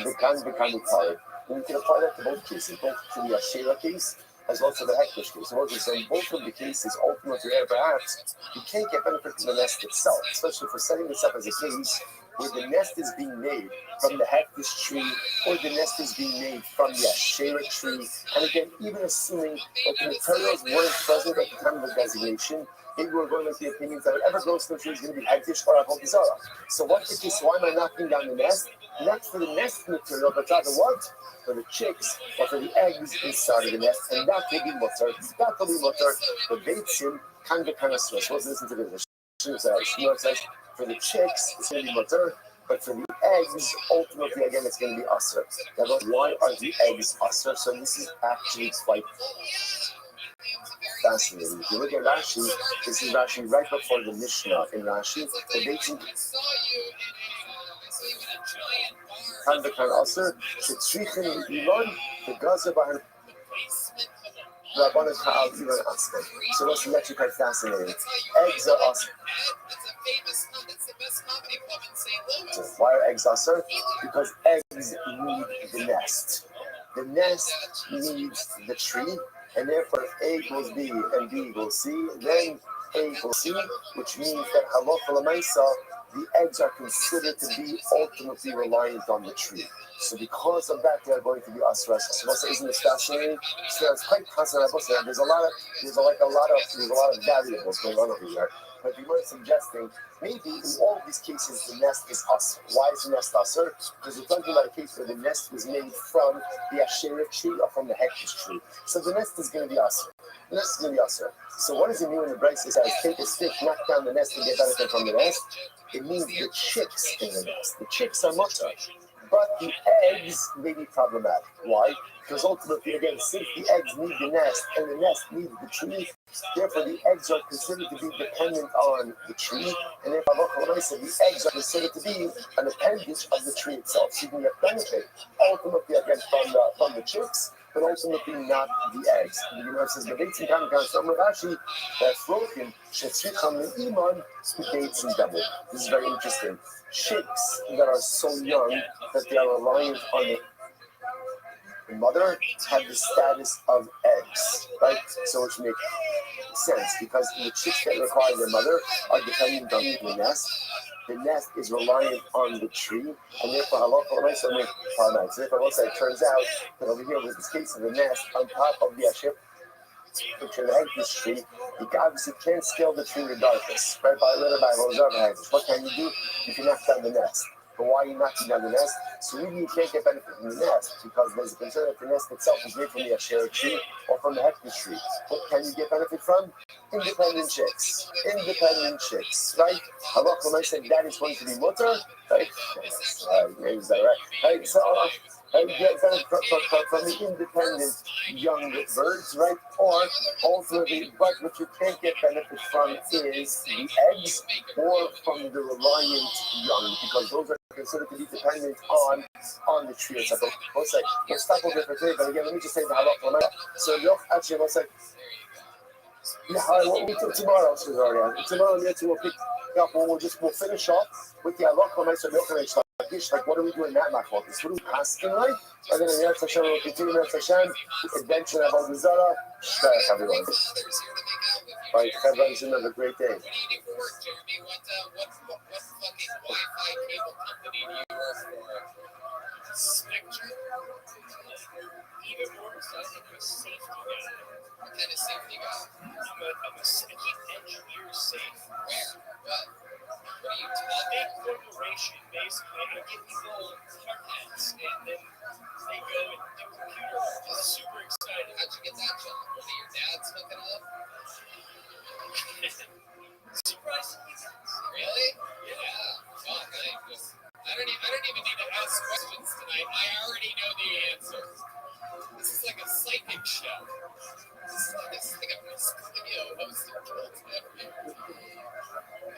The can become tired. And you can apply that to both cases, both to the Ashera case as well as to the hektish case. So in both of the cases, ultimately, perhaps you can't get benefit from the nest itself, especially for setting this up as a case where the nest is being made from the hektish tree or the nest is being made from the Ashera tree. And again, even assuming that the materials weren't present at the time of the designation, maybe we're going with the opinions that whatever grows from the tree is going to be hektish or avodah zarah. So what's the case? Why am I knocking down the nest? Not for the nest material, but rather what? For the chicks or for the eggs inside of the nest, and that will be mutter. That will be mutter. The beitzim can be kind of stress. Let's listen to this. Shmuel says for the chicks it's going to be mutter, but for the eggs, ultimately again it's going to be usher. Now, why are the eggs usher? So this is actually quite fascinating. If you look at Rashi, this is Rashi right before the Mishnah in Rashi. The beitzim and the kind also Shetrichen Iman, the Gaza Bahan Rabbanan Ka'al Iman Aslan. So that's actually quite fascinating. Eggs are awesome. Why are eggs awesome? Because eggs need the nest. The nest needs the tree, and therefore if A equals B and B equals C, then A equals C, which means that halacha l'maisa, the eggs are considered to be ultimately reliant on the tree. So because of that, they are going to be asras. So isn't it fascinating? So it's quite fascinating. There's a lot of variables going on over here. But we were suggesting maybe in all of these cases the nest is asr. Why is the nest asr? Because we're talking about a case where the nest was made from the Asherah tree or from the hektish tree. So the nest is going to be asr. The nest is going to be asr. So what does it mean when the Brisa says take a stick, knock down the nest and get benefit from the nest? It means the chicks in the nest. The chicks are mutter. But the eggs may be problematic. Why? Because ultimately, again, since the eggs need the nest and the nest needs the tree, therefore the eggs are considered to be dependent on the tree, and therefore the eggs are considered to be an appendage of the tree itself. So you can get benefit ultimately again from the chicks, but ultimately not the eggs. The Gemara says, the Beitzin Kam Kam Shom Rashi, that Frokin, Shetzricham Iman, who dates in double. This is very interesting. Chicks that are so young that they are reliant on the mother have the status of eggs, right? So which makes sense because the chicks that require their mother are dependent on the nest. The nest is reliant on the tree, and therefore, therefore, once it turns out that over here was this case of the nest on top of the aship, which are the this tree, you obviously can't scale the tree regardless. Right? What can you do? You can knock down the nest. But why are you knocking down the nest? So really you can't get benefit from the nest because there's a concern that the nest itself is made from the Asherah tree or from the hectic tree. What can you get benefit from? Independent chicks. Independent chicks, right? Halakha might say that is going to be mutter, right? Is that right? Right? So you get benefit from the independent young birds, right? Or ultimately, but what you can't get benefit from is the eggs or from the reliant young because those are considered to be dependent on the tree itself. One sec, we'll stop over for today, but again, let me just say the halakha. So, actually, one sec. Yeah, we'll do tomorrow, Tomorrow, we'll pick up, we'll finish off with the halakha. So, like, what are we doing that machlokes? What are we asking, right? And then in Eretz Hashem, we'll continue Eretz Hashem, adventure of Avodah Zarah. Shkayach, everyone. Right, everyone should have a great day. What fucking Wi-Fi cable company do you work for? Spectrum? Even more exciting, I'm a safety guy. What kind of safety guy? I'm a keep engineers safe. Where? What? What are you talking? Big corporation, basically. I give people hardnets, and then they go and do computer work. I'm super excited. How'd you get that job? One of your dads hooking up? Surprisingly, really? Yeah. Fuck. I don't even need to ask questions tonight. I already know the answer. This is like a psychic show. This is like a Miss Cleo hosted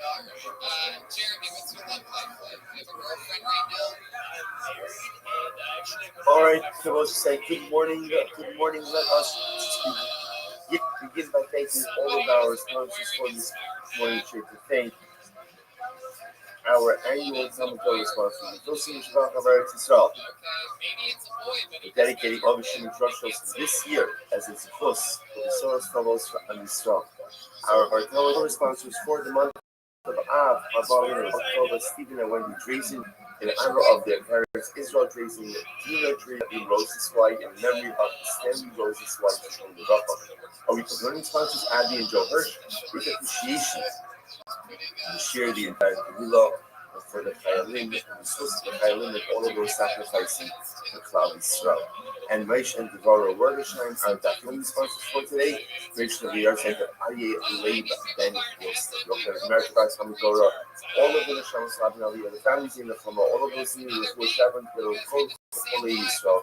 Alright. Jeremy, what's your love life like? You have a girlfriend right now? I'm married, and actually Alright, so we'll say good morning. Good morning. Let us begin by thanking all of our sponsors for this morning trip. To thank our annual Talmud Torah sponsors, those who Shabbat of Eretz Yisrael, dedicating all the Shimon Drushos this year as its plus for the Soros Fellows and Yisrael. Our Bartolo sponsors for the month of Av, Abalin, October, Stephen and Wendy Drazen, in honor of their parents, Israel Drazen, Dina Drazen, Roses White, in memory of Stanley Roses White from the Rapa. Our weekly learning sponsors, Abby and Joe Hirsch, with appreciation. We share the entire Gevula for the Chayalim, and the source of the Chayalim, and all of those sacrificing the Cloud Yisrael. And Reish and Devorah Wordesheim are definitely sponsors for today. Reish of the Yard Center, Aryeh Leib Ben Yosef, Yoker American Talmud Torah, all of the Neshama Slavin Aliyah, the families in the Chama, all of those leaders who are Shabbat, the Rokov, the Holy Yisrael,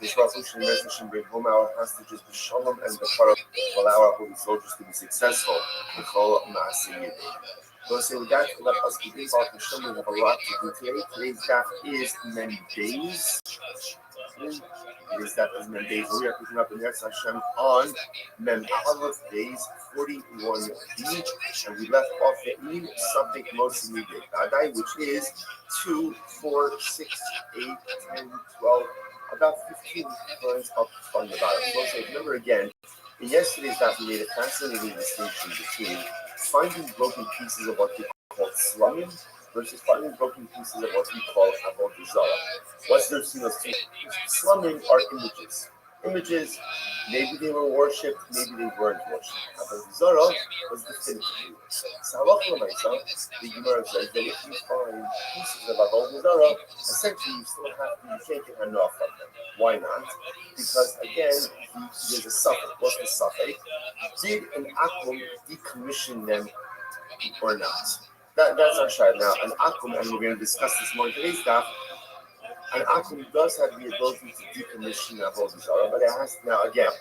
the Shvafush and Message, bring home our hostages, the Shalom and the Farah, allow our holy soldiers to be successful. The Chol Maaseh. So say with that, let us begin about the show. We have a lot to do today. Today's daf is many days. Today's daf is many days. We are picking up in Eretz Hashem on Mem Aleph days 41b, and we left off the in subject most immediate Adai, which is 2, 4, 6, 8, 10, 12, about 15 lines up on the bottom. So say, remember again, in yesterday's daf we made a fascinating distinction between finding broken pieces of what we call slumming versus finding broken pieces of what we call avodah zarah. What's the difference between those two? Slumming are images. Images, maybe they were worshipped, maybe they weren't worshipped. Avodah zarah was definitively. So halacha l'maisa, the Gemara says that if you find pieces of avodah zarah, essentially you still have to, you can't get enough of them. Why not? Because again, there's a suffix. What's the suffix? Did an akum decommission them or not? That's our shayla. Now, an akum, and we're going to discuss this more in today's daf. An akum does have the ability to decommission avodah zarah, but it has now again.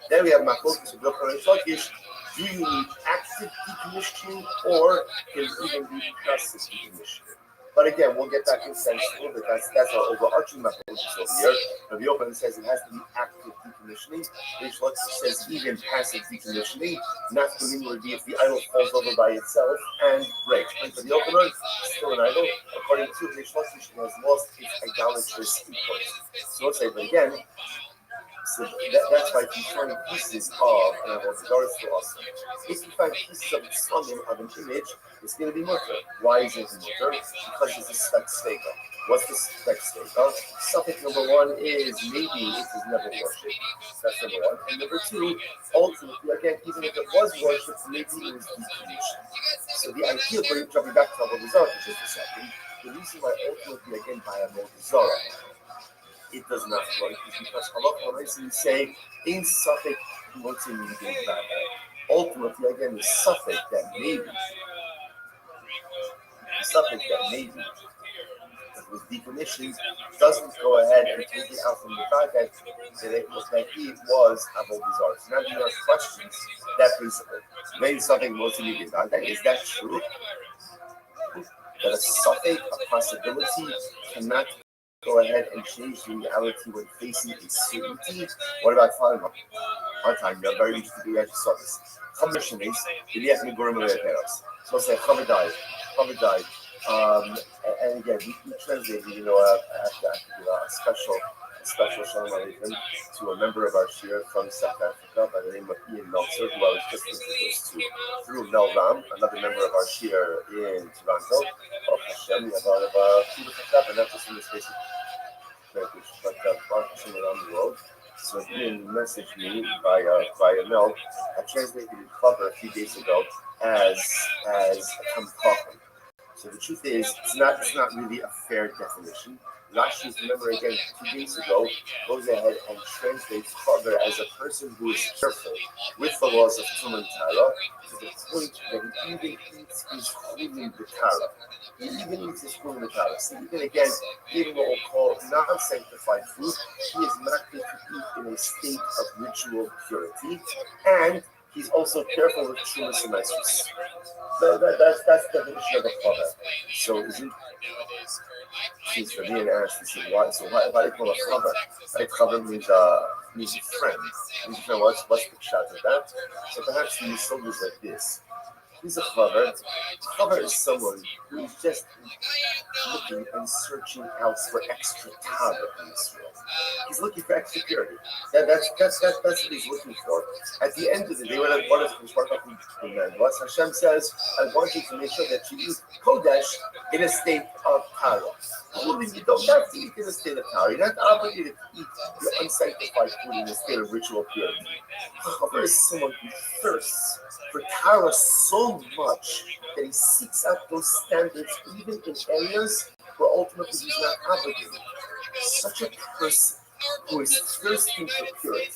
Then we have machlokas of Yochanan and Lakish. Do you need active decommissioning, or can it even be passive decommissioning? But again, we'll get back into that in a little bit. That's our overarching methodology over here. Rabbi Yochanan says it has to be active decommissioning. Reish Lakish says even passive decommissioning. Nafkamina would be if the idol falls over by itself, and break. And Rabbi Yochanan is still an idol. According to Reish Lakish, it has lost its idolatrous import. So let's say, but again, so that's why if you find pieces of an avodah to us. If you find pieces of tzlanim of an image, it's going to be mutter. Why is it mutter? Because it's a spec steka. What's the spec steka? Suffix number one is maybe it was never worshipped. That's number one. And number two, ultimately, again, even if it was worshipped, maybe it was decommissioned. So the idea, jumping back to avodah for just a second, the reason why ultimately, again, by avodah it does not work is because halacha say in suffix multi-meaning bad. Ultimately, again, the suffix that maybe that was decommissioned doesn't go ahead and take it out from the fact that it was avodah. So now there are questions that principle. Maybe something multi-meaning bad. Is that true? That a suffix, a possibility, cannot go ahead and change the reality when facing a certainty. What about time? Our time, you're very interested in actually saw this. Commission is the so say Chaver died. And again, we translated, I have to give a special shalom aleichem to a member of our shir from South Africa by the name of Ian Meltzer, who I was just introduced to through Mel Ram, another member of our shir in Toronto. Baruch Hashem, we have a lot of beautiful stuff, and not just in this case, but Baruch Hashem around the world. So Ian messaged me via Mel. I translated his cover a few days ago as a kamkachim. So the truth is, it's not really a fair definition. Rashi, remember again, 2 days ago, goes ahead and translates Chaver as a person who is careful with the laws of Tum and Tara, to the point that he even eats his chulin b'tara. He even eats his chulin b'tara. So even again, even what we'll call non-sanctified food, he is not going to eat in a state of ritual purity, and he's also careful with Shumas and Esrus. That's the definition of a Chaver. So is it? She's for me and asked, he said, why do you call a Chaver? Right? Chaver means a friend. What's the shot of that? So perhaps he used soldiers like this. He's a Chaver. Chaver is someone who is just looking and searching out for extra Tara in this world. He's looking for extra purity. That's what he's looking for. At the end of the day, what Hashem says, I want you to make sure that you eat Kodesh in a state of Tara. You don't have to eat in a state of Tara. You're not obligated to eat your unsanctified food in a state of ritual purity. Chaver is someone who thirsts for Tara so much that he seeks out those standards even in areas where ultimately he's not obligated. Such a person who is thirsting for purity,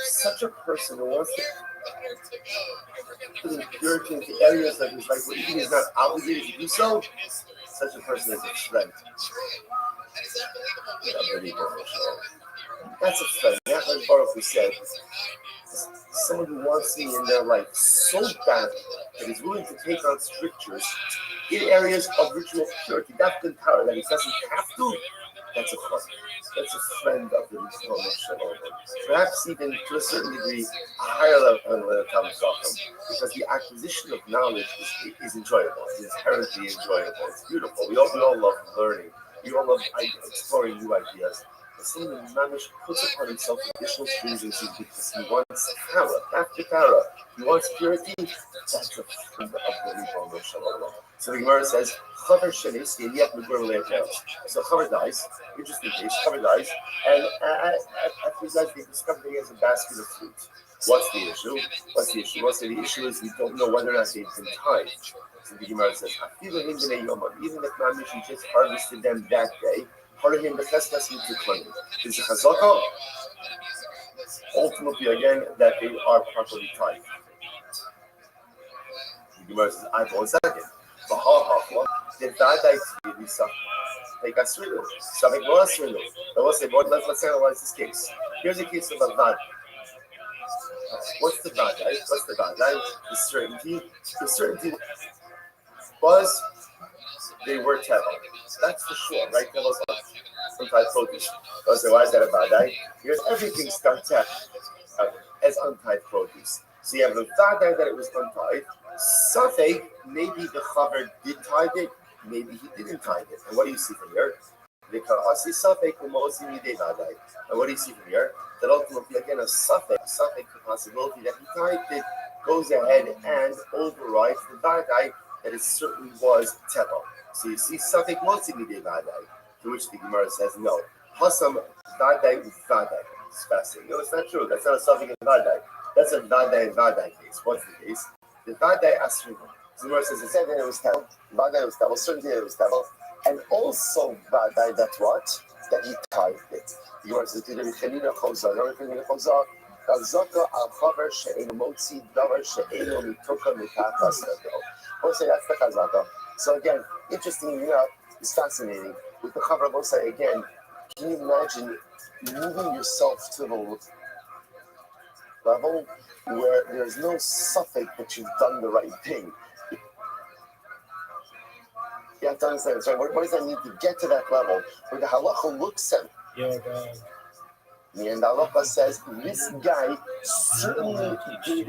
such a person who wants to put in purity into areas that his life where even he's not obligated to do so, such a person is a friend. That's a friend. That's like Baruch who said, someone who wants me in their life so bad that is willing to take on strictures in areas of ritual purity, that he doesn't have to. That's a friend. That's a friend of the Rishon Shalom. Perhaps even to a certain degree, a higher level of Talmud, because the acquisition of knowledge is enjoyable. It's inherently enjoyable. It's beautiful. We all love learning. We all love exploring new ideas. But someone who Mamish puts upon himself additional stringency because he wants Tara, after Tara. He wants purity. That's a friend of the Rishon Shalom. So the Gemara says, Chaver shenis yet megur le'eteros. So Chaver dies. Interesting case. Chaver dies, and after he dies, they discover that he has a basket of fruit. What's the issue? The issue is we don't know whether or not they've been tied. So the Gemara says, even if Mamish just harvested them that day, part of him the cheskas need to claim. Is the chazaka ultimately again that they are properly tied? The Gemara says, I will second. Take a swindle. Something more a swindle. But let's analyze this case. Here's a case of a vad. What's the vad? The certainty. The certainty was they were tevel. That's for sure, right? Tevel was untied produce. So why is that a vadai? Because everything starts out as untied produce. So you have the vadai that it was untied. Safek, maybe the chaver did tie it, maybe he didn't tie it. And what do you see from here? And what do you see from here? That ultimately, again, a safek the possibility that he tied it, goes ahead and overrides the vadai that it certainly was tevel. So you see safek motzi midei vadai, to which the Gemara says no. Hasam vadai vadai. It's fascinating. No, it's not true. That's not a safek in vadai. That's a vadai case. What's the case? The vadai asriva. The Gemara says it said that it was tevel. Vadai was tevel. Certainly it was tevel. And also vadai that what? That he tied it. The Gemara says to the Chelina Chozah. Chelina Chozah. Chazaka al chaver she'enu motzi davar she'enu mitoka mitachas yado. We'll say that's the chazaka. So again, interestingly enough, it's fascinating. With the chaver, we'll say again, can you imagine moving yourself to the level where there's no suffix that you've done the right thing? You have to understand this, right? What does that mean to get to that level where the halacha looks at and the halacha says this guy certainly did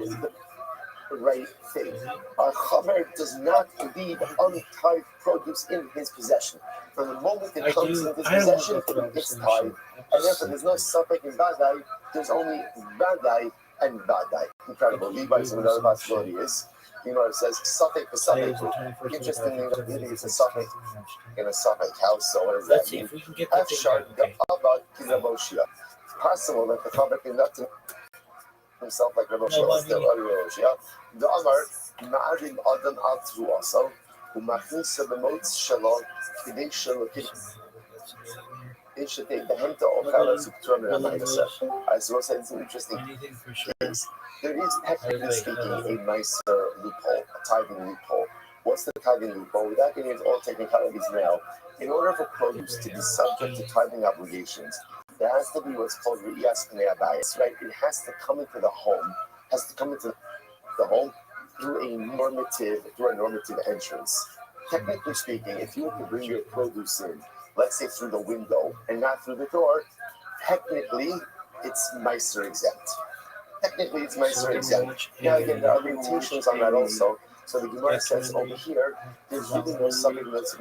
the right thing. A chaver does not leave untied produce in his possession. From the moment it comes into his possession, it's tied. And therefore, there's no suffix in vadai. There's only vadai and vadai. Incredible. Levi, so another possibility is, it says suffix for suffix. Interestingly enough, it's a suffix in a suffix house. So what does that mean? Possible that the chaver conducted himself like Rabbi Shlomo still the Amar Ma'arim Adam Al Truasa who Machnisa B'Motz Shalom K'dei Shalokit they should take the Hemta Okala Subturam and Amayasa. I suppose it's an interesting case. There is, technically speaking, a nicer loophole, a tithing loophole. What's the tithing loophole? Without getting into all technicalities now, in order for produce to be subject to tithing obligations, there has to be what's called Riyas Pnei Abayis, right? It has to come into the home, through a normative entrance. Technically speaking, if you were to bring your produce in, let's say through the window and not through the door, technically it's nicer exempt. Now again, there are limitations on that also. So the Gemara says over here, there's really no something that's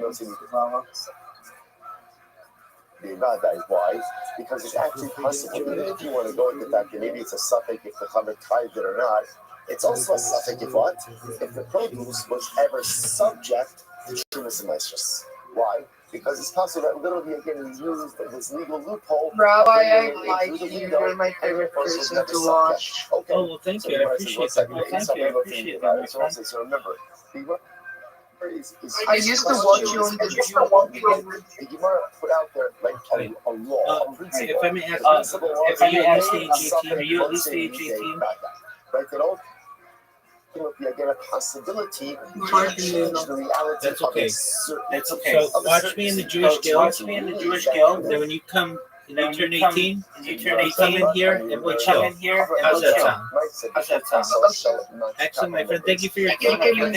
why? Because it's actually possible, even if you want to go into that, maybe it's a suffix if the chaver tied it or not. It's also a suffix if what? If the produce was ever subject to Trumas and Maestros. Why? Because it's possible that literally again we used this legal loophole. Rabbi, I like you. You're my favorite person to watch. Okay. Oh, well, thank you. I appreciate that. So remember, I used to watch you on the Jew. The Gemara put out there like a law, a principle. If I may ask, are you at least age 18? Right, that all be again a possibility to change the reality. That's of okay. That's okay. So watch me in the Jewish guild. Then when you come, you turn 18, come in here and we'll chill. How's that sound? Excellent, my friend. Thank you for your time. You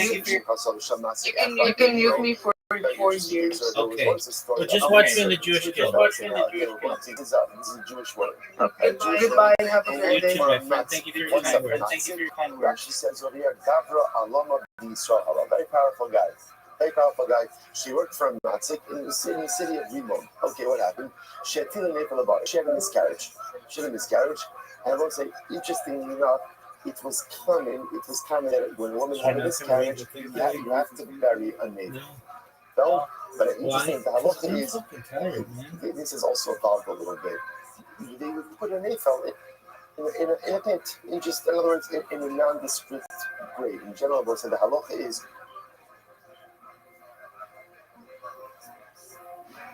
can use me for 4 years. Okay. Well, just watch me in the Jewish guild. This is a Jewish word. Okay. Goodbye. Have a great day. Thank you for your kind words. Thank you for your kind words. She says over here, Gavra Alama B'Yisrael. A very powerful guy. She worked for a Matzik in the city of Rimon. Okay, what happened? She had a miscarriage. And I will say, interestingly enough, it was common that when a woman had a miscarriage, you have to bury a navel. No, but interesting, the halacha is, this is also evolved a little bit. They would put a navel in a pit, in other words, in a nondescript grave. In general, we'll say the halacha is,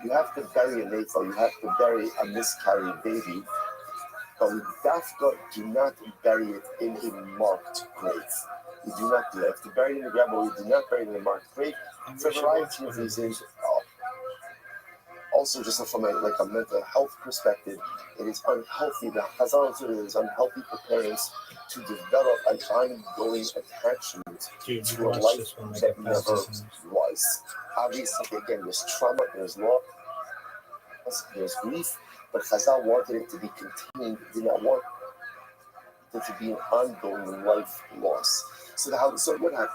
you have to bury a navel, you have to bury a miscarried baby, but with dafka, do not bury it in a marked grave. You do not do that. If you bury it in the ground, but you do not bury it in a marked grave, for a variety of reasons. Also, just from a mental health perspective, it is unhealthy. The Chazal is unhealthy for parents to develop an ongoing attachment to a life that never was. place. Obviously, again, there's trauma, there's loss, there's grief, but Chazal wanted it to be contained, did not want it to be an ongoing life loss. So what happened?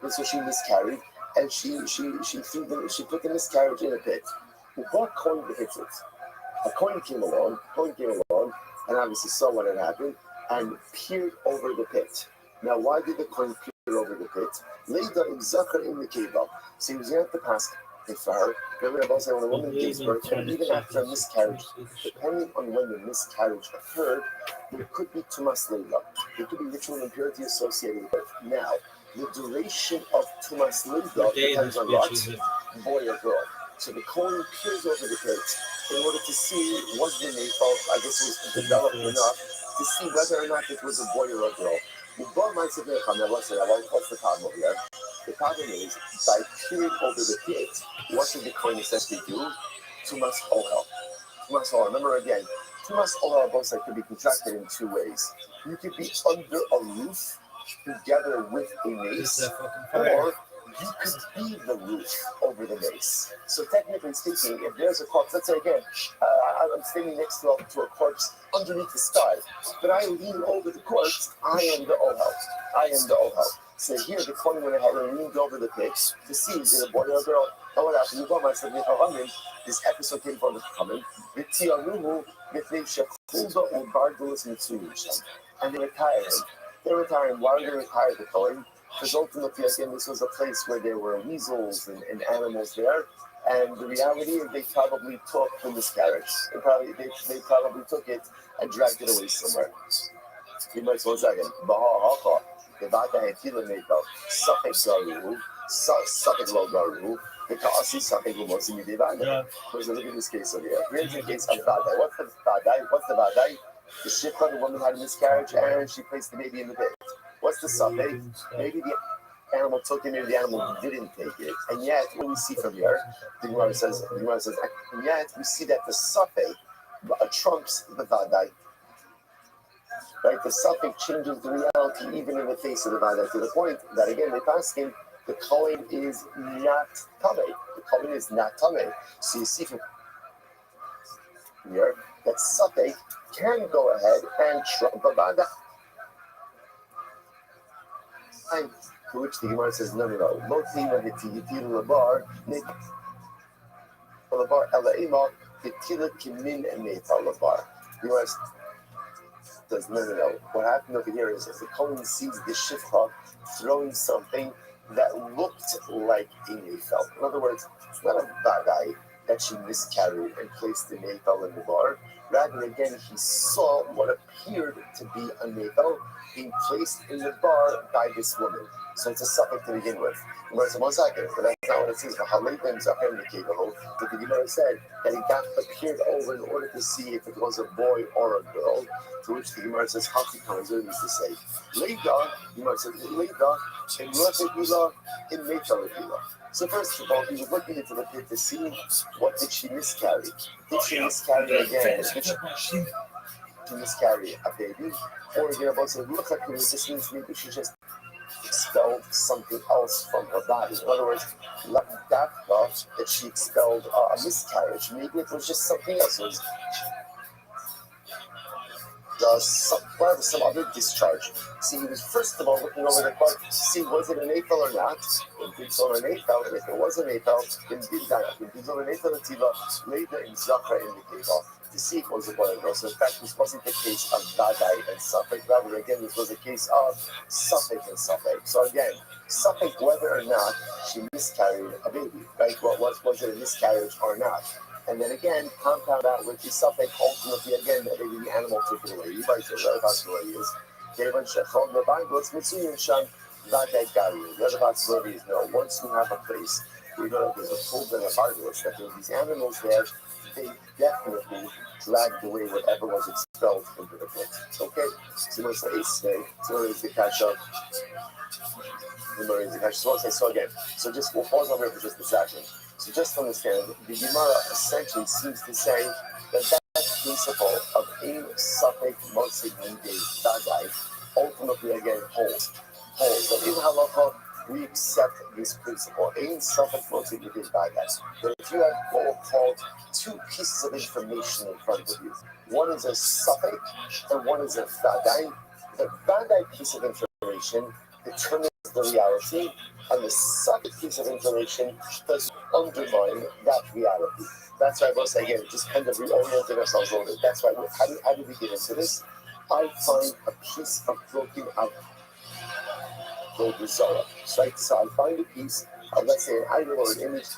And so she miscarried, and she put the miscarriage in a pit. What coin hits it? A coin came along, and obviously saw what had happened, and peered over the pit. Now, why did the coin peer over the pit? Later in Zachar in the cave up. So he was going to have to pass it for her. Remember, I was when a woman gives birth, and even after a miscarriage, depending on when the miscarriage occurred, there could be tumas leila. There could be ritual impurity associated with it. Now, the duration of tumas leila depends on what? Boy or girl. So the Kohen peers over the pit in order to see was the nafal, I guess it was developed enough to see whether or not it was a boy or a girl. What's the problem here? The problem is, by peering over the pit, what did the Kohen essentially do? Tumas ohel. Tumas ohel. Remember again, tumas ohel both could be contracted in two ways. You could be under a roof together with a mace, or you could be the roof over the mace. So technically speaking, if there's a corpse, let's say again, I'm standing next to a corpse underneath the sky, but I lean over the corpse, I am the ohel. So here the Kohen went ahead and leaned over the pit to see is it a boy or a girl. And what happened? This episode came from the Chachamim. And they retired him. Why did they retire the Kohen? Because ultimately, again, this was a place where there were weasels and animals there. And the reality is they probably took the miscarriage. They probably took it and dragged it away somewhere. You might say, second. The Vata had Tila made of Suffolk Garu, Suffolk Lo Garu, the Kasi Suffolk Lumosi Midivana. So look at this case over here. Here's the case of Vadai. What's the Vadai? The Shipra, the woman had a miscarriage and she placed the baby in the pit. What's the Suffolk? Maybe the animal took it, maybe the animal didn't take it. And yet, what do we see from here? The Gemara says, and yet we see that the Suffolk trumps the Vadai. Right, the suffix changes the reality even in the face of the Vada to the point that again they pass him the Kohen is not Tameh. The Kohen is not Tameh. So you see from here that suffix can go ahead and trump a Vada. And to which the Gemara says, no. Lotima hitiyitil labar, labar elaima, hitila kimin and neta labar. The Gemara says, no. What happened over here is the Kohen sees the Shifra throwing something that looked like a Nefel. In other words, it's not a Vadai that she miscarried and placed the Nefel in the bar. Rather, again, he saw what appeared to be a Nefel being placed in the bar by this woman. So it's a suffix to begin with. But that's not what it says. But the Gemara said that he got appeared over in order to see if it was a boy or a girl. To which the Gemara says, Haki Kanzer needs to say, Leida, the Gemara said, Leida, in Rafetila, in Metalefila. So first of all, he was looking into the pit to see what did she miscarry. Did she miscarry again? Did she miscarry a baby? Or the Gemara said, look like this means maybe she just expelled something else from her body. In other words, that she expelled a miscarriage. Maybe it was just something else. It was some other discharge. See, he was first of all looking over the card to see was it an AFL or not. When things on an AFL, and if it was an AFL, then did that. When things on an AFL, later in Zachra in the Keva to see if it was a boy or girl. So in fact, this wasn't the case of Vadai and Suffolk. Rather, again, this was a case of Suffolk and Suffolk. So again, Suffolk, whether or not she miscarried a baby, right? Well, was it a miscarriage or not? And then again, compound that with the suffix, ultimately again, maybe the animal took it away. You might say, the other possibility is, the other possibility is, no, once you have a place, there's a full bit of arguments that there are these animals there, they definitely dragged away whatever was expelled into the pit. Okay? So what's the ace today? So where is the cash up? So again, so just we'll pause over here for just a second. So just to understand, the Gemara essentially seems to say that principle of a suffix mostly Vadai ultimately again holds. But in halacha, we accept this principle. Ein safek motzi midei vadai. That if you have what we'll call two pieces of information in front of you, one is a safek and one is a vadai. The vadai piece of information determines the reality, and the safek piece of information does undermine that reality. That's why most again just kind of reorienting ourselves a little bit. That's why how do we get into this? I find a piece of broken out Zara. Right? So I find a piece of, let's say, an idol or an image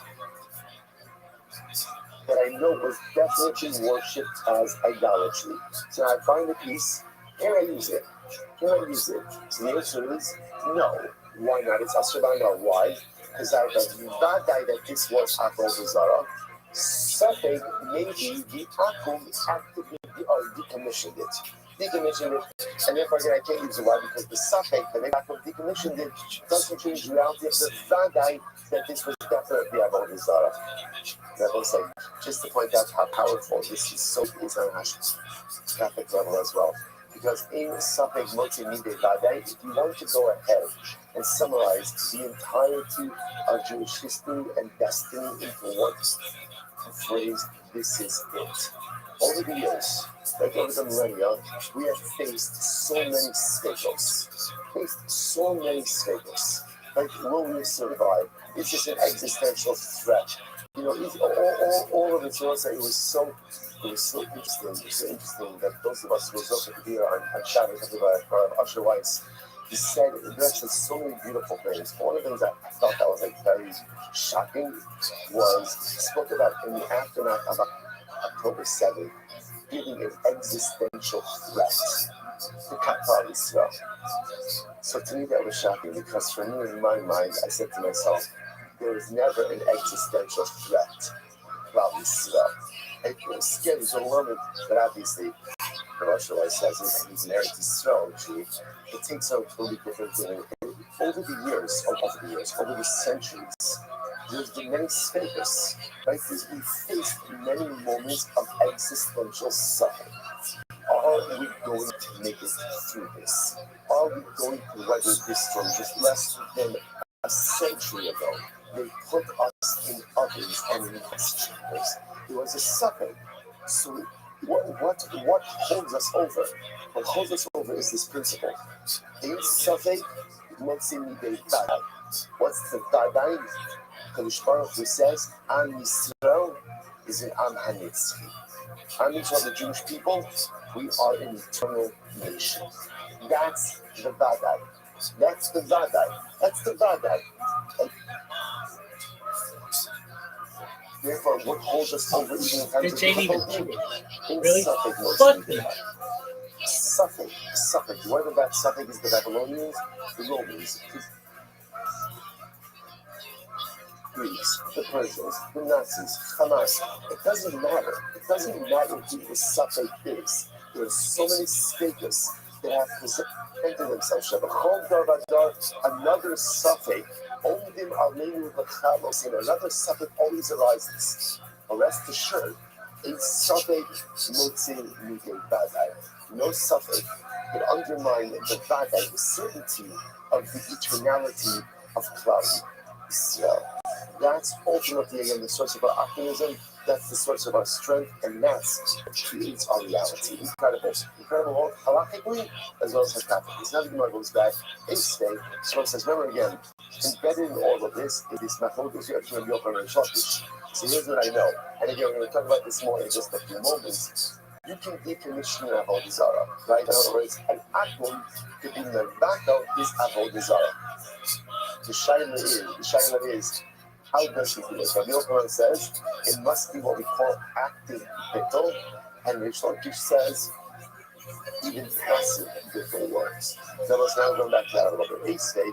that I know was definitely worshipped as idolatry. So I find a piece, can I use it? Can I use it? So the answer is no. Why not? It's Asherbanah. Why? Because I have that this was Akhol Zara. Safek, maybe the Akhol actively decommissioned it. Decommissioned it, and therefore again I can't use it. Why? Because the Safek, the Akhol decommissioned it, doesn't change the reality of the Vadai that this was definitely Akhol Zara. That was like, just to point out how powerful this is, so is on a Catholic level as well. Because in Safek Motzi Midei Vadai, if you want to go ahead and summarize the entirety of Jewish history and destiny into one phrase, this is it. Over the years, like over the millennia, we have faced so many sfegos. Like, will we survive? It's just an existential threat. You know, all of it. So it was so interesting that those of us who was also here on Shabbos, by Usher Weiss, he said there's so many beautiful things. One of the things I thought that was like very shocking was he spoke about in the aftermath of October 7th, giving an existential threat to Kappa Israel. So to me that was shocking, because for me, in my mind, I said to myself, there is never an existential threat about Israel. It was scary, it was overwhelming, but obviously, the Russian says he's married to Israel, it takes a totally different thing. Over the centuries, there's been many stages, right? We faced many moments of existential suffering. Are we going to make it through this? Are we going to weather this storm? Just less than a century ago, they put us in ovens and in gas chambers. It was a suffering. So what holds us over? What holds us over is this principle. In Safek, Motzi Midei Vadai. What's the Vadai? Kadosh Baruch Hu says, Am Yisrael is an Am HaNetzchi. Am Yisrael, the Jewish people, we are an eternal nation. That's the Vadai. And therefore, what holds us over even in times of difficulty? Really? Safek Motzi Midei Vadai. Safek. Whether that Safek is the Babylonians, the Romans, Greeks, the Persians, the Nazis, Hamas. It doesn't matter. It doesn't matter who the Safek is. There are so many status that have presented themselves. Another Safek, Omdim Alenu B'chalos, and another Safek always arises. But rest assured, a Safek Motzi Midei Vadai. No Safek could undermine the Vadai, the certainty of the eternality of Klal Yisrael. That's ultimately, again, the source of our optimism. That's the source of our strength, and that's what creates our reality. Incredible, halakhically as well as haskaphically. Now the Gemara goes back. Instead, so it says, remember again, embedded in all of this is this methodology of Yochanan and Shlokish. So here's what I know, and again, we're going to talk about this more in just a few moments. You can decommission an Avodah Zarah, right? In other words, an atom could be mevakal his Avodah Zarah. The shaila is, how does he do it? Rabbi Yochanan says it must be what we call active bittul, and Rish Lakish says even passive bittul works. So let's now go back to that a little bit. Listen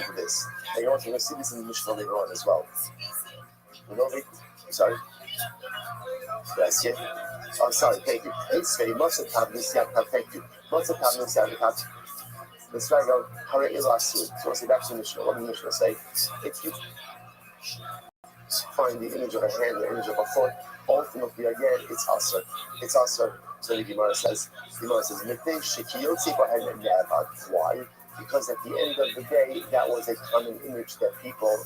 to this. And you're going to see this in the Mishnah later on as well. Sorry. Yes, yeah. Oh, sorry, thank you. Thank you. Let's try to go. Hare Ilasu. So let's say back to the Mishnah. What did the Mishnah say? If you find the image of a hand, the image of a foot, ultimately again, it's asr. It's asr So the Gemara says, "Mitei shekiyotzi b'hem ne'avad." Why? Because at the end of the day, that was a common image that people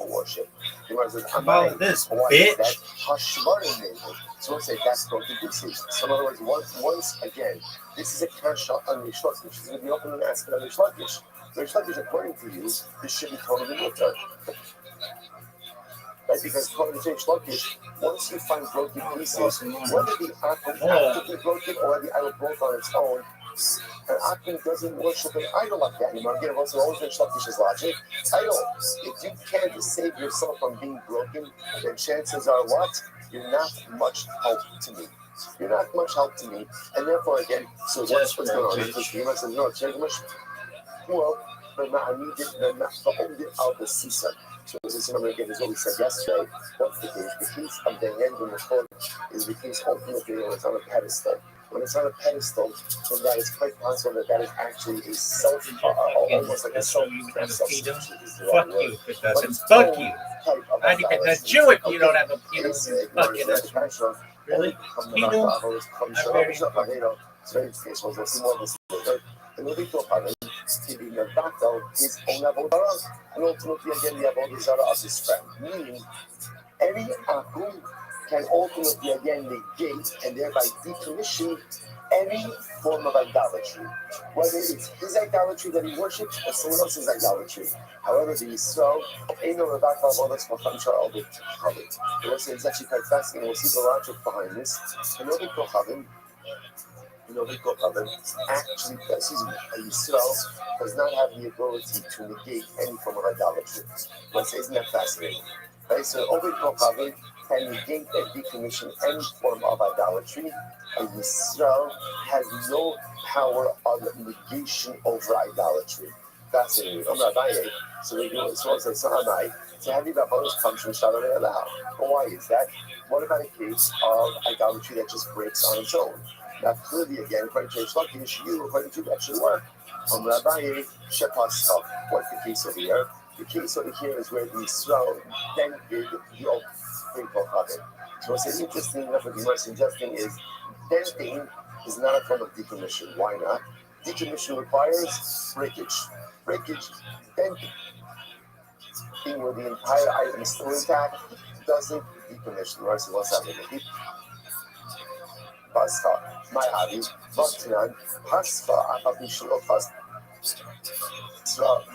worship. The Gemara says, About this, why bitch. is that? Hashmarim made it. So let's say that's broken pieces. So in other words, once again, this is a kasha on Rish Lakish. This is going to be open and asking on Rish Lakish. Rish Lakish, according to you, this should be totally mutar. Right? Because according to Rish Lakish, once you find broken pieces, whether the apple actively broken or the idol broke on its own, an Akim doesn't worship an idol like that anymore. Again, also always Rish Lakish's logic. Idol, if you can't save yourself from being broken, then chances are what? You're not much help to me. You're not much help to me. And therefore, again, so what's going on? Because the Gemara says, no, it's very much, well, but not out the season. So this is remember again, is what we said yesterday. What's the case? The case of the hand in the foot is the case ultimately when it's on a pedestal. When it's on a pedestal, then that is quite possible that is actually a self, almost like a self. Fuck you if it doesn't. Fuck you. I think that's Jew if you don't have a pedo. Fuck you. That's right. Really? Pedo? It's very peaceful. We'll see more of this later. And what we talk about is the battle is on Avodah, and ultimately again the Avodah of his friend. Meaning, any Akum can ultimately again negate and thereby decommission any form of idolatry, whether it's his idolatry that he worships or someone else's idolatry. However, the Yisrael, Eino Rebak Avodas Kochavim Shar Obed Kochavim. It's actually quite fascinating. We'll see the logic behind this. And Obed Kochavim, actually, Yisrael does not have the ability to negate any form of idolatry. Isn't that fascinating? Right? So Obed Kochavim can negate and decommission any form of idolatry, and Yisrael has no power of negation over idolatry. Fascinating. So we do it. So it's like Sahanai. So having that bonus comes from Shalom Elah. But why is that? What about a case of idolatry that just breaks on its own? Now, clearly, again, according to Rish Lakish, you, according to that, should work. Rabbi Shepascha. What's the case over here? The case over here is where the Yisrael then did the open Kochavim. So what's interesting enough what Gemara is suggesting is denting is not a form of decommission. Why not? Decommission requires breakage. Denting, being where the entire item is still intact, doesn't decommission. Right? So what's happening? Pascha, my hobby, Batinan, Pascha, Apapishul, Pascha.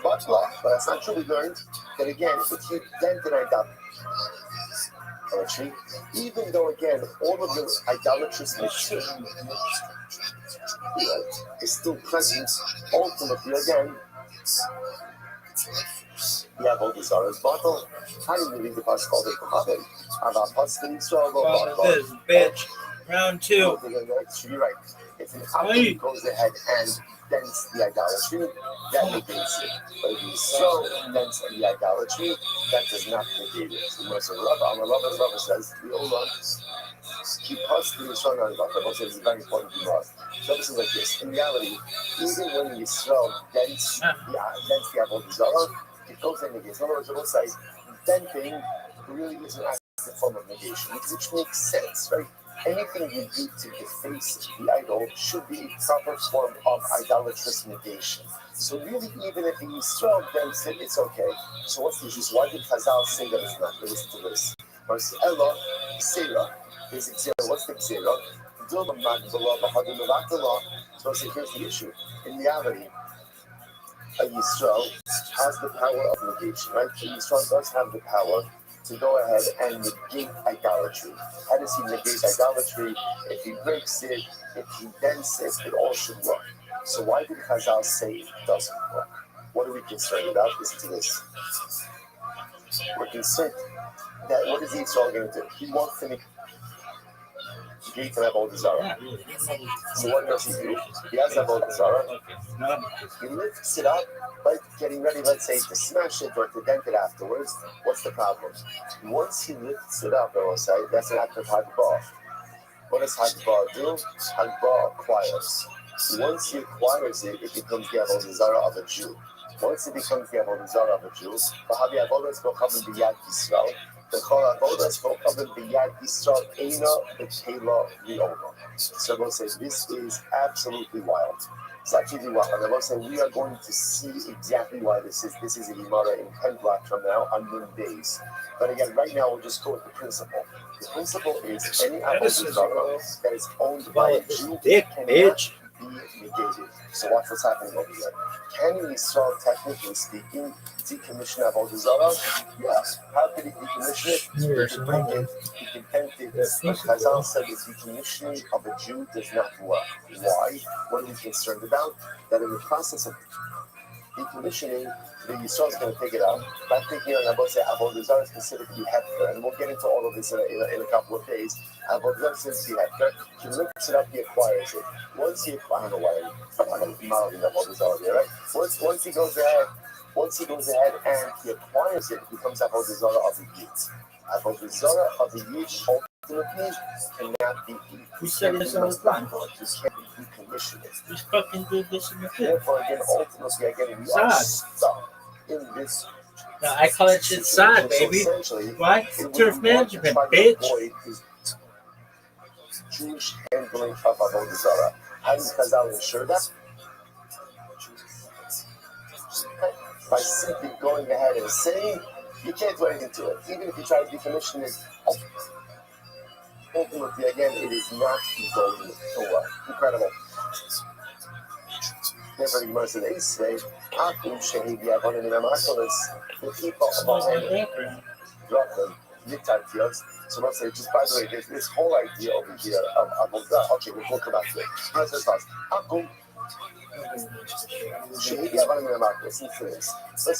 But that's not true. We learned that again, if you dent an idolatry, even though again, all of the idolatrous material is still present, ultimately again, we have all these others. Bottle, how do you read the Pascha called the Kohabim? About Pascha Yisrael, this bitch. Round 2. You're right. If an Akum goes ahead and dents the idolatry, that negates it. But if you so dents the idolatry, that does not negate it. So Rava says, the Olam, because the Yisrael on the is very important to us. So this is like this. In reality, even when Yisrael dents the Avodah, it goes and negates. In other words, it will say, denting really is an active form of negation, which makes sense, right? Anything you do to deface the idol should be a proper form of idolatrous negation. So really, even if the Yisrael dents it, it's okay. So what's the issue? So why did Chazal say that it's not? Listen to this. Verse Ella, Xera. There's Xera. What's the Xera? So here's the issue. In reality, a Yisrael has the power of negation, right? So Yisrael does have the power to go ahead and negate idolatry. How does he negate idolatry? If he breaks it, if he dents it, it all should work. So why did Chazal say it doesn't work? What are we concerned about? Listen to this. We're concerned that what is the Yisrael going to do? He wants to negate Avodah Zarah. So what does he do? He has Avodah Zarah. He lifts it up, but getting ready, let's say, to smash it or to dent it afterwards. What's the problem? Once he lifts it up, I will say, that's an act of Hagbah. What does Hagbah do? Hagbah acquires. Once he acquires it, it becomes the Avodah Zarah of a Jew. Once it becomes the Avodah Zarah of a Jew, The Chol Avodas V'Ochavim B'Yad Yisrael Eina B'Kela V'Ola. So we'll say this is absolutely wild. It's actually wild. And I will say we are going to see exactly why this is. This is a Gemara in 10 blocks from now on noon days. But again, right now we'll just go with the principle. The principle is any avodah that is owned by a Jew cannot be negated. So watch what's happening over here. Can Yisrael, technically speaking, decommission avodah zarah? Yes. How could he decommission it? He can bring it. He can tempt it. Chazal said the decommissioning of a Jew does not work. Why? What are we concerned about? That in the process of decommissioning, the Yisrael is going to take it out. By taking it, I will say avodah zarah is considered to be hefker, and we'll get into all of this in a couple of days. Avodah zarah is considered to be hefker. He lifts it up, he acquires it. Once he acquires, I don't know why I'm mounting avodah zarah there, right? Once he goes ahead and he acquires it, it becomes avodah zarah of the yid. Avodah zarah of the yid ultimately cannot be eaten. We said this all the time. You can issue it. We fucking do this in the film. Therefore, again, ultimately, we are stuck in this. No, I call it shit sad, baby. Why? Turf management, bitch. Jewish handling of avodah zarah. How does Chazal ensure that? By simply going ahead and saying, you can't do anything to it. Even if you try to decommission it, ultimately, again, it is not going to work. Incredible. Therefore, the Gemara says, the people drop them. So let's say, just by the way, there's this whole idea over here of okay, we'll come back to it. Let's say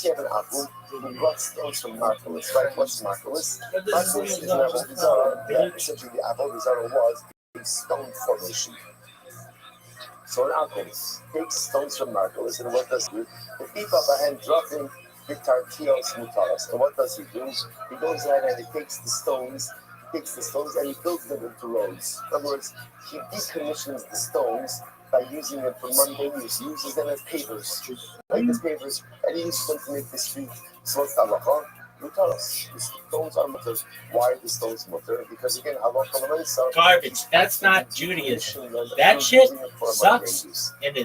you have an apple who brought stones from Marcellus, right? What's Marcellus? Marcellus is an avodah zarah. Essentially, the avodah zarah was a stone formation. So an apple takes stones from Marcellus, and what does he do? The people behind dropping the tartios mutaros. And what does he do? He goes ahead and he takes the stones and he builds them into roads. In other words, he decommissions the stones by using them for mundane use. He uses them as pavers, like as pavers, and he uses them to make the street. So what's halacha? Mutaros. The stones are mutter. Why are the stones mutter? Because again, halacha garbage. That's not Judaism. That shit sucks, and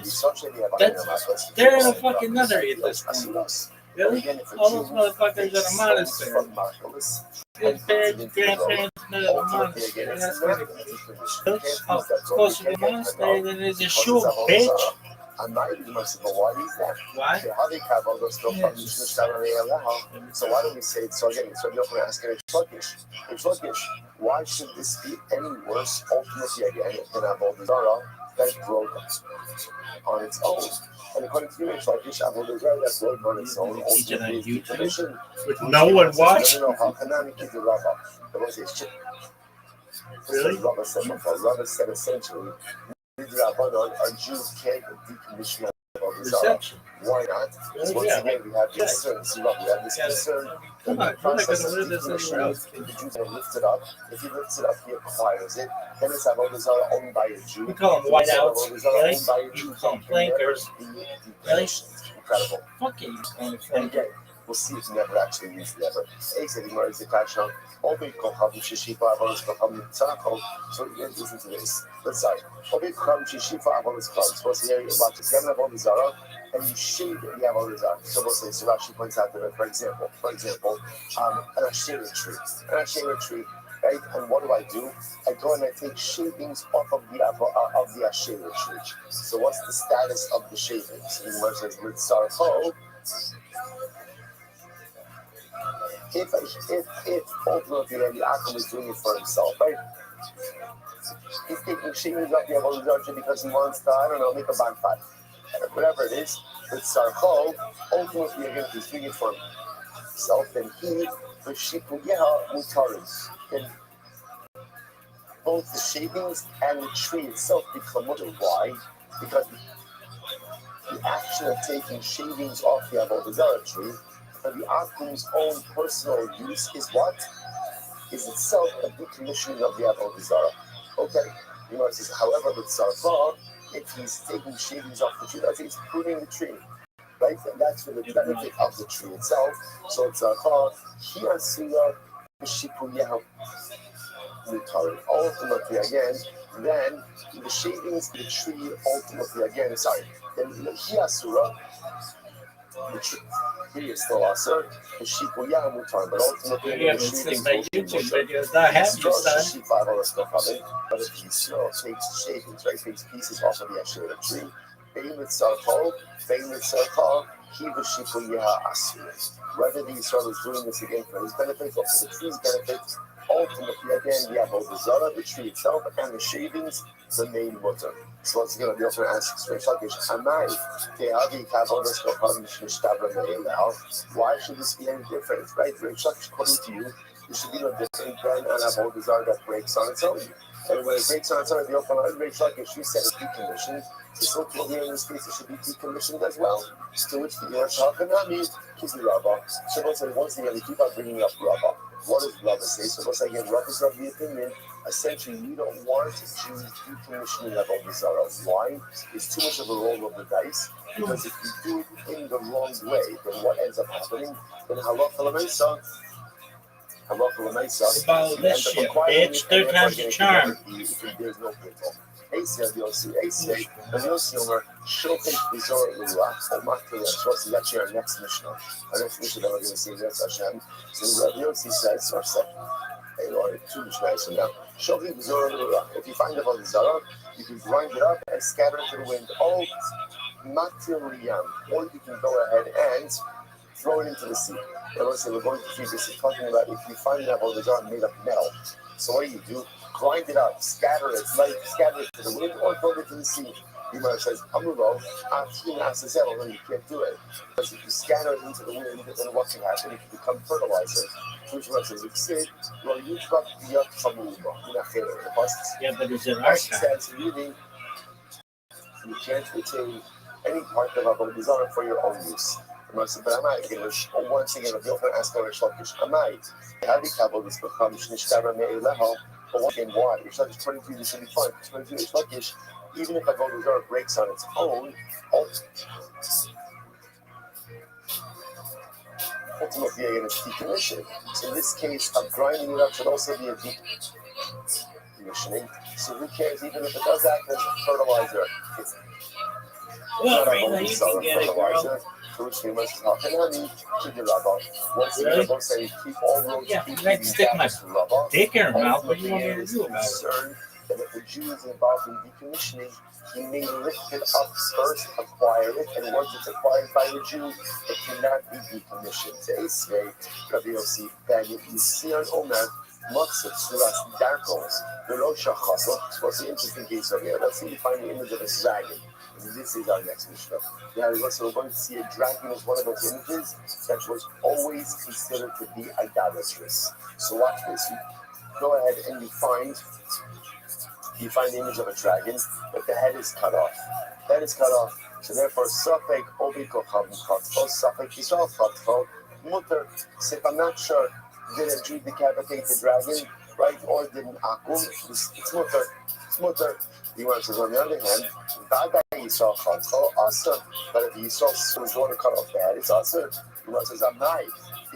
they're in a fucking nether at this point. Really? All those motherfuckers in a monastery. His parents, grandparents met at a monastery. That's closer to the monastery than it is a shul, bitch. Why is that? Why? So why don't we say it? So again, so you're going to ask it's sluggish. Why should this be any worse ultimately again than avodah zarah that broke on its own? And according to you, it's sluggish avodah zarah that broke on its own. With no one watching. Really? Rabba said essentially, our Jews can't decommission avodah zarah. Why not? Because once again, we have this concern. We have this concern. Come on, we're not going to live this anywhere else. The Jews going to lift it up. If he lifts it up, he acquires it. Then it's avodah zarah owned by a Jew. We call them whiteouts. Really? You call them flankers. Really? Incredible. Fuck you, calling flankers. We'll see if never actually means never. So listen to this. Let's say, supposed to hear about this. You have an avodah zarah, and you shave the avodah zarah. So we'll say, so Rashi points out that, for example, an asherah tree, right? And what do? I go and I take shavings off of the asherah tree. So what's the status of the shavings? The Gemara says, mitzarcho. If ultimately the Akum is doing it for himself, right? He's taking shavings off the avodah zarah because he wants to, I don't know, make a bonfire. Whatever it is, with Sarcho, ultimately again, he's doing it for himself, and he, the Shikuyeha Mutaris, and both the shavings and the tree itself become mutter. Why? Because the action of taking shavings off the avodah zarah tree for the Akum's own personal use is what? Is itself a decommissioning of the avodah zarah. Okay. You know, it says, however, with Sarfa, if he's taking shavings off the tree, that's he's pruning the tree. Right? And that's for the benefit of the tree itself. So it's Sarfa, he has Shipuyahu Mutari. Ultimately, again, then the shavings of the tree, ultimately, again, sorry, then Hiasura, the tree is still Asur, the Shipuyahu Mutari, but ultimately, Yeah, the but it's shavings like will be YouTube Mutar. videos. Not have you, son. But if he still takes shavings, right, takes pieces off of the Asura tree, Beimit Sarkol, Kiva Shipuyaha Asur. Whether the Israel is doing this again for his benefit or for the tree's benefit, ultimately, again, the Avodah Zarah, the tree itself, and the shavings, the main mutter. So once again, the author asks, why should this be any different, right? According to you, this should be no different than an Avodah Zarah that breaks on its own. And when it breaks on its own, the open Reish Lakish, you said it's decommissioned. So here in this case, it should be decommissioned as well. To which the Yerushalmi is the Rabbah. So once again, we keep on bringing up Rabbah. What does Rabbah say? So once again, Rabbah is of the opinion, essentially, we don't want Jews decommissioning Avodah Zarah. Why? It's too much of a roll of the dice. Because if you do it in the wrong way, then what ends up happening? Then halacha l'meisa, About this shit, bitch. Third time's a charm. There's no people. Ace Yossi, and Yossi Omer, Shofet Bizor Lurach, or Makri, is actually our next Mishnah. Our next Mishnah that we're going to see, yes, Hashem. So Rabbi Yossi says, or say, or two Mishnahs from now, Shofet Bizor Lurach. If you find Avodah Zarah, you can grind it up and scatter it to the wind. Oh, Makri, or you can go ahead and throw it into the sea. And let's say we're going to feed this. We're talking about if you find an Avodah Zarah made of metal. So what do? Grind it up, scatter it to the wind, or throw it to the sea. Gemara says, Amuro, then you can't do it. Because if you scatter it into the wind, then what can happen? It can become fertilizer. Which one says, Yeah, but is it our time? Reading, you can't retain any part of Avodah Zarah for your own use. But I'm not going to, once again, if you're going to ask for a Lakish, I might. How do you cover this? But once again, why? Rish Lakish 23, this should be fine. 23, Rish Lakish, even if Avodah Zarah breaks on its own, ultimately, again, it's decommissioned. So in this case, of grinding it up should also be a decommissioning. So who cares, even if it does act as a fertilizer? It's Well, Rena, you can get it, girl. Once the Rabbah say, keep all roads, Yeah, I can stick my dick in her mouth. What do you want me to do about it? That if the Jew is involved in decommissioning, he may lift it up first, acquire it, and once it's acquired by the Jew, it cannot be decommissioned. Say, Rabbi Yossi, that you see on Omer, Maksud, Suras, Darkos, the Rosh Hashachos. What's the interesting case over here? Let's see if you find the image of a dragon. This is our next Mishnah. Now, so we're going to see a dragon as one of those images that was always considered to be idolatrous. So watch this. You go ahead and you find the image of a dragon, but the head is cut off. Head is cut off. So therefore, Safek Obiko Chatfo, Safek Yisrael Chatfo, Mutter. So if I'm not sure, did a Jew decapitate the dragon, right, or did an Akum? It's Mutter. It's Mutter. The one says, on the other hand, Bada Yisrael Chatfo, Asr. But if Yisrael was going to cut off the head, it's Asr. The one says, I'm not. I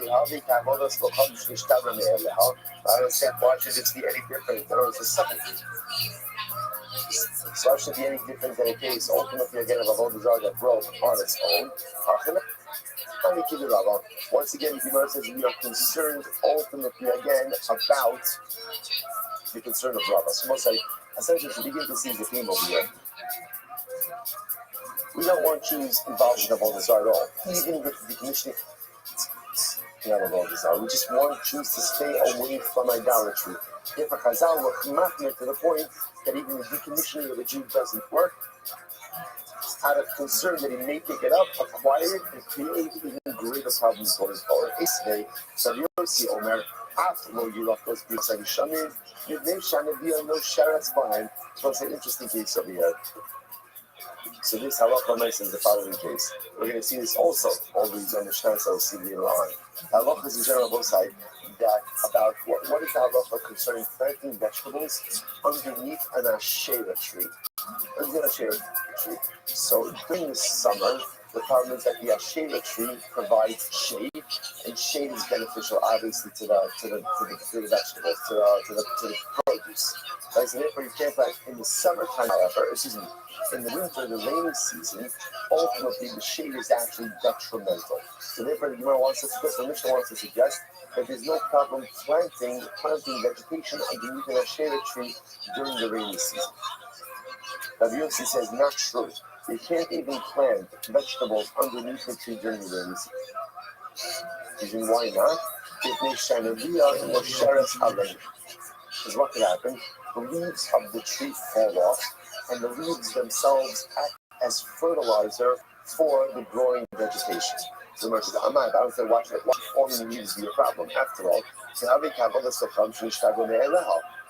understand why should it be any different than it's a second. So why should it be any different than a case ultimately again of Avodah Zarah that broke on its own? Once again, the Gemara says we are concerned ultimately again about the concern of Rabbah. So most like essentially to begin to see the theme over here. We don't want Jews involved in Avodah Zarah at all, even with the decommissioning. We just want Jews to stay away from idolatry. If a Chazal were to the point that even the decommissioning of a Jew doesn't work, out of concern that he may pick it up, acquire it, and create even greater problems going forward. So you see Omer, after you love those people saying Shamid, your name Shanavia, no Sharat's behind. So it's an interesting case over here. So this halacha is the following case. We're going to see this also. All these understands that we'll see later on. Halacha is in general both sides that about what is the halacha concerning planting vegetables underneath an ashera tree. Underneath an ashera tree. So during the summer, The problem is that the Asherah tree provides shade, and shade is beneficial, obviously, to the vegetables, to the produce. Right? So therefore, you can't plant in the summertime. However, in the winter, the rainy season, ultimately the shade is actually detrimental. So therefore, the Mishnah wants to suggest that there's no problem planting vegetation underneath an Asherah tree during the rainy season. Rabbi Yossi says not true. You can't even plant vegetables underneath the tree during the rainy season. Reason why not? Because what could happen? The leaves of the tree fall off, and the leaves themselves act as fertilizer for the growing vegetation. So much as I don't say watch forming leaves be a problem. After all,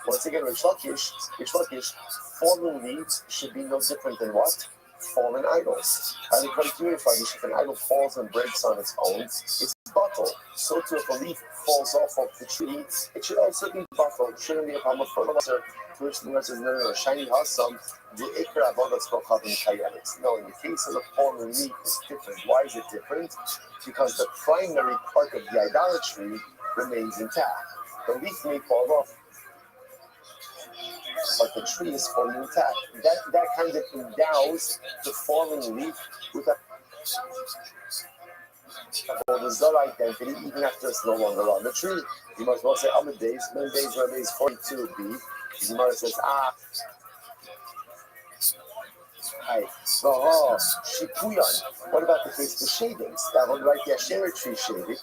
once again, Rish Lakish, fallen leaves should be no different than what? Fallen idols. And according to if an idol falls and breaks on its own, it's bottle. So too, if a leaf falls off of the tree, it should also be bottle. It shouldn't be a problem of fertilizer. To which the Lord says, no, shiny hasam, the ikra avodas kochav and kayelis. No, in the case of the fallen leaf, it's different. Why is it different? Because the primary part of the idolatry remains intact. The leaf may fall off, but the tree is fully intact. That kind of endows the fallen leaf with a Zara identity, even after it's no longer on the tree. You might as well say, many days where days 42b. The mother says, hi. Shipuyan. What about the case of shavings? That one right there, Asherah tree shaving.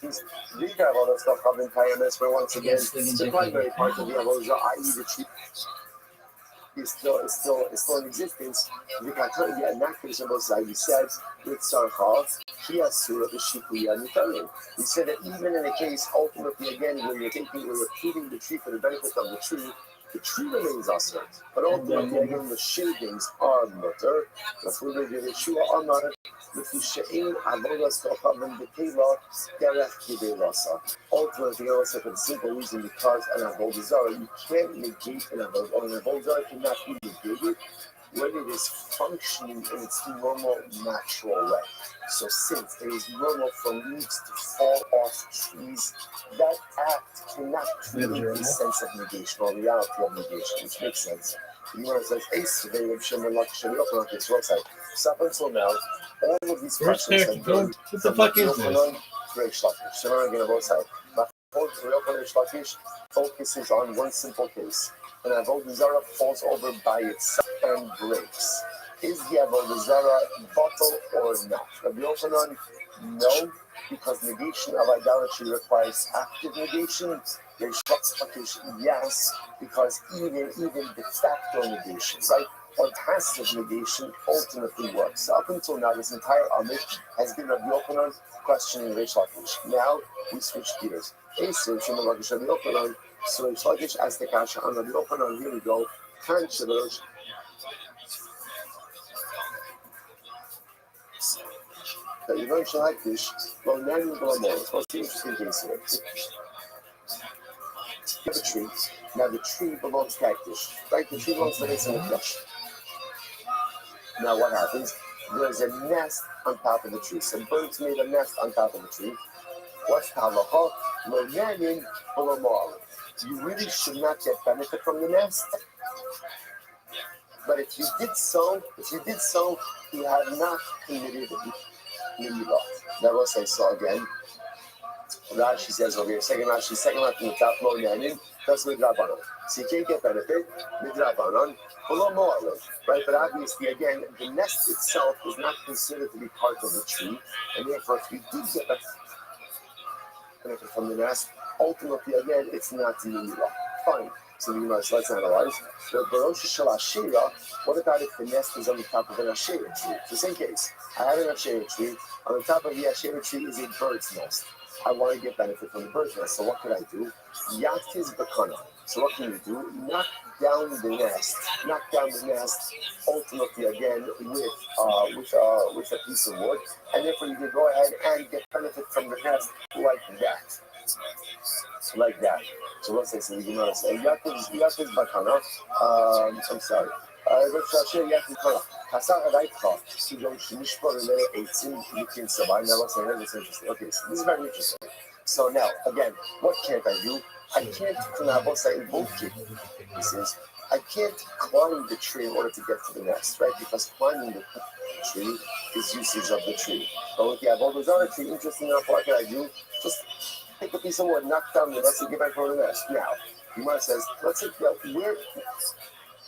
These are all that stuff having kindness, where once again, the primary part of the avodah, i.e. the tree, is still in existence. The Katolia and that case of you said with Sarcha, he has Surah the Shipuya Nitalim. He said that even in a case, ultimately again, where you're pruning the tree for the benefit of the tree remains usher. But ultimately again, the shavings are mutter. The food of Yeshua are mutter. Ultimately, also for the simple reason because an avodah zarah, you can't negate an avodah zarah cannot be negated when it is functioning in its normal, natural way. So since it is normal for leaves to fall off trees, that act cannot create a sense of negation or reality of negation, which makes sense. The Gemara says, up until now, all of these questions have been what the fuck is this? Focuses on one simple case. An avodah zarah falls over by itself and breaks. Is the avodah zarah bottle or not? Rabbi Yochanan, no, because negation of idolatry requires active negation. Yes, because even de facto negation, right, or passive negation ultimately works. So up until now, this entire Amit has been Rabbi Yochanan questioning Reish Lakish. Now we switch gears. So Reish Lakish asked the kasha on Rabbi Yochanan. Here we go. Kan Shalosh. That you don't like this. Well, now you go more. What's the interesting case here? You have a tree. Now the tree belongs to Hektish, right? The tree belongs to the in the flesh. Now what happens? There's a nest on top of the tree. Some birds made a nest on top of the tree. What's the halacha? Lo yanin v'lo mo'alim. You really should not get benefit from the nest. But if you did so, you have not committed milah. Now let's say so again. Rashi says over here, second Rashi from the top, lo yanin, that's midrabanan. So you can't get benefit, midrabanan, v'lo mo'alim. Right, but obviously, again, the nest itself is not considered to be part of the tree, and therefore, if you do get benefit from the nest, ultimately, again, it's not milah. Fine. So let's analyze. The Barosh Shel Asherah, what about if the nest is on the top of an Asherah tree? It's the same case. I have an Asherah tree. On the top of the Asherah tree is a bird's nest. I want to get benefit from the bird's nest. So what could I do? Yatiz Bakana. So what can you do? Knock down the nest, ultimately again with a piece of wood, and therefore you can go ahead and get benefit from the nest like that. So let's say, so you know, say Yatiz Bakana. I'm sorry. interesting. Okay, so this is very interesting. So now, again, what can't I do? I can't in both cases. I can't climb the tree in order to get to the nest, right? Because climbing the tree is usage of the tree. But with the avodah tree, interesting enough, what can I do? Just take a piece of wood, knock down the nest, and get back for the nest. Now, Gemara says, let's say, where,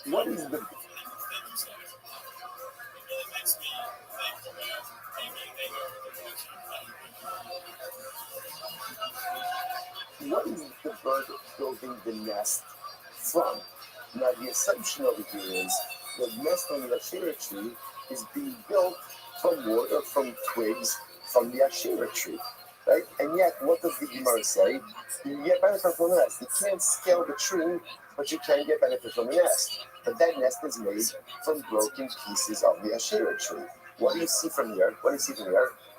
what is the bird building the nest from? Now, the assumption over here is the nest on the Asherah tree is being built from wood or from twigs from the Asherah tree, right? And yet, what does the Gemara say? You get benefit from the nest. You can't scale the tree, but you can get benefit from the nest. But that nest is made from broken pieces of the Asherah tree. What do you see from here?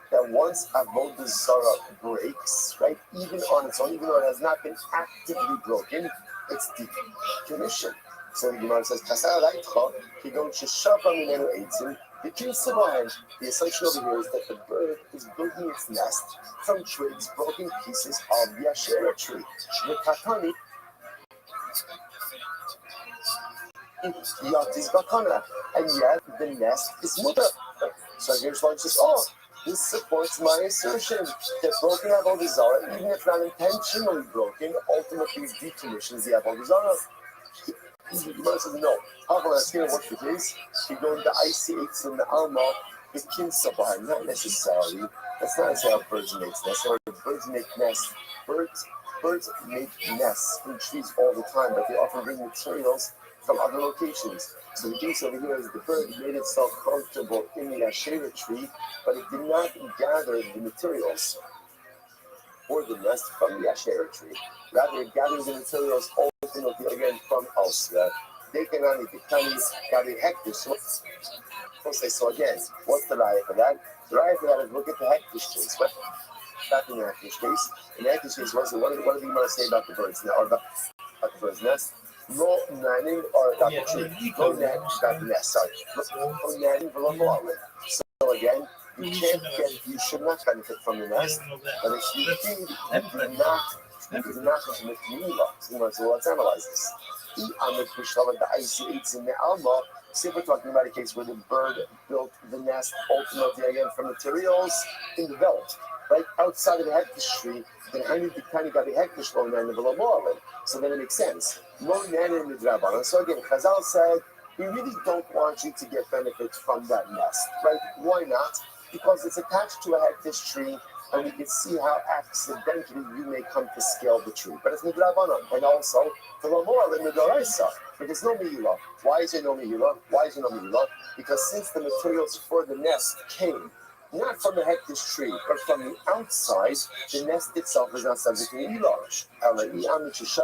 That once avodah zarah breaks, right, even on its own, even though it has not been actively broken, it's decommissioned. So the Gemara says, the assumption over here is that the bird is building its nest from twigs, broken pieces of the Asherah tree. And yet the nest is mutter. So here's one says, this supports my assertion that broken avodah zarah, even if not intentionally broken, ultimately decommissions the avodah zarah. The Gemara says no. However, let's hear what it is. You go into IC8 in the Alma, the kinsabar, not necessarily. That's not how birds make nests. Or birds make nests. Birds make nests in trees all the time, but they often bring materials from other locations. So the case over here is the bird made itself comfortable in the Asherah tree, but it did not gather the materials for the nest from the Asherah tree. Rather, it gathers the materials ultimately again from elsewhere. They cannot eat the candies, gather hectares. So again, what's the raya for that? The raya for that is look at the hectares case. Back in the hectares case. In the hectares case, what do you want to say about the birds or about the bird's nest? No nanning or about the tree. No nanning about the nest, sorry. No nanning below the So again, you should not benefit from the nest, but if you do not commit to so let's analyze this. The IC8 in the Alma, say we're talking about a case where the bird built the nest ultimately again from materials in the belt, right outside of the hectares tree. Then I need to kind of got the hectares low nan below more. So then it makes sense. No nan in the drabanan. So again, Chazal said, we really don't want you to get benefit from that nest, right? Why not? Because it's attached to a hectares tree, and we can see how accidentally you may come to scale the tree. But it's midrabanan, and also the lamor and midaraisa. There's no mehila. Why is there no mehila? Because since the materials for the nest came not from the hectares tree, but from the outside, the nest itself is not subject to mehila. And again, I'm going to say,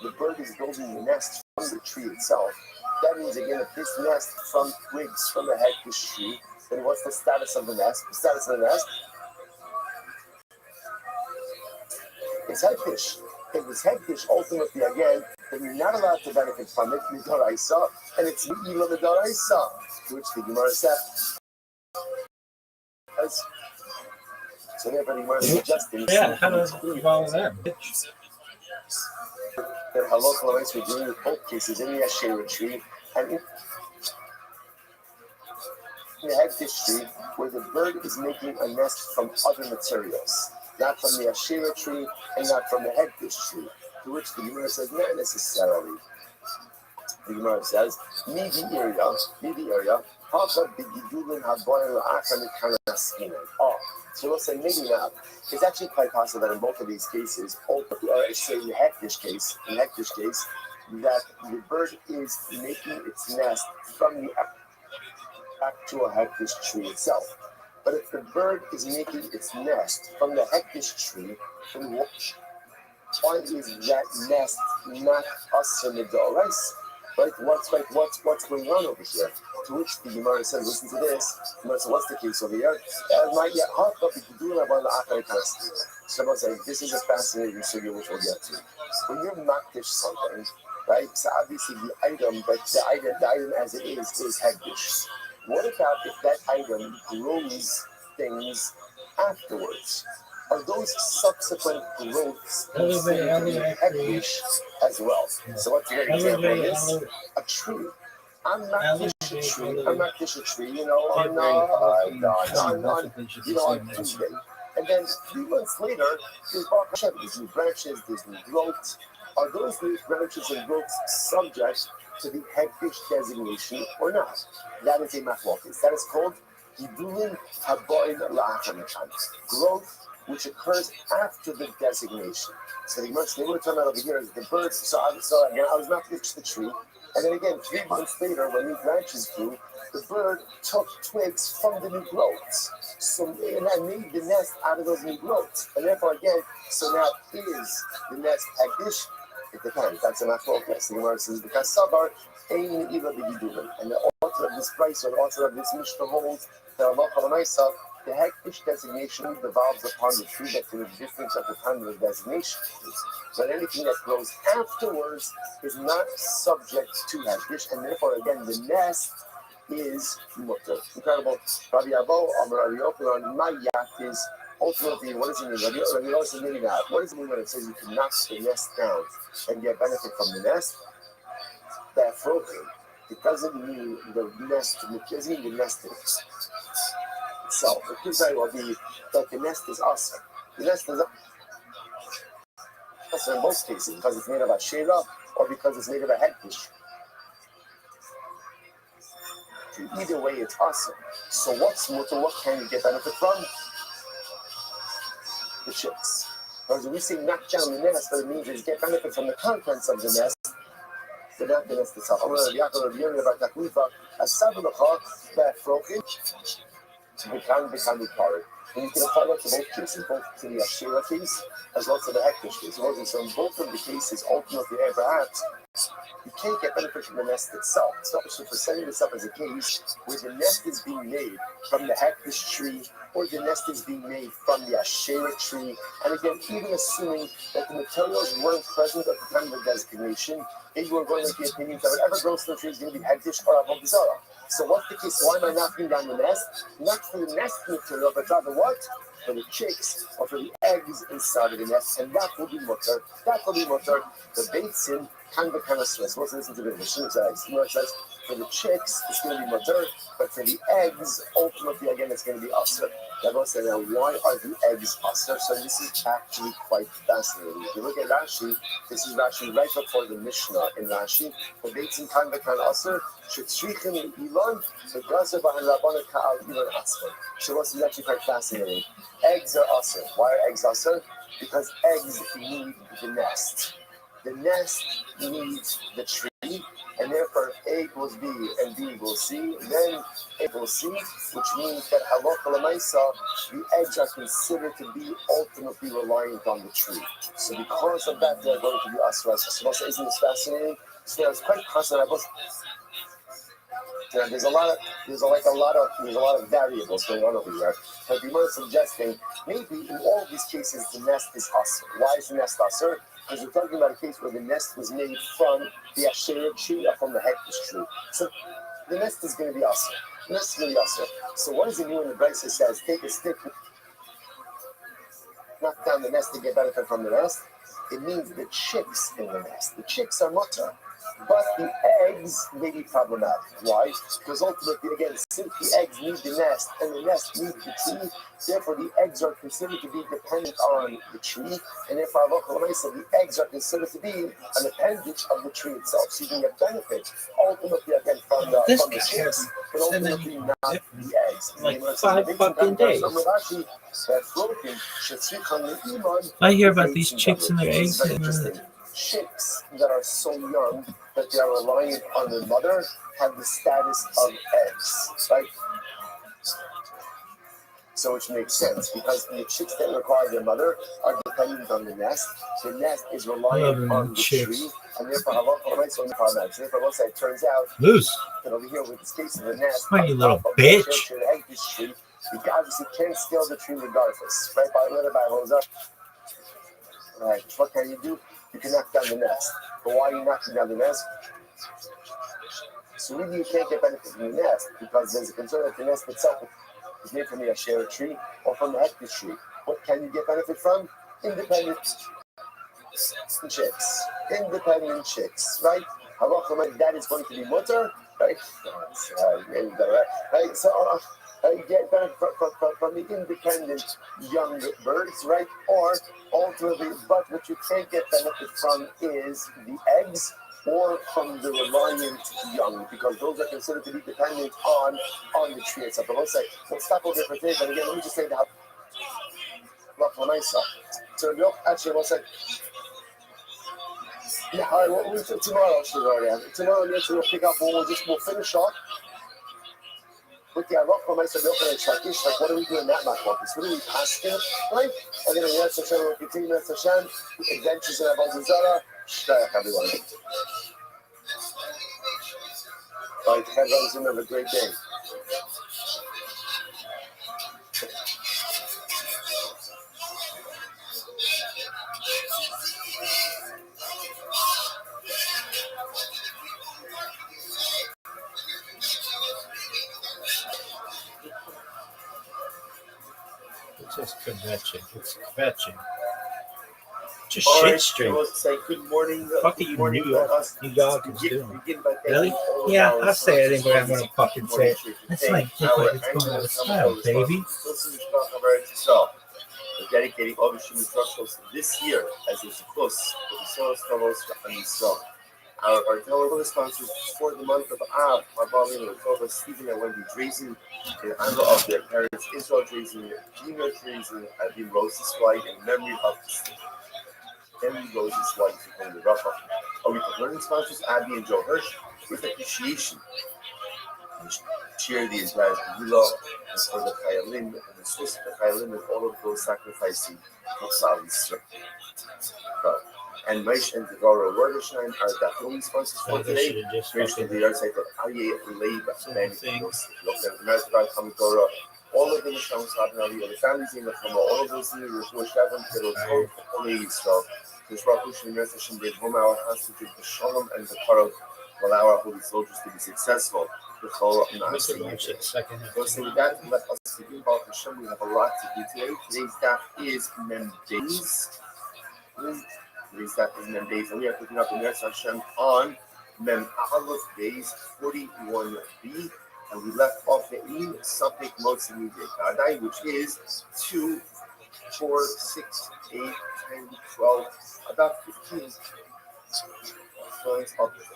the bird is building the nest from the tree itself. That means, again, if this nest from twigs from the hectares tree, then what's the status of the nest? The status of the nest? It's hectares. If it's hectares, ultimately, again, then you're not allowed to benefit from it, midaraisa, and it's even midaraisa, to which the Gemara said. So therefore, the Gemara suggesting. Yeah, how does it follow that? That halacha rights we're dealing with both cases in the Asherah tree and in the hectares tree, where the bird is making a nest from other materials, not from the Asherah tree and not from the hectares tree. To which the Gemara says, not necessarily. The Gemara says, Midi area, Haka bigidulin haboyin la'acham ikanaskinan. So we'll say maybe not. It's actually quite possible that in both of these cases, say in the hectares case, that the bird is making its nest from the actual hectares tree itself. But if the bird is making its nest from the hectares tree, then why is that nest not asr midorais? Right? What's going on over here? To which the Gemara says, listen to this. The Gemara says, what's the case over here? Someone saying, this is a fascinating figure which we'll get to. When you're makdish something, right? So obviously the item as it is hegdish. What about if that item grows things afterwards? Are those subsequent growths considered to be hegdish as well? So what's a good example of this? A tree. I'm not dish a tree, on Tuesday. And then 3 months later, there's new branches, there's new growth. Are those new branches and growths subject to the hegdish designation or not? That is a machlokes. That is called gidulin haboin la'achar growth which occurs after the designation. So the most they were talking about over here is the birds. So again, I was not pitched the tree. And then again, 3 months later, when new branches grew, the bird took twigs from the new growths. So and I made the nest out of those new growths. And therefore, again, so now is the nest hegdish? It depends. That's a machlokes. The Gemara says because sabar ain't either the gidulin. And the author of this price or the author of this mishnah holds that Allah Kalamaysa, the hegdish designation devolves upon the tree that's in existence at the time of the designation. But anything that grows afterwards is not subject to hegdish, and therefore, again, the nest is mutter. Incredible. Rabbi Abo, Amar Yochanan, my yacht is ultimately, what does it mean? Rabbi Abo is meaning that. What does it mean when it says you can knock the nest down and get benefit from the nest? That frozen. It doesn't mean the nest, it doesn't mean the nest itself. It could very well be that the nest is awesome. The nest is awesome in both cases, because it's made of a shera or because it's made of a hegdish. Either way, it's awesome. So what's mutter? What can you get benefit from? The chicks. Whereas when we say knock down the nest, what it means is get benefit from the contents of the nest, but not the nest itself. And you can apply that to both cases, both to the Ashera case as well as to the hegdish case. So in both of the cases, ultimately, perhaps, you can't get benefit from the nest itself, especially for setting this up as a case where the nest is being made from the hegdish tree or the nest is being made from the Ashera tree. And again, even assuming that the materials weren't present at the time of the designation, if you were going with the opinion that whatever grows from the tree is going to be hegdish or avodah zarah. So what's the case? Why am I knocking down the nest? Not for the nest material, but rather what? For the chicks or for the eggs inside of the nest, and that will be mutter. That will be mutter. The baitsin can be kind of stress. Let's listen to the Mishnah says. It says for the chicks it's going to be mutter, but for the eggs, ultimately again it's going to be usher. That will say now why are the eggs usher? So this is actually quite fascinating. If you look at Rashi, this is Rashi right before the Mishnah in Rashi. The baitsin can be kind of usher. Shetzrichim ilan the gazer behind Rabbana Ka'al ilan atzman. So this is actually quite fascinating. Eggs are usher. Why are eggs usher? Because eggs need the nest. The nest needs the tree, and therefore A equals B and B equals C, then A equals C, which means that halacha l'maisa, the eggs are considered to be ultimately reliant on the tree. So because of that, they're going to be asra. So isn't this fascinating? So it's quite fascinating. There's a lot of variables going on over here. But we were suggesting maybe in all of these cases the nest is usher. Why is the nest usher? Because we're talking about a case where the nest was made from the Asherah tree or from the hegdish tree. So the nest is going to be usher. The nest is going to be usher. So what does it mean when the Brisa says take a stick, knock down the nest to get benefit from the nest? It means the chicks in the nest. The chicks are mutter. But the eggs may be problematic. Why? Because ultimately, again, since the eggs need the nest and the nest needs the tree, therefore the eggs are considered to be dependent on the tree, and therefore the eggs are considered to be an appendage of the tree itself. So you can get benefit ultimately again from the chicks, but ultimately not the eggs. Like 5 fucking days. I hear about these chicks and their eggs. Chicks that are so young that they are reliant on their mother have the status of eggs, right? So which makes sense because the chicks that require their mother are dependent on the nest. The nest is reliant on the tree, and therefore it turns out Loose. that over here with this case of the nest, Come on, you little bitch. This tree, you obviously can't scale the tree regardless. Right? By the by, holds up. Right. What can you do? You can knock down the nest. But why are you knocking down the nest? So really you can't get benefit from the nest because there's a concern that the nest itself is made from the Asherah tree or from the hectic tree. What can you get benefit from? Independent chicks. Independent chicks, right? That is going to be mutter, right? Right? So you get benefit from the independent young birds, right? Or ultimately, but what you can't get benefit from is the eggs or from the reliant young, because those are considered to be dependent on the tree itself. But we'll stop over there for today. But again, let me just say that. So actually, one second. Yeah, all right. Well, tomorrow, we'll pick up. We'll finish off with the Arach Maisa Milchan and Shakish. Like, what do we do in that machlokes? What do we pass here, right? And then Yetz Hashem will continue Yetz Hashem, adventures in Avodah Zarah. Shtayach, everyone. Right, everyone's have a great day. It's just kvetching. It's kvetching. Just All shit right, straight. We'll say good morning. Fuck you, New York is doing. Really? Yeah, I'll say it anyway. I'm gonna fucking say it. It's like it's going out of style, baby. Dedicating all the Shimon structures this year as it's close to the Soros Tovos and Yisrael. Our television sponsors for the month of Av, our Balvin and Tova, Stephen and Wendy Drazen, in honor of their parents, Israel Drazen, Gina Drazen, and the Roses White, in memory of Henry Roses White, from the Rafa. Our week of learning sponsors, Abby and Joe Hirsch, with appreciation. Share the entire Gula and for the Chayalim and the Swiss the Chayalim and all of those sacrificing of Saudi. And Maish and Devorah Wordesheim are the only sponsors for today. Finish from the site of Aye Leib and Torah. All of the Misham Sabnali and the families in the Hama, all of those leaders who are Shabbat, Kedot, Holy Yisrael. This Rakush and Message gave home our hostage of the Shalom and the Parov, allow our holy soldiers to be successful. So with that, let us begin about Hashem. We have a lot to do today. Today's daf is Mem Days. Today's daf is Mem Days, and we are picking up in Yetz Hashem on Mem Aleph Days 41b, and we left off the In Safek Motzim Kadai, which is 2, 4, 6, 8, 10, 12, about 15. From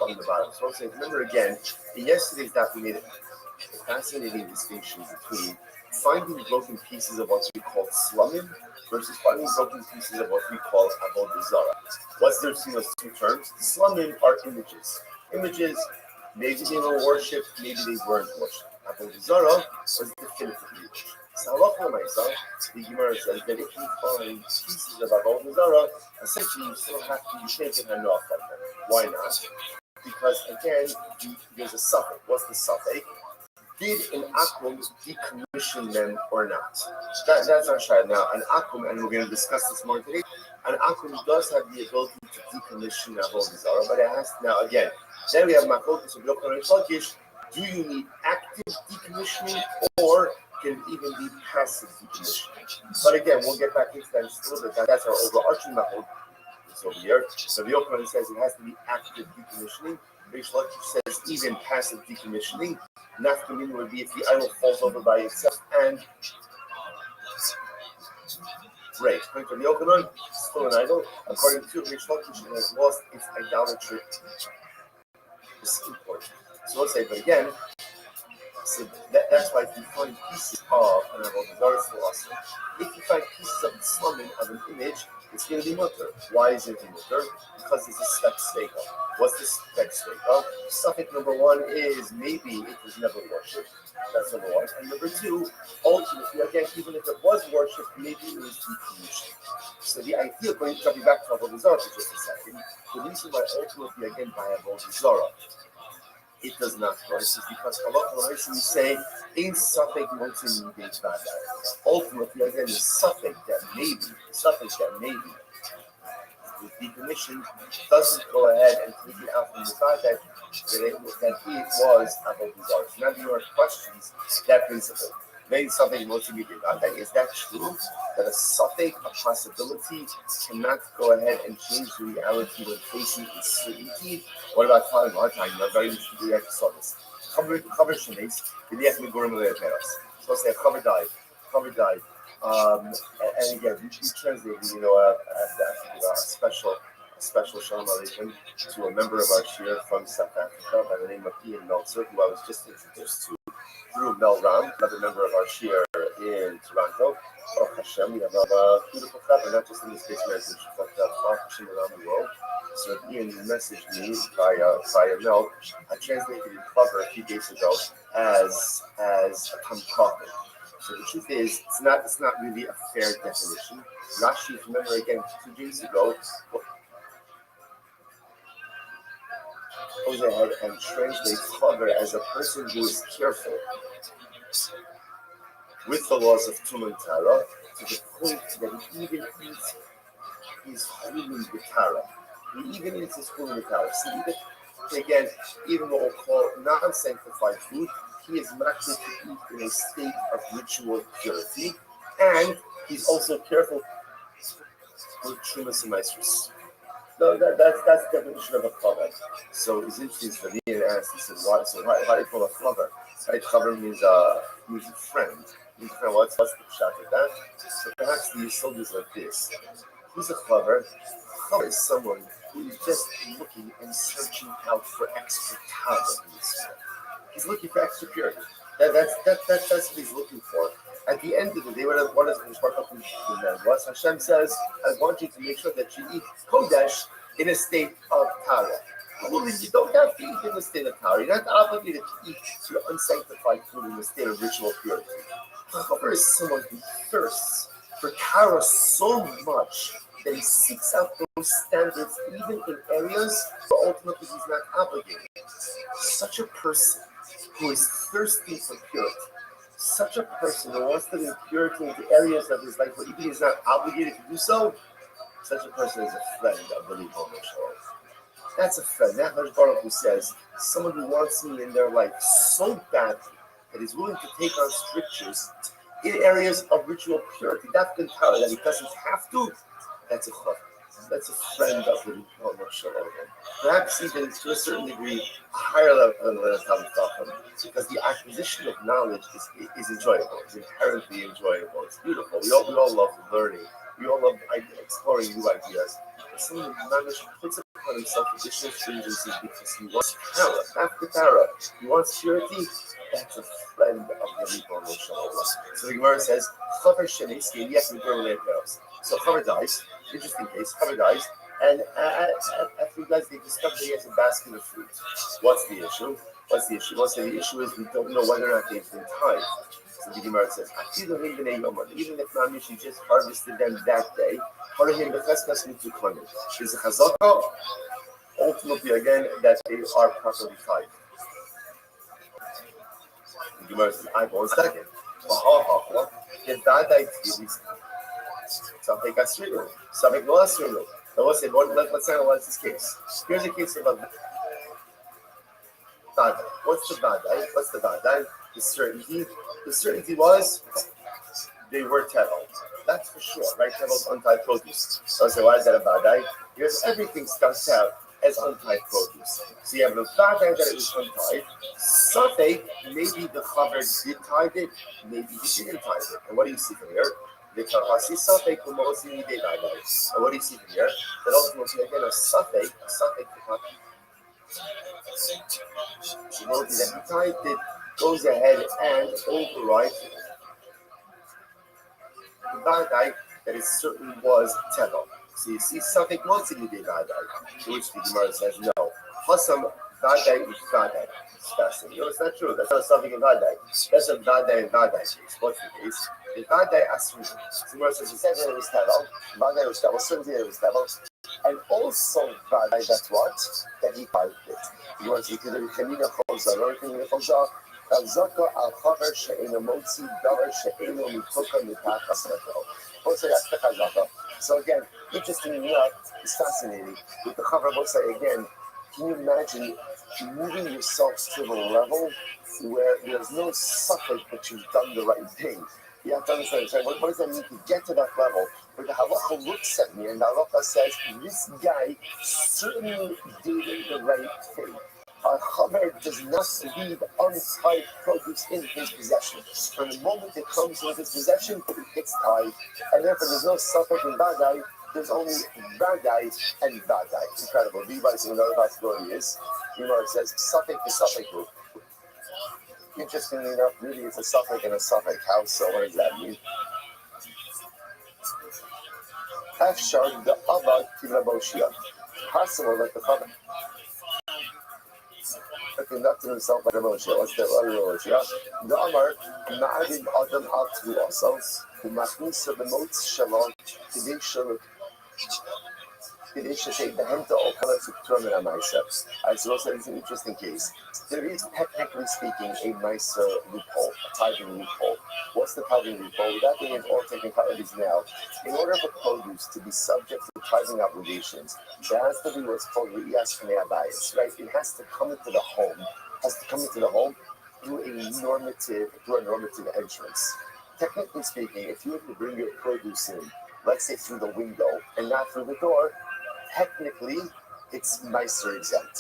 the bottom. So I'll say, remember again, in yesterday's daf we made a fascinating distinction between finding broken pieces of what we call slumim versus finding broken pieces of what we call avodah zarah. What's the difference between those two terms? Slumim are images. Images, maybe they were worshipped, maybe they weren't worshipped. Avodah zarah was definitively worshipped. So the Gemara says that if you find pieces of avodah zarah, essentially you still have to shake it and off from them. Why not? Because again, there's a suffix. What's the suffix? Did an akum decommission them or not? That's our shayla. Now, an akum, and we're going to discuss this more today. An akum does have the ability to decommission avodah zarah, but it has to, now again. Then we have machlokas of Yochanan and Chalkish. Do you need active decommissioning or can it even be passive decommissioning? But again, we'll get back into that in a little bit. That's our overarching method. Over here. So the Yochanan says it has to be active decommissioning. Reish Lakish says even passive decommissioning. Nafkamin would be if the idol falls over by itself and break. According to the Yochanan, still an idol. According to Reish Lakish, it has lost its idolatry. This is important. So let's say, but again, So that's why if you find pieces of an Avodah philosophy, if you find pieces of the slumming of an image, it's going to be mutter. Why is it mutter? Because it's a spec steak. What's the spec steak? Suffix number one is maybe it was never worshipped. That's number one. And number two, ultimately, again, even if it was worshipped, maybe it was decommissioned. So the idea, jumping back to Avodah Zarah for just a second, the reason why ultimately, again, by Avodah Zarah, it does not work is because Allah is saying, in suffix motim needs bad. Ultimately, again, the suffix that maybe with decommission doesn't go ahead and take it out from the fact that it was Avodah Zarah. So now there are questions that principle. Maybe something motivated. Is that true? That a suffix, a possibility, cannot go ahead and change the reality when facing uncertainty? What about time? Our time, I'm very interested in the this. Cover Shanice, the Liach Migurim of Eperos. So say cover died. And again, we translated, a special Shalom Aleichem to a member of our shir from South Africa by the name of Ian Meltzer, who I was just introduced to through Mel Ram, another member of our shir in Toronto. Baruch Hashem, we have a beautiful cover, not just in this case message, but Baruch Hashem around the world. So Ian messaged me via Mel. I translated the cover a few days ago as a Tam. So the truth is, it's not really a fair definition. Rashi, remember again, 2 days ago, goes ahead and translates Chaver as a person who is careful with the laws of Tum and Tara to the point that he even eats his human Tara. He even eats his human Tara. So even what we'll call non-sanctified food, he is likely to eat in a state of ritual purity, and he's also careful with Trumas and Maestros. No, that's the definition of a chaver. So it's interesting for me and asked, he said, why do you call a chaver? Right? Chaver means a friend. What's the shot of that? So perhaps the yesod is like this. Who's a chaver? Chaver is someone who is just looking and searching out for extra tava in this world. He's looking for extra purity. That's what he's looking for. At the end of the day, what does the Hashem says, I want you to make sure that you eat kodesh in a state of tara. Well, you don't have to eat in a state of tara. You're not obligated to eat your unsanctified food in a state of ritual purity. However, is someone who thirsts for tara so much that he seeks out those standards even in areas where ultimately he's not obligated. Such a person who is thirsty for purity, such a person who wants to bring purity into areas of his life where even he's not obligated to do so, such a person is a friend of the Rebbe. That's a friend. That Baruch who says, someone who wants me in their life so badly that is willing to take on strictures in areas of ritual purity, that can tell that he doesn't have to, that's a chaver. That's a friend of the Rebbe. Perhaps even to a certain degree, a higher level than the Talmud Chacham, because the acquisition of knowledge is enjoyable. It's inherently enjoyable. It's beautiful. We all love learning. We all love exploring new ideas. But someone who puts upon himself additional stringency because he wants tara, after tara, he wants purity, that's a friend of the Rebbe. So the Gemara says, Chaver Sheniski, yes, we bring it. So Chaver dies. Interesting case. Chaver dies, and after he dies, they discover he has a basket of fruit. What's the issue? The issue is we don't know whether or not they've been tied. So the Gemara says, even if Mamishi just harvested them that day, is a chazaka, ultimately again, that they are properly tied. The Gemara says, I one second. If that died, something got straightened. Something was straightened. Now let's analyze this case. Here's a case of a bad. What's the bad? What's the bad? The certainty. The certainty was they were tevel. That's for sure, right? Tevel's untied produce. So I say, why is that a bad? Because everything starts out as untied produce. So you have a bad that it was untied. Something, maybe the chaver did tie it, maybe he didn't tie it. And what do you see from here? And what do you see from here? That ultimately, again, a suffix that he tied it goes ahead and overrides the Vadai that it certainly was Teva. So you see Safek Motzili de Vadai, to which the Gemara says no. Hasam Vadai is Vadai. It's fascinating. No, it's not true. That's not Safek and Vadai. That's a Vadai and Vadai case. What's the case? The Vadai Asri. So the Gemara says, he said that it was Teva. Vadai was Teva. Certainly it was Teva. And also Vadai, that's what? That he piped it. He wants to do the Kamina Chosa, or Kamina Chosa. Zaka al Chaver she'eno motzi davar she'eno mitoka mitaka seto. Also, that's the Chazaka. So again, interestingly enough, it's fascinating. With the Chaver Bosa again, can you imagine moving yourself to the level where there's no suffix that you've done the right thing? You have to understand, right? What does that mean to get to that level? Where the halacha looks at me and the halacha says, this guy certainly did the right thing. Our chaver does not leave untied produce in his possession. From the moment it comes into his possession, it's tied. And therefore there's no suffix in vadai, there's only vadai and vadai. Incredible. Levi's another possibility is, it says suffix to suffix group. Interestingly enough, really it's a suffix and a suffix. How so? What does that mean? Afshar the abad kilaboshia. Possible that the chaver conducted himself by the Moshe. What's the Moshe? The Amar, Ma'adin Adam Atu also, who Machnusa the Mots Shalom, Kadesha take the Henta or color to determine a Maisa. I suppose that is an interesting case. There is, technically speaking, a nicer loophole, a tithing loophole. What's the tithing loophole? Without getting into all technicalities now, in order for produce to be subject to tithing obligations, there has to be what's called Riyas Abayis, right? It has to come into the home, through a normative entrance. Technically speaking, if you were to bring your produce in, let's say through the window and not through the door, technically it's nicer exempt.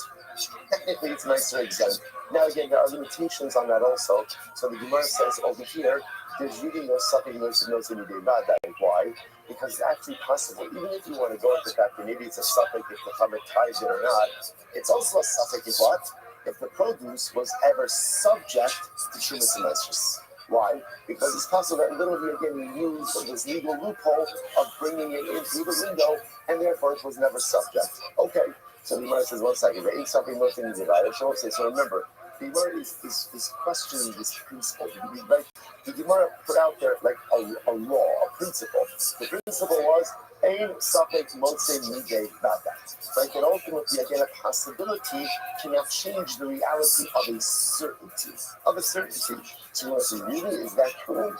Now again, there are limitations on that also. So the Gemara says over here, there's really no suffix, no vadai. Why? Because it's actually possible, even if you want to go into the fact that maybe it's a suffix if the chaver ties it or not, it's also a suffix if what? If the produce was ever subject to Shumas and Esrus. Why? Because it's possible that literally again you use this legal loophole of bringing it in through the window, and therefore it was never subject. Okay, so the Gemara says, one second, there ain't something more things about it. So remember, the Gemara is questioning this principle. Right? The Gemara put out there like a law, a principle. The principle was, Ein Safek Motse Midei Vada. Right? That ultimately, again, a possibility cannot change the reality of a certainty. So you want to say, really, is that true?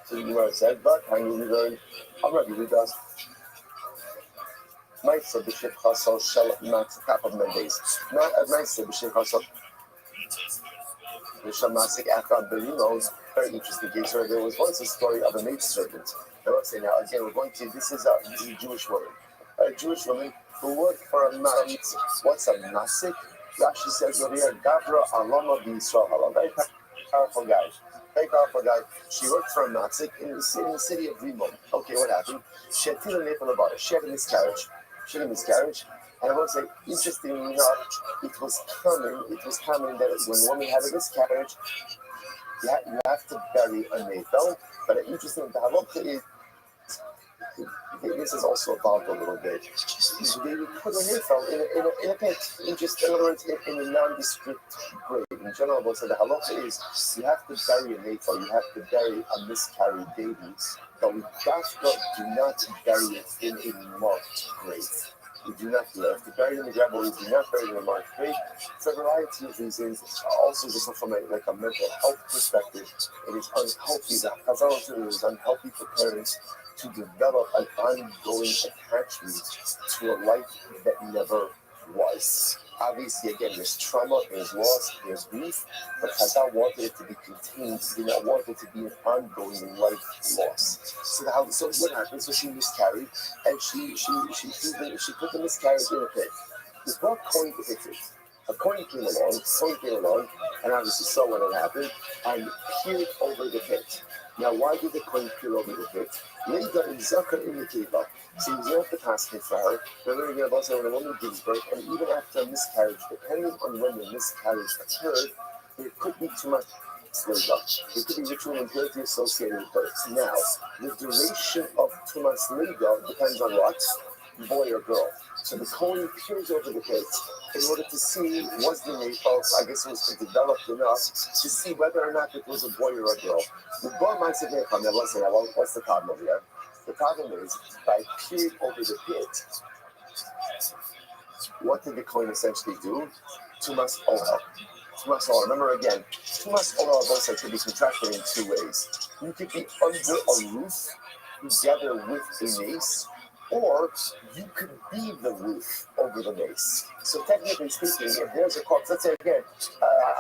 So the Gemara said, but I'm going to read us. Maitza b'shif chasol shel top of Mondays. Not a maitza b'shif chasol. V'shel masik achad b'rimos. Very interesting case where there was once a story of a maidservant. Now let's say now again we're going to. This is a Jewish woman. A Jewish woman who worked for a masik. What's a masik? Rashi says over here, Gavra Alama b'Yisrael. A very powerful guy. She worked for a masik in the city of Rimon. Okay, what happened? She had a miscarriage. And I want to say, interestingly enough, it was common that when a woman had a miscarriage, you have to bury a navel. But interesting, the halakha is, this is also evolved a little bit. They would put a navel in a pit, in other words, in a nondescript grave. In general, we'll say the halakha is, you have to bury a navel, you have to bury a miscarried baby. But we do not bury it in a marked grave. We do not do that. If you bury it in the gravel, we do not bury it in a marked grave. For a variety of reasons, also just from a mental health perspective, it is unhealthy. The Chazal said it is unhealthy for parents to develop an ongoing attachment to a life that never was. Obviously, again, there's trauma, there's loss, there's grief, but Chazal wanted it to be contained. He did not want it to be an ongoing life loss. So what happened? So she miscarried, and she put the miscarriage in a pit. They brought coin to fix it. A coin came along, and obviously saw what had happened, and peered over the pit. Now, why did the coin peer over the pit? Later in Zaka in the Kiva. So he was off the casket for her. Remember again about when a woman gives birth, and even after a miscarriage, depending on when the miscarriage occurred, there could be too much labor. There could be ritual impurity associated with birth. Now, the duration of Tumas labor depends on what? Boy or girl. So the coin peers over the pit in order to see was the nipple, I guess it was developed enough to see whether or not it was a boy or a girl. The boy might say, listen, what's the problem here? The problem is, by peering over the pit, what did the coin essentially do? Tumas Ohel. Tumas Ohel. Remember again, Tumas Ohel also could be contracted in two ways. You could be under a roof together with a mace, or you could be the roof over the mace. So technically speaking, if there's a corpse, let's say again,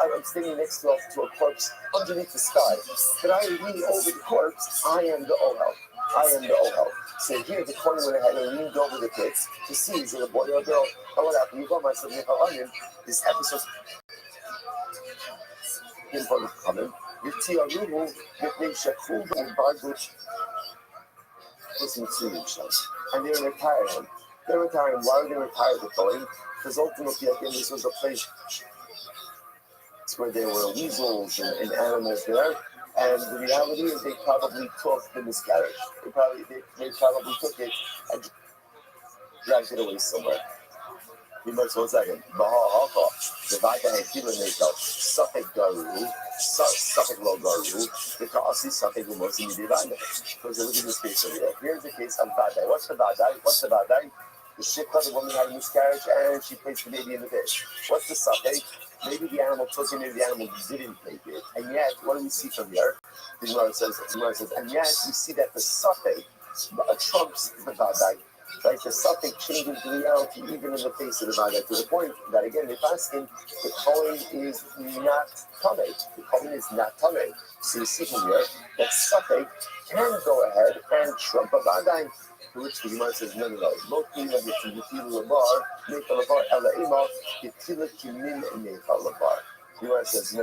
I'm standing next to a corpse underneath the sky, but I lean over the corpse, I am the Ohel. I am the Ohel. So here the coin went ahead and leaned over the pit to see is it a boy or a girl. And what happened? You got myself this episode in front of coming. The Tiaruhu, the Shakul, and Barbuch, listen to each other. And they're retiring. They're retiring. Why are they retired the coin? Because ultimately, again, this was a place where there were weasels and animals there. And the reality is they probably took the miscarriage. They probably took it and dragged it away somewhere. You must 1 second. The Vita had given themselves Suffolk Garu, Suffolk Low Garu, the Kasi Suffolk Lumos in the Vita. Because look at this case over here. Here's the case of Vita. What's the Vita? The shipper, the woman had a miscarriage and she placed the baby in the dish. What's the Suffolk? Maybe the animal took it, maybe the animal didn't take it. And yet, what do we see from here? The Gemara says, and yet we see that the Suffolk trumps the Vita. Right, the suffix changes the reality even in the face of the Vada to the point that again, if asking, the coin is not Tameh. The coin is not Tameh. So you see from here that suffix can go ahead and trump a Vada. To which the Gemara says, no. Mostly of the Tilu Labar, Nefal Labar, Ella Ima, the Tila Kimin Nefal Labar. The Gemara says, no.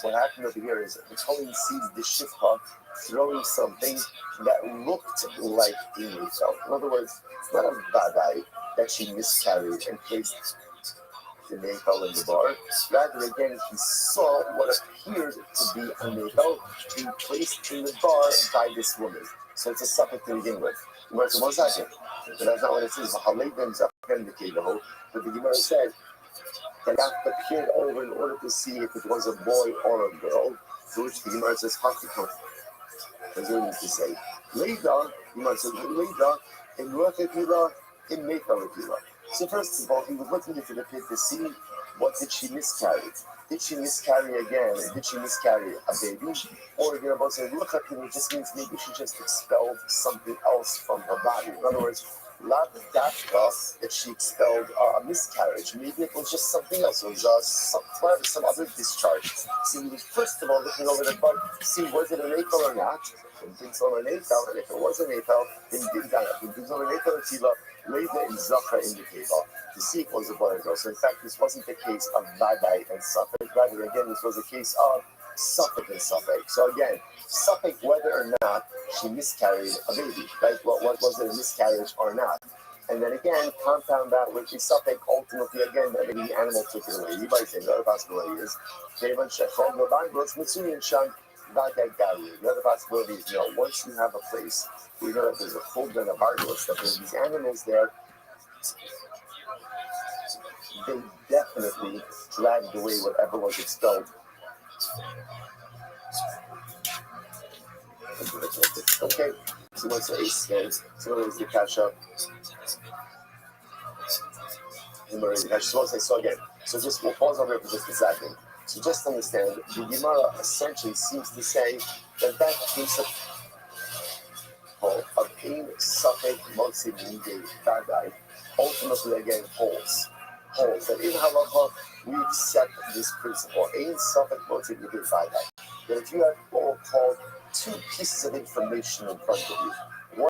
What happened over here is the coin sees the Shifha throwing something that looked like a Nefal. In other words, it's not a Vadai that she miscarried and placed the Nefal in the bar. Rather, again, he saw what appeared to be a Nefal being placed in the bar by this woman. So it's a suffix to begin with. The Gemara said, 1 second. But that's not what it says. But the Gemara said that that appeared over in order to see if it was a boy or a girl. To which the Gemara says, Hakikot. That's what it means to say. Leida, the Gemara says, Leida, in Ruachatila, in Mechalatila. So first of all, he was looking into the pit to see what did she miscarry. Did she miscarry again? Did she miscarry a baby? Or you're about to say, Ruachatila just means maybe she just expelled something else from her body. In other words, not that she expelled a miscarriage. Maybe it was just something else. It was some other discharge. So he was first of all looking over the bug to see was it an APL or not. And things on an APL, and if it was an APL, then things on an APL, Tila, later in Zaka in the Kiva to see if it was a boy or girl. So in fact, this wasn't the case of Vadai and Suffolk. Rather, again, this was a case of Suffolk and Suffolk. So again, Suffolk, whether or not she miscarried a baby, right? What was it, a miscarriage or not? And then again, compound that with the Suffolk, ultimately again, that maybe the animal took it away. You might say the other possibility is, the other possibility is, once you have a place where you know that there's a full den of hardwoods, that there's these animals there, they definitely dragged away whatever was expelled. Okay, so what's the ace guys? So what is the kasha? So again, so just we'll pause over here for just a second. So just understand, the Gemara essentially seems to say that case of pain, suffix, motzi, nide, vadai, ultimately again holds. That in halacha we accept this principle. Ain suffix, motzi, nide, vadai. That if you have what we'll call two pieces of information in front of you,